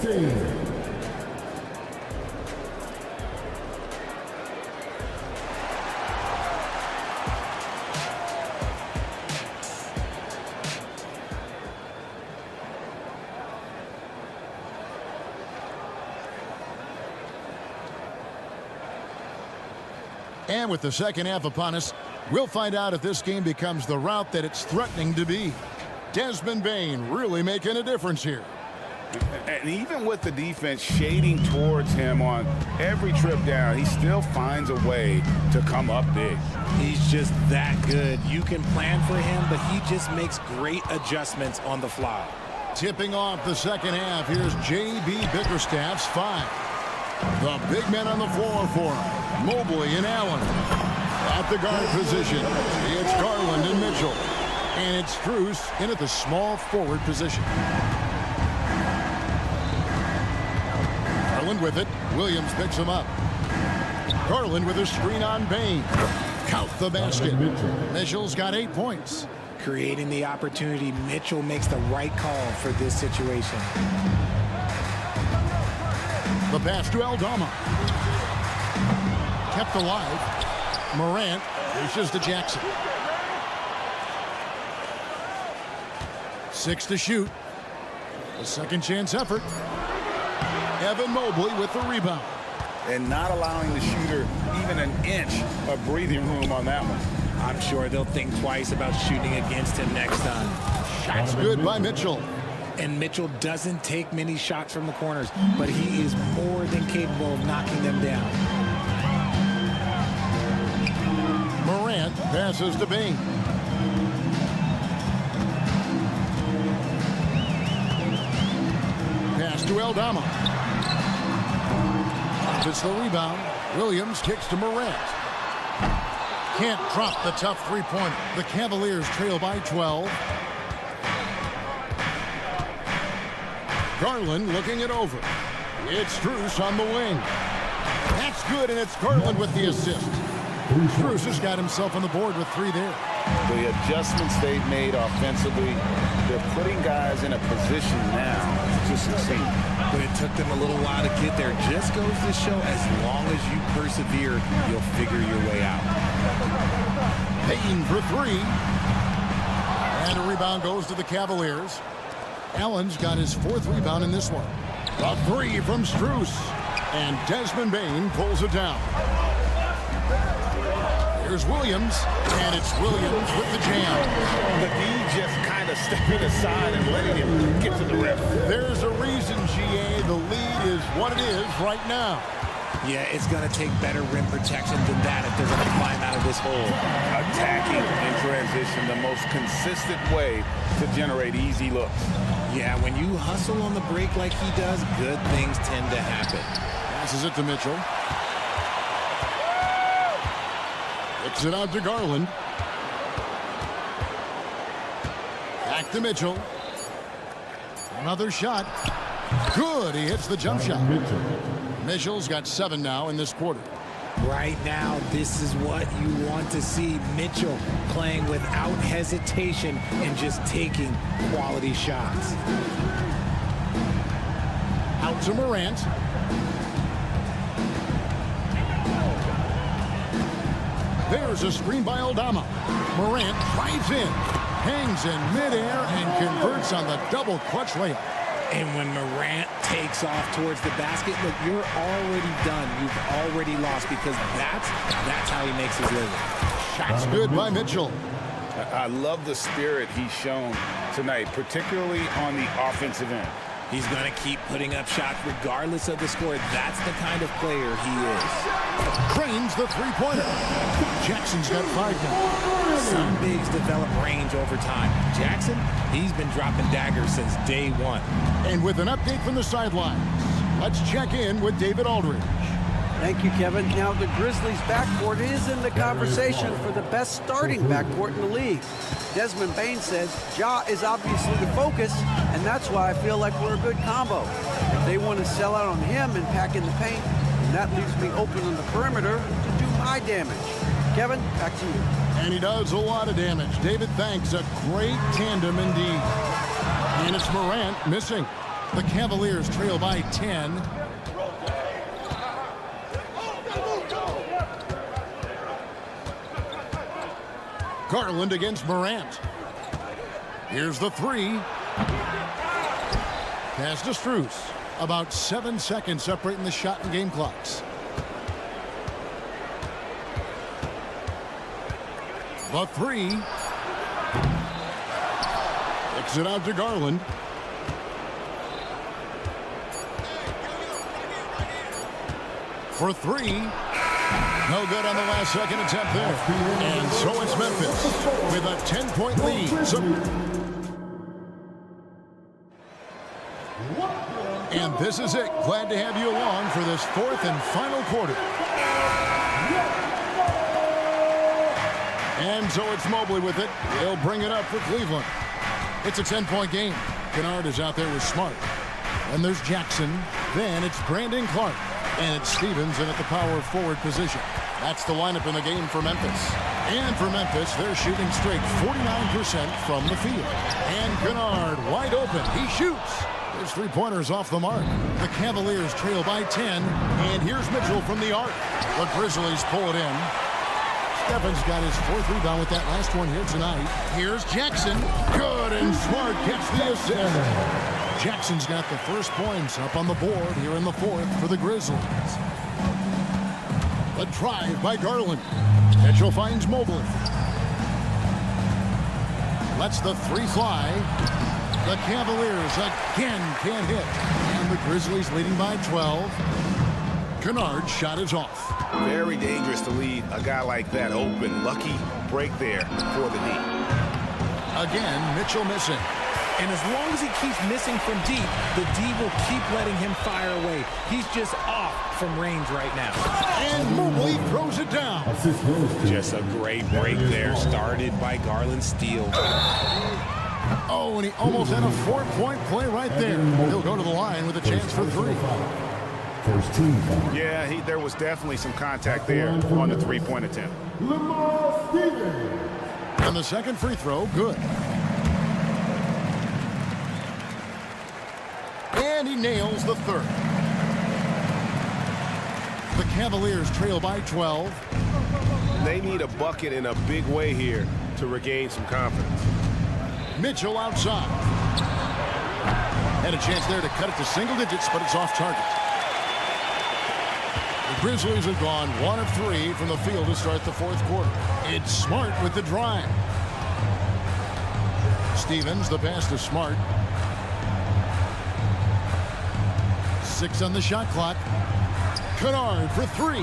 And with the second half upon us, we'll find out if this game becomes the route that it's threatening to be. Desmond Bane really making a difference here. And even with the defense shading towards him on every trip down, he still finds a way to come up big. He's just that good. You can plan for him, but he just makes great adjustments on the fly. Tipping off the second half, here's J.B. Bickerstaff's 5. The big men on the floor for him. Mobley and Allen. At the guard position, it's Garland and Mitchell. And it's Strus in at the small forward position. Garland with it. Williams picks him up. Garland with a screen on Bane. Count the basket. Mitchell's got 8 points. Creating the opportunity, Mitchell makes the right call for this situation. The pass to Aldama. Kept alive. Morant reaches to Jackson. 6 to shoot. A second chance effort. Evan Mobley with the rebound. And not allowing the shooter even an inch of breathing room on that one. I'm sure they'll think twice about shooting against him next time. Shots good by Mitchell. And Mitchell doesn't take many shots from the corners, but he is more than capable of knocking them down. Morant passes to Bane. Pass to Aldama. It's the rebound. Williams kicks to Morant. Can't drop the tough three-pointer. The Cavaliers trail by 12. Garland looking it over. It's Strus on the wing. That's good, and it's Garland with the assist. Strus has got himself on the board with 3 there. The adjustments they've made offensively, they're putting guys in a position now to succeed. But it took them a little while to get there. Just goes to show as long as you persevere, you'll figure your way out. Payton for 3. And a rebound goes to the Cavaliers. Allen's got his 4th rebound in this one. A 3 from Strus. And Desmond Bane pulls it down. Here's Williams. And it's Williams with the jam. The D just kind of stepping aside and letting him get to the rim. There's a reason, GA. The lead is what it is right now. Yeah, it's going to take better rim protection than that if they're going to climb out of this hole. Attacking in transition, the most consistent way to generate easy looks. Yeah, when you hustle on the break like he does, good things tend to happen. Passes it to Mitchell. Kicks it out to Garland. Back to Mitchell. Another shot. Good. He hits the jump shot. Mitchell's got 7 now in this quarter. Right now, this is what you want to see. Mitchell playing without hesitation and just taking quality shots. Out to Morant. There's a screen by Aldama. Morant drives in, hangs in midair, and converts on the double clutch layup. And when Morant takes off towards the basket, look, you're already done. You've already lost because that's how he makes his living. Shot's good by Mitchell. I love the spirit he's shown tonight, particularly on the offensive end. He's going to keep putting up shots regardless of the score. That's the kind of player he is. Cranes the three-pointer. Jackson's got 5 now. Some bigs develop range over time. Jackson, he's been dropping daggers since day one. And with an update from the sidelines, let's check in with David Aldridge. Thank you, Kevin. Now, the Grizzlies' backcourt is in the conversation for the best starting backcourt in the league. Desmond Bain says Ja is obviously the focus, and that's why I feel like we're a good combo. If they want to sell out on him and pack in the paint, then that leaves me open on the perimeter to do my damage. Kevin, back to you. And he does a lot of damage. David, thanks. A great tandem indeed. And it's Morant missing. The Cavaliers trail by 10. Garland against Morant. Here's the three. Pass to Strus. About 7 seconds separating the shot and game clocks. The three. Kicks it out to Garland. For three. No good on the last second attempt there. And so it's Memphis with a 10-point lead. And this is it. Glad to have you along for this 4th and final quarter. And so it's Mobley with it. He'll bring it up for Cleveland. It's a 10-point game. Kennard is out there with Smart. And there's Jackson. Then it's Brandon Clark. And it's Stevens in at the power forward position. That's the lineup in the game for Memphis. And for Memphis, they're shooting straight 49% from the field. And Kennard wide open. He shoots. His three-pointers off the mark. The Cavaliers trail by 10. And here's Mitchell from the arc. The Grizzlies pull it in. Stephens got his 4th rebound with that last one here tonight. Here's Jackson. Good, and Smart gets the assist. Jackson's got the first points up on the board here in the 4th for the Grizzlies. A drive by Garland. Mitchell finds Mobley. Lets the three fly. The Cavaliers again can't hit. And the Grizzlies leading by 12. Kennard's shot is off. Very dangerous to lead a guy like that open. Lucky break there for the D. Again, Mitchell missing. And as long as he keeps missing from deep, the D will keep letting him fire away. He's just off from range right now. And Mobley throws it down. Just a great break there, started by Garland Steele. Oh, and he almost had a 4-point play right there. He'll go to the line with a chance for 3. Yeah, there was definitely some contact there on the 3-point attempt. And the second free throw, good. And he nails the 3rd. The Cavaliers trail by 12. They need a bucket in a big way here to regain some confidence. Mitchell outside. Had a chance there to cut it to single digits, but it's off target. The Grizzlies have gone 1 of 3 from the field to start the 4th quarter. It's Smart with the drive. Stevens, the pass to Smart. 6 on the shot clock. Kennard for 3.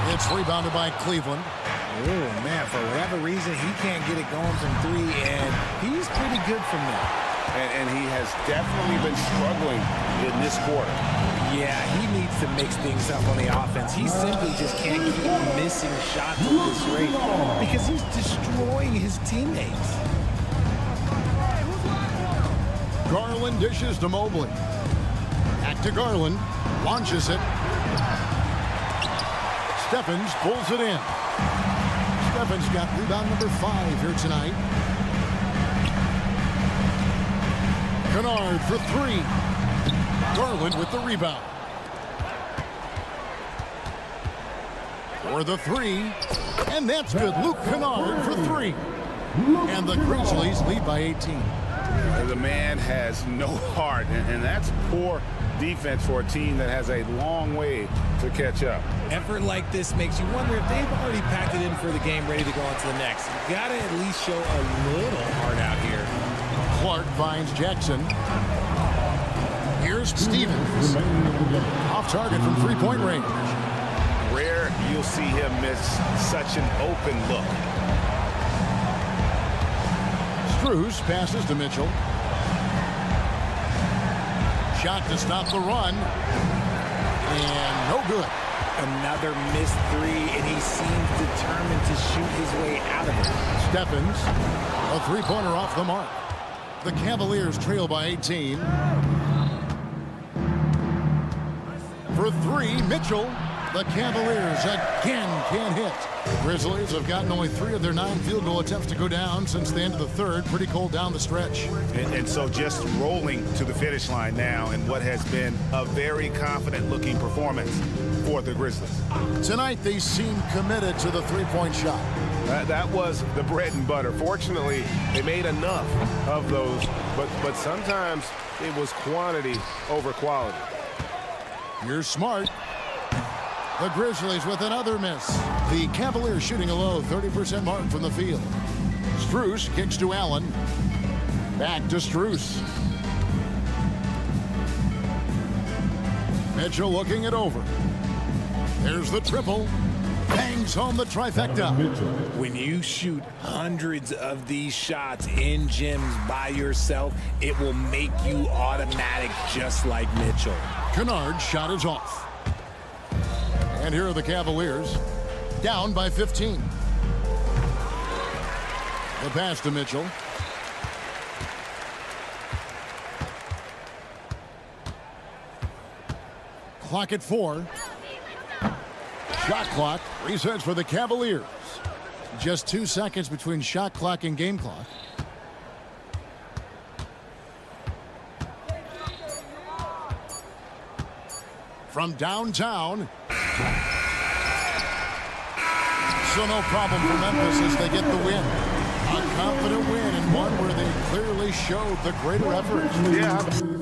It's rebounded by Cleveland. Oh, man, for whatever reason, he can't get it going from 3, and he's pretty good from there. And he has definitely been struggling in this quarter. Yeah, he needs to mix things up on the offense. He simply just can't keep missing shots at this rate because he's destroying his teammates. Garland dishes to Mobley. Back to Garland. Launches it. Stephens pulls it in. Stephens got rebound number 5 here tonight. Kennard for 3. Garland with the rebound. For the 3. And that's good. Luke Kennard for 3. And the Grizzlies lead by 18. The man has no heart, and that's poor defense for a team that has a long way to catch up. Effort like this makes you wonder if they've already packed it in for the game, ready to go on to the next. You gotta at least show a little heart out here. Clark finds Jackson. Here's Stevens. Off target from three-point range. Rare you'll see him miss such an open look. Strus passes to Mitchell. Shot to stop the run. And no good. Another missed 3, and he seems determined to shoot his way out of it. Stephens, a three-pointer off the mark. The Cavaliers trail by 18. For 3, Mitchell. The Cavaliers again can't hit. The Grizzlies have gotten only 3 of their 9 field goal attempts to go down since the end of the third. Pretty cold down the stretch. And so just rolling to the finish line now in what has been a very confident-looking performance for the Grizzlies. Tonight, they seem committed to the three-point shot. That was the bread and butter. Fortunately, they made enough of those, but sometimes it was quantity over quality. You're smart. The Grizzlies with another miss. The Cavaliers shooting a low 30% mark from the field. Strus kicks to Allen. Back to Strus. Mitchell looking it over. There's the triple. Bangs home the trifecta. When you shoot hundreds of these shots in gyms by yourself, it will make you automatic just like Mitchell. Kennard's shot is off. And here are the Cavaliers, down by 15. The pass to Mitchell. Clock at 4. Shot clock resets for the Cavaliers. Just 2 seconds between shot clock and game clock. From downtown. So no problem for Memphis as they get the win. A confident win and one where they clearly showed the greater effort. Yeah.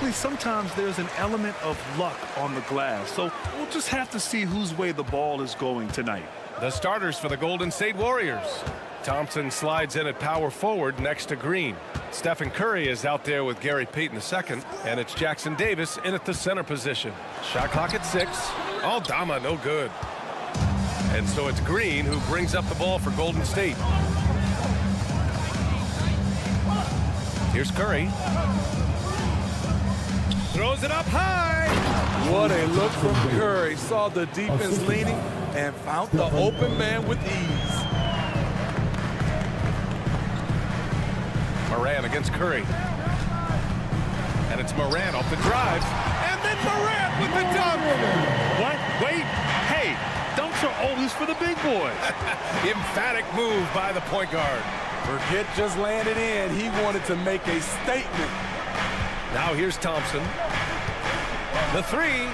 frankly, sometimes there's an element of luck on the glass. So we'll just have to see whose way the ball is going tonight. The starters for the Golden State Warriors. Thompson slides in at power forward next to Green. Stephen Curry is out there with Gary Payton II, and it's Jackson Davis in at the center position. Shot clock at 6. Aldama, no good. And so it's Green who brings up the ball for Golden State. Here's Curry. Throws it up high. What a look from Curry. Saw the defense leaning and found the open man with ease. Moran against Curry. And it's Moran off the drive. And then Moran with the dunk. What? Wait. Hey, dunks are always for the big boy. Emphatic move by the point guard. Forget just landed in. He wanted to make a statement. Now here's Thompson. The three.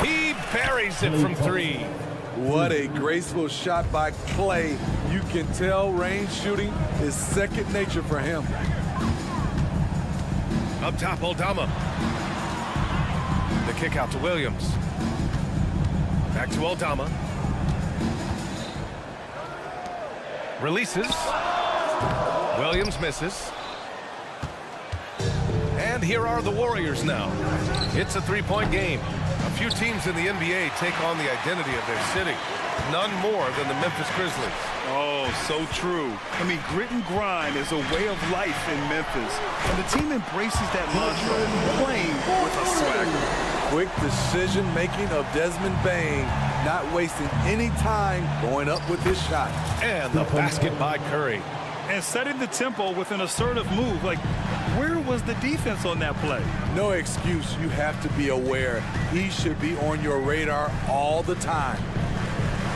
He buries it from 3. What a graceful shot by Clay. You can tell range shooting is second nature for him. Up top, Aldama. The kick out to Williams. Back to Aldama. Releases. Williams misses. And here are the Warriors now. It's a 3-point game. A few teams in the NBA take on the identity of their city. None more than the Memphis Grizzlies. Oh, so true. I mean, grit and grind is a way of life in Memphis. And the team embraces that mantra, playing with a swagger. Quick decision-making of Desmond Bane, not wasting any time going up with his shot. And the basket by Curry. And setting the tempo with an assertive move. Like, where was the defense on that play? No excuse. You have to be aware. He should be on your radar all the time.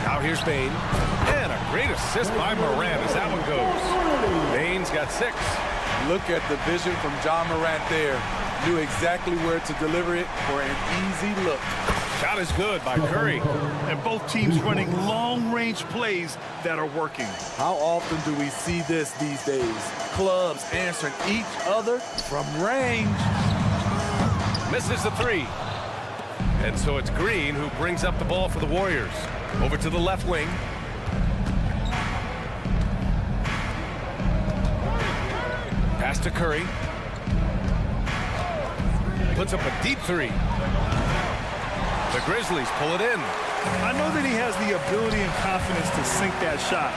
Now here's Bane. And a great assist by Moran as that one goes. Bane's got 6. Look at the vision from John Morant there. Knew exactly where to deliver it for an easy look. Shot is good by Curry. And both teams running long-range plays that are working. How often do we see this these days? Clubs answering each other from range. Misses the 3. And so it's Green who brings up the ball for the Warriors. Over to the left wing. Pass to Curry. Puts up a deep 3. The Grizzlies pull it in. I know that he has the ability and confidence to sink that shot.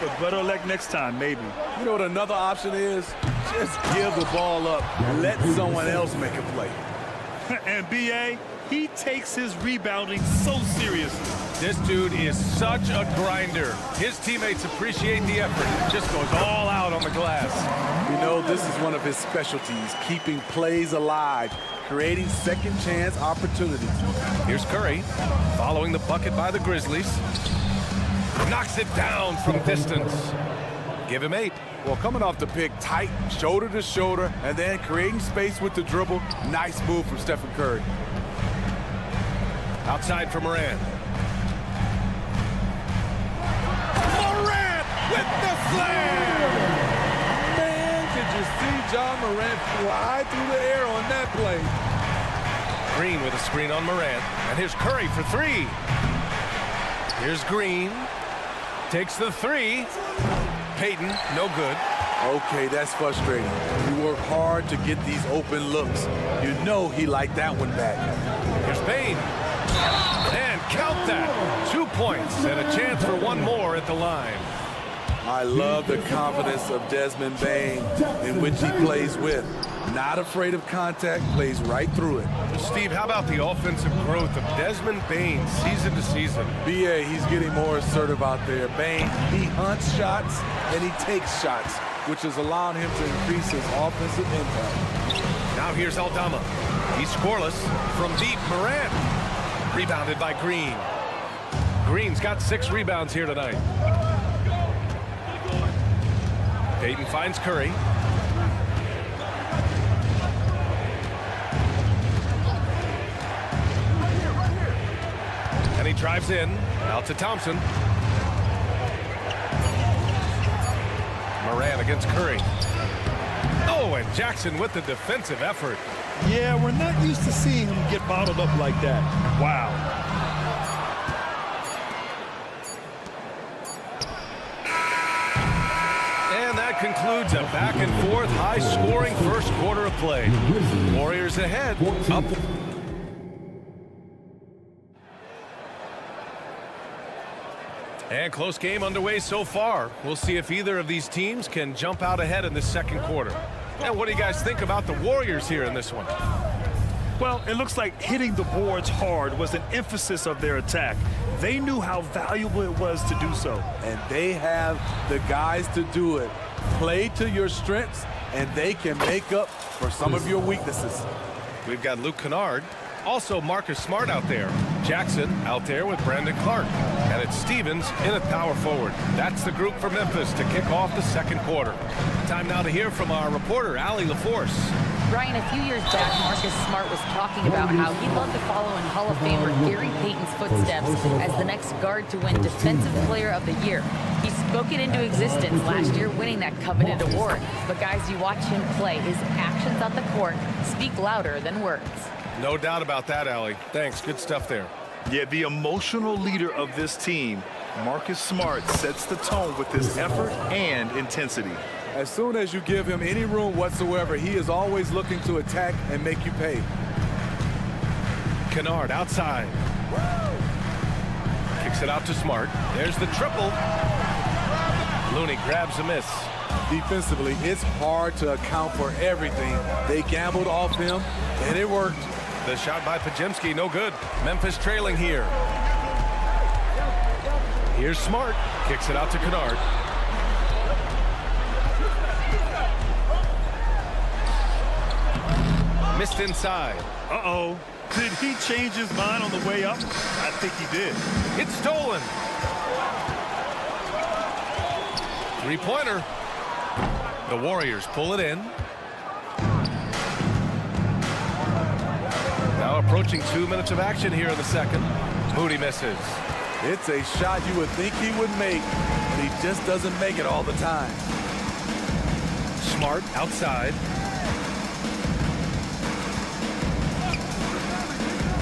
But better luck next time, maybe. You know what another option is? Just give the ball up and let someone else make a play. And B.A., he takes his rebounding so seriously. This dude is such a grinder. His teammates appreciate the effort. Just goes all out on the glass. You know, this is one of his specialties, keeping plays alive, creating second chance opportunities. Here's Curry, following the bucket by the Grizzlies. Knocks it down from distance. Give him 8. Well, coming off the pick, tight, shoulder to shoulder, and then creating space with the dribble. Nice move from Stephen Curry. Outside for Moran. Moran with the slam! Man, did you see John Morant fly through the air on that play? Green with a screen on Moran. And here's Curry for 3. Here's Green. Takes the 3. Payton, no good. Okay, that's frustrating. You work hard to get these open looks. You know he liked that one back. Here's Bane. And count that. 2 points and a chance for one more at the line. I love the confidence of Desmond Bane in which he plays with. Not afraid of contact, plays right through it. Steve, how about the offensive growth of Desmond Bane season to season? B.A., he's getting more assertive out there. Bane, he hunts shots and he takes shots, which is allowing him to increase his offensive impact. Now here's Aldama. He's scoreless from deep. Moran. Rebounded by Green. Green's got 6 rebounds here tonight. Payton finds Curry. And he drives in. Out to Thompson. Moran against Curry. Oh, and Jackson with the defensive effort. Yeah, we're not used to seeing him get bottled up like that. Wow. And that concludes a back-and-forth, high-scoring first quarter of play. Warriors ahead, up. And close game underway so far. We'll see if either of these teams can jump out ahead in this second quarter. And what do you guys think about the Warriors here in this one? Well, it looks like hitting the boards hard was an emphasis of their attack. They knew how valuable it was to do so. And they have the guys to do it. Play to your strengths, and they can make up for some of your weaknesses. We've got Luke Kennard, also Marcus Smart out there. Jackson out there with Brandon Clark. And it's Stevens in at power forward. That's the group for Memphis to kick off the second quarter. Time now to hear from our reporter, Allie LaForce. Ryan, a few years back, Marcus Smart was talking about how he'd love to follow in Hall of Famer Gary Payton's footsteps as the next guard to win Defensive Player of the Year. He spoke it into existence last year, winning that coveted award. But guys, you watch him play, his actions on the court speak louder than words. No doubt about that, Allie. Thanks. Good stuff there. Yeah, the emotional leader of this team, Marcus Smart, sets the tone with his effort and intensity. As soon as you give him any room whatsoever, he is always looking to attack and make you pay. Kennard outside. Kicks it out to Smart. There's the triple. Looney grabs a miss. Defensively, it's hard to account for everything. They gambled off him, and it worked. The shot by Pajemski, no good. Memphis trailing here. Here's Smart. Kicks it out to Kennard. Missed inside. Uh-oh. Did he change his mind on the way up? I think he did. It's stolen. Three-pointer. The Warriors pull it in. Now approaching 2 minutes of action here in the second. Moody misses. It's a shot you would think he would make, but he just doesn't make it all the time. Smart outside.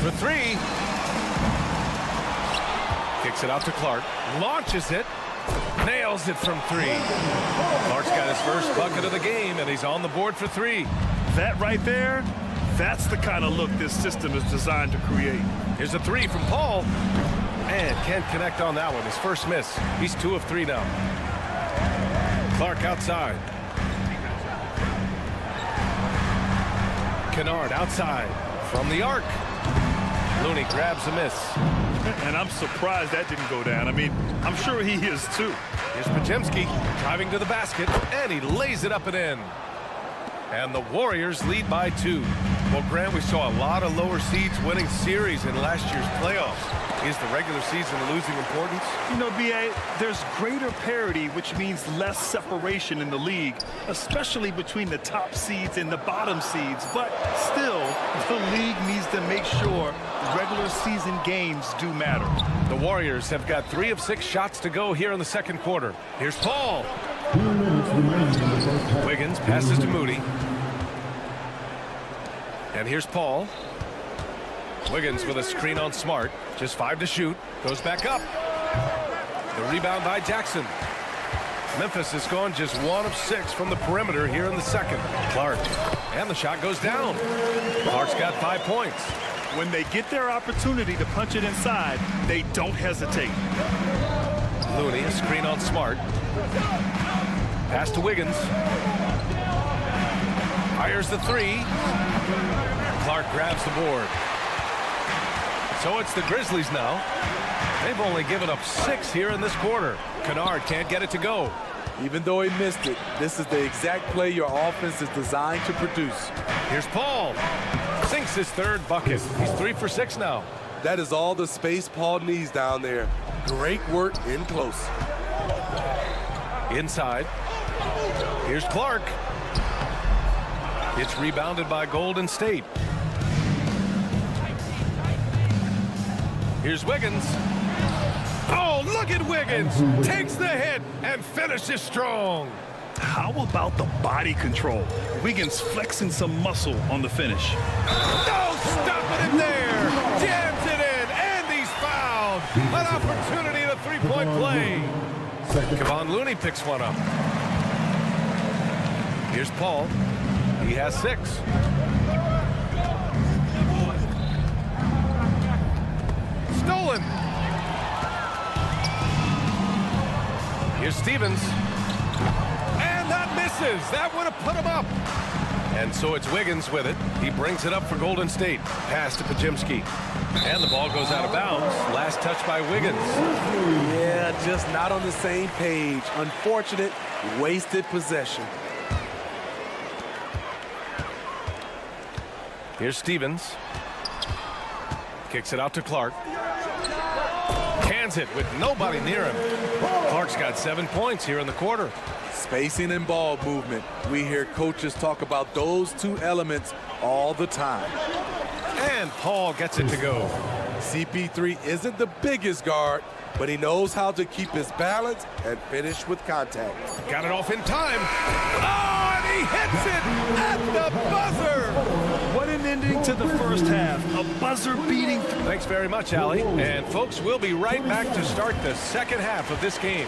For three. Kicks it out to Clark. Launches it. Nails it from three. Clark's got his first bucket of the game, and he's on the board for three. That right there, that's the kind of look this system is designed to create. Here's a three from Paul. And can't connect on that one. His first miss. He's 2 of 3 now. Clark outside. Kennard outside. From the arc. Looney grabs a miss. And I'm surprised that didn't go down. I mean, I'm sure he is too. Here's Pajemski driving to the basket, and he lays it up and in. And the Warriors lead by 2. Well, Grant, we saw a lot of lower seeds winning series in last year's playoffs. Is the regular season losing importance? You know, B.A., there's greater parity, which means less separation in the league, especially between the top seeds and the bottom seeds. But still, the league needs to make sure regular season games do matter. The Warriors have got 3 of 6 shots to go here in the second quarter. Here's Paul. Wiggins passes to Moody. And here's Paul. Wiggins with a screen on Smart. Just 5 to shoot. Goes back up. The rebound by Jackson. Memphis has gone just 1 of 6 from the perimeter here in the second. Clark. And the shot goes down. Clark's got 5 points. When they get their opportunity to punch it inside, they don't hesitate. Looney, a screen on Smart. Pass to Wiggins. Fires the 3. Clark grabs the board. So it's the Grizzlies now. They've only given up 6 here in this quarter. Kennard can't get it to go. Even though he missed it, this is the exact play your offense is designed to produce. Here's Paul. Sinks his 3rd bucket. He's 3 for 6 now. That is all the space Paul needs down there. Great work in close. Inside. Here's Clark. It's rebounded by Golden State. Here's Wiggins. Oh, look at Wiggins. Takes the hit and finishes strong. how about the body control? Wiggins flexing some muscle on the finish. No, stopping it there. Jams it in, and he's fouled. An opportunity in a three-point play. Kevon Looney picks one up. Here's Paul. He has 6. Stolen. Here's Stevens. And that misses. That would have put him up. And so it's Wiggins with it. He brings it up for Golden State. Pass to Pajimski. And the ball goes out of bounds. Last touch by Wiggins. Yeah, just not on the same page. Unfortunate, wasted possession. Here's Stevens. Kicks it out to Clark. Cans it with nobody near him. Clark's got 7 points here in the quarter. Spacing and ball movement. We hear coaches talk about those 2 elements all the time. And Paul gets it to go. CP3 isn't the biggest guard, but he knows how to keep his balance and finish with contact. Got it off in time. Oh, and he hits it at the buzzer. What an ending to the first half. A buzzer beating. Thanks very much, Allie. And folks, we'll be right back to start the second half of this game.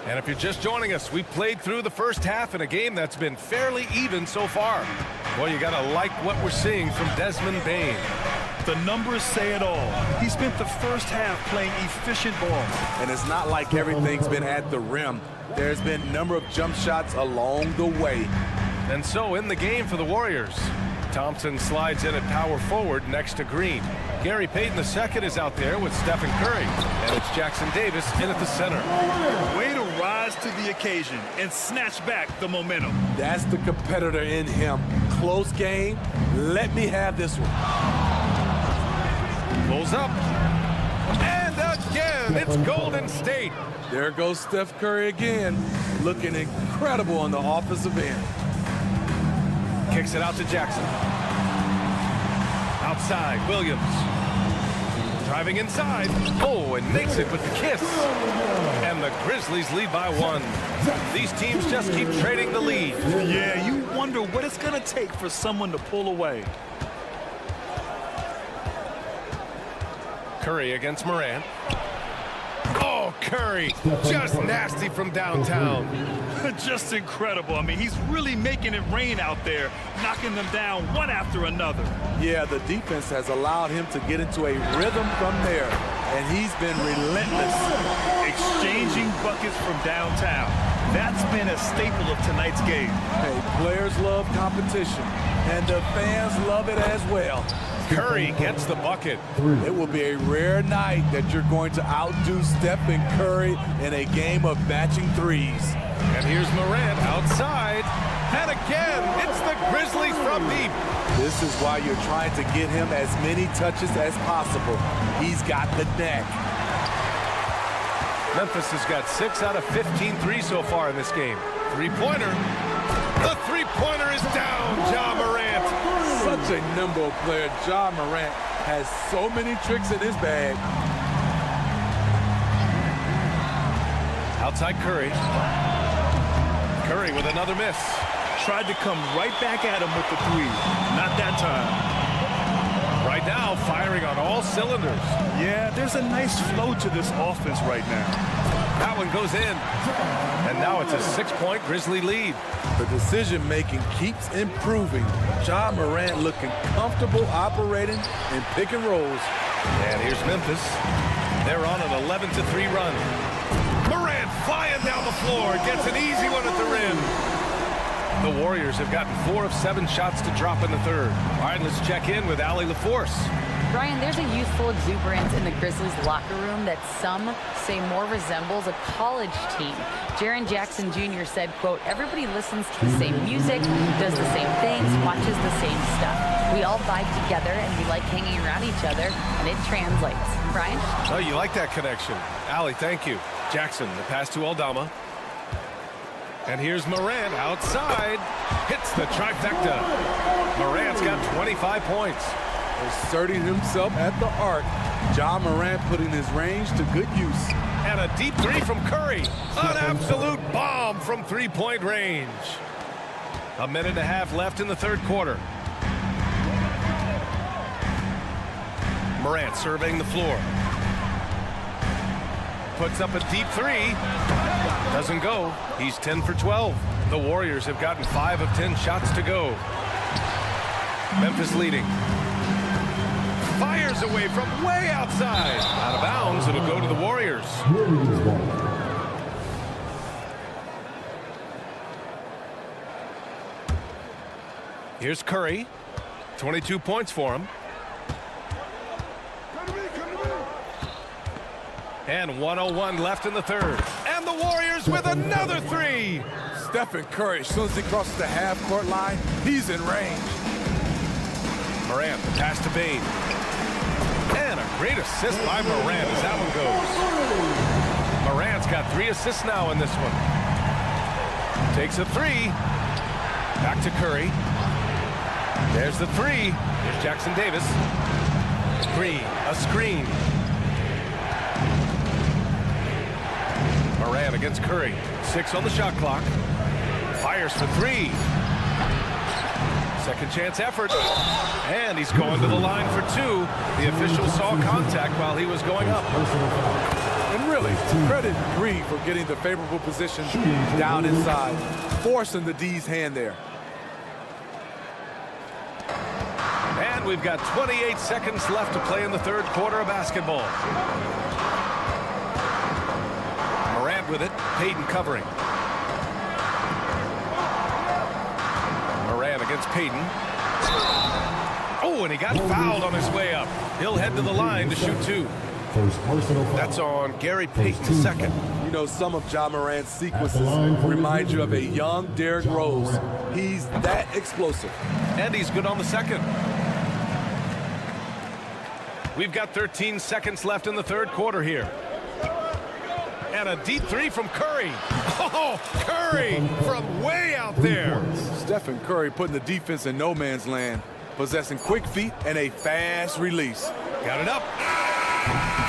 And if you're just joining us, we played through the first half in a game that's been fairly even so far. Boy, you gotta like what we're seeing from Desmond Bane. The numbers say it all. He spent the first half playing efficient ball. And it's not like everything's been at the rim. There's been a number of jump shots along the way. And so in the game for the Warriors, Thompson slides in at power forward next to Green. Gary Payton II is out there with Stephen Curry. And it's Jackson Davis in at the center. Way to rise to the occasion and snatch back the momentum. That's the competitor in him. Close game. Let me have this one. Pulls up. And again, it's Golden State. There goes Steph Curry again. Looking incredible on the offensive end. Kicks it out to Jackson. Outside, Williams. Driving inside. Oh, and makes it with the kiss. And the Grizzlies lead by 1. These teams just keep trading the lead. Yeah, you wonder what it's going to take for someone to pull away. Curry against Morant. Oh, Curry, just nasty from downtown. Just incredible. I mean, he's really making it rain out there, knocking them down one after another. Yeah, the defense has allowed him to get into a rhythm from there, and he's been relentless. Exchanging buckets from downtown. That's been a staple of tonight's game. Hey, players love competition, and the fans love it as well. Curry gets the bucket. It will be a rare night that you're going to outdo Stephen Curry in a game of matching threes. And here's Morant outside. And again, it's the Grizzlies from deep. This is why you're trying to get him as many touches as possible. He's got the knack. Memphis has got 6 out of 15 threes so far in this game. Three-pointer. The three-pointer is down, Ja Morant. Such a nimble player. Ja Morant has so many tricks in his bag. Outside Curry. Curry with another miss. Tried to come right back at him with the 3. Not that time. Right now, firing on all cylinders. Yeah, there's a nice flow to this offense right now. That one goes in. And now it's a 6-point Grizzly lead. The decision-making keeps improving. Ja Morant looking comfortable operating in pick and rolls. And here's Memphis. They're on an 11-3 run. Morant flying down the floor. Gets an easy one at the rim. The Warriors have gotten 4 of 7 shots to drop in the third. All right, let's check in with Allie LaForce. Brian, there's a youthful exuberance in the Grizzlies locker room that some say more resembles a college team. Jaren Jackson Jr. said, quote, everybody listens to the same music, does the same things, watches the same stuff. We all vibe together and we like hanging around each other, and it translates. Brian? Oh, you like that connection. Allie, thank you. Jackson, the pass to Aldama. And here's Morant outside. Hits the trifecta. Morant's got 25 points. Asserting himself at the arc. Ja Morant putting his range to good use. And a deep three from Curry. An absolute bomb from three-point range. A minute and a half left in the third quarter. Morant surveying the floor. Puts up a deep three. Doesn't go. He's 10 for 12. The Warriors have gotten 5 of 10 shots to go. Memphis leading. Fires away from way outside. Out of bounds. It'll go to the Warriors. Here's Curry. 22 points for him. And 1:01 left in the third. And the Warriors with another three. Stephen Curry, as soon as he crosses the half-court line, he's in range. Morant, the pass to Bane. And a great assist by Morant as that one goes. Morant's got 3 assists now in this one. Takes a three. Back to Curry. There's the three. Here's Jackson Davis. Green, a screen. Morant against Curry. 6 on the shot clock. Fires for 3. Second chance effort. And he's going to the line for 2. The official saw contact while he was going up. And really, credit Green for getting the favorable position down inside, forcing the D's hand there. And we've got 28 seconds left to play in the third quarter of basketball. Morant with it. Payton covering. Morant against Payton. Oh, and he got fouled on his way up. He'll head to the line to shoot 2. That's on Gary Payton second. You know, some of Ja Morant's sequences remind you of a young Derrick Rose. He's that explosive. And he's good on the second. We've got 13 seconds left in the third quarter here. And a deep three from Curry. Oh, Curry from way out there. Stephen Curry putting the defense in no man's land, possessing quick feet and a fast release. Got it up.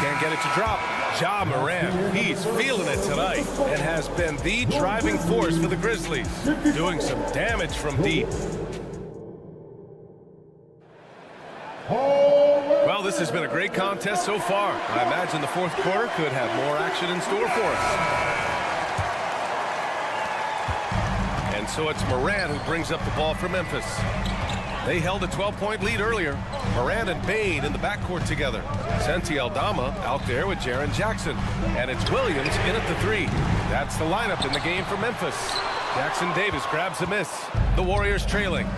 Can't get it to drop. Ja Morant, he's feeling it tonight and has been the driving force for the Grizzlies, doing some damage from deep. Well, this has been a great contest so far. I imagine the fourth quarter could have more action in store for us. And so it's Morant who brings up the ball for Memphis. They held a 12-point lead earlier. Morant and Bane in the backcourt together. Santi Aldama out there with Jaren Jackson. And it's Williams in at the 3. That's the lineup in the game for Memphis. Jackson Davis grabs a miss. The Warriors trailing.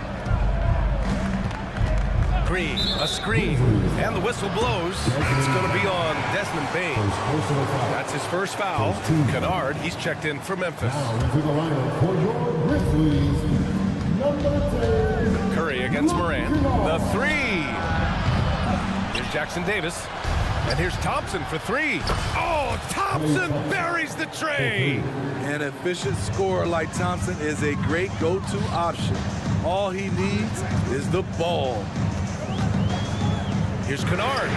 Green, a screen, and the whistle blows. It's going to be on Desmond Bane. That's his first foul. Kennard, he's checked in for Memphis. Curry against Morant. The 3. Here's Jackson Davis. And here's Thompson for 3. Oh, Thompson buries the tray. An efficient scorer like Thompson is a great go-to option. All he needs is the ball. Here's Kennard.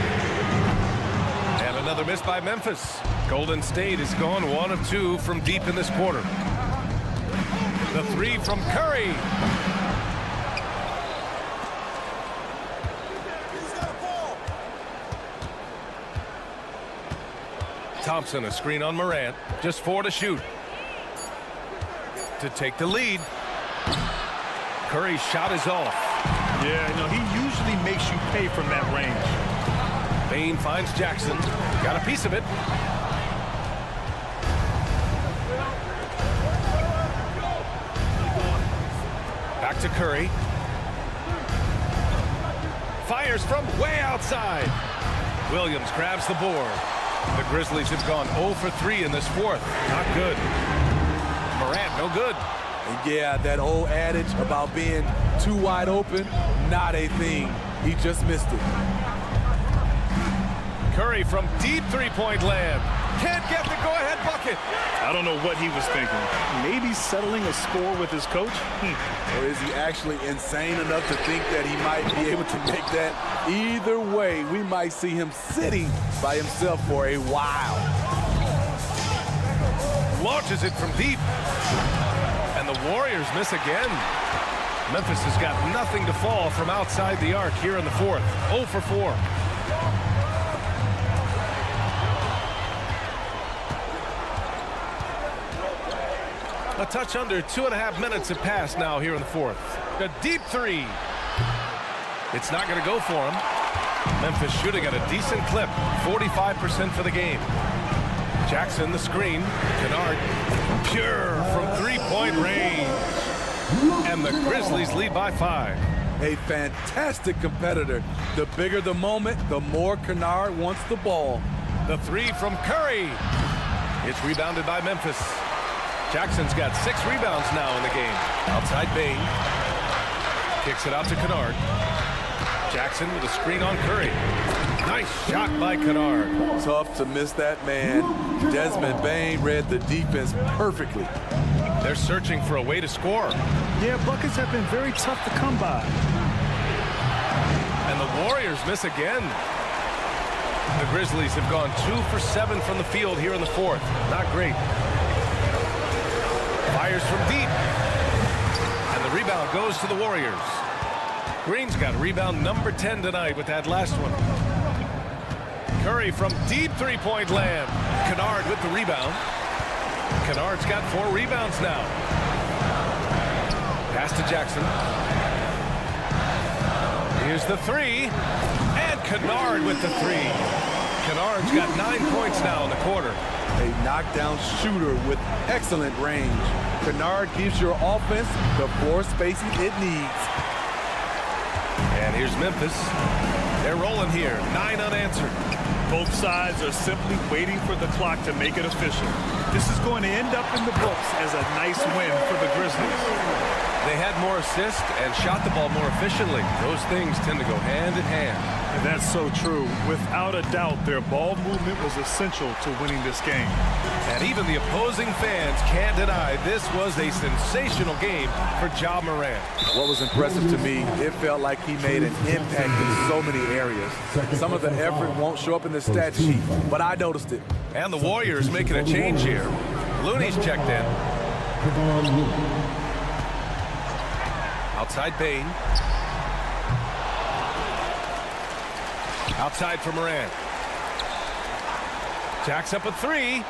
And another miss by Memphis. Golden State has gone 1 of 2 from deep in this quarter. The 3 from Curry. Thompson, a screen on Morant. Just 4 to shoot. To take the lead. Curry's shot is off. Yeah, no, he usually makes you pay from that range. Bane finds Jackson. Got a piece of it. Back to Curry. Fires from way outside. Williams grabs the board. The Grizzlies have gone 0 for 3 in this fourth. Not good. Morant, no good. And yeah, that old adage about being too wide open, not a thing. He just missed it. Curry from deep three-point land. Can't get the go-ahead bucket. I don't know what he was thinking. Maybe settling a score with his coach? Or is he actually insane enough to think that he might be able to make that? Either way, we might see him sitting by himself for a while. Launches it from deep. And the Warriors miss again. Memphis has got nothing to fall from outside the arc here in the fourth. 0 for 4. A touch under 2.5 minutes have passed now here in the fourth. A deep three. It's not going to go for him. Memphis shooting at a decent clip. 45% for the game. Jackson the screen. Kennard pure from three-point range. And the Grizzlies lead by 5. A fantastic competitor. The bigger the moment, the more Kennard wants the ball. The three from Curry. It's rebounded by Memphis. Jackson's got 6 rebounds now in the game. Outside Bain. Kicks it out to Kennard. Jackson with a screen on Curry. Nice shot by Kennard. Tough to miss that man. Desmond Bain read the defense perfectly. They're searching for a way to score. Yeah, buckets have been very tough to come by. And the Warriors miss again. The Grizzlies have gone 2 for 7 from the field here in the fourth. Not great. Fires from deep. And the rebound goes to the Warriors. Green's got rebound number 10 tonight with that last one. Curry from deep three-point land. Kennard with the rebound. Kennard's got 4 rebounds now. Pass to Jackson. Here's the three. And Kennard with the three. Kennard's got 9 points now in the quarter. A knockdown shooter with excellent range. Kennard gives your offense the floor spacing it needs. And here's Memphis. They're rolling here. 9 unanswered. Both sides are simply waiting for the clock to make it official. This is going to end up in the books as a nice win for the Grizzlies. They had more assists and shot the ball more efficiently. Those things tend to go hand in hand. And that's so true. Without a doubt, their ball movement was essential to winning this game. And even the opposing fans can't deny this was a sensational game for Ja Morant. What was impressive to me, it felt like he made an impact in so many areas. Some of the effort won't show up in the stat sheet, but I noticed it. And the Warriors making a change here. Looney's checked in. Outside Bain. Outside for Morant. Jacks up a 3.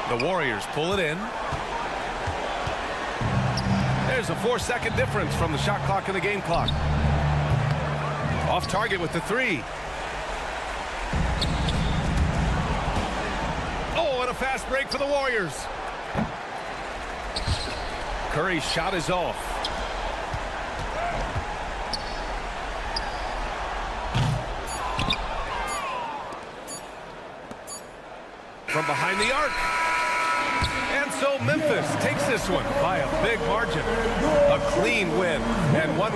The Warriors pull it in. There's a 4-second difference from the shot clock and the game clock. Off target with the 3. Oh, and a fast break for the Warriors. Curry's shot is off. From behind the arc. And so Memphis takes this one by a big margin. A clean win and one.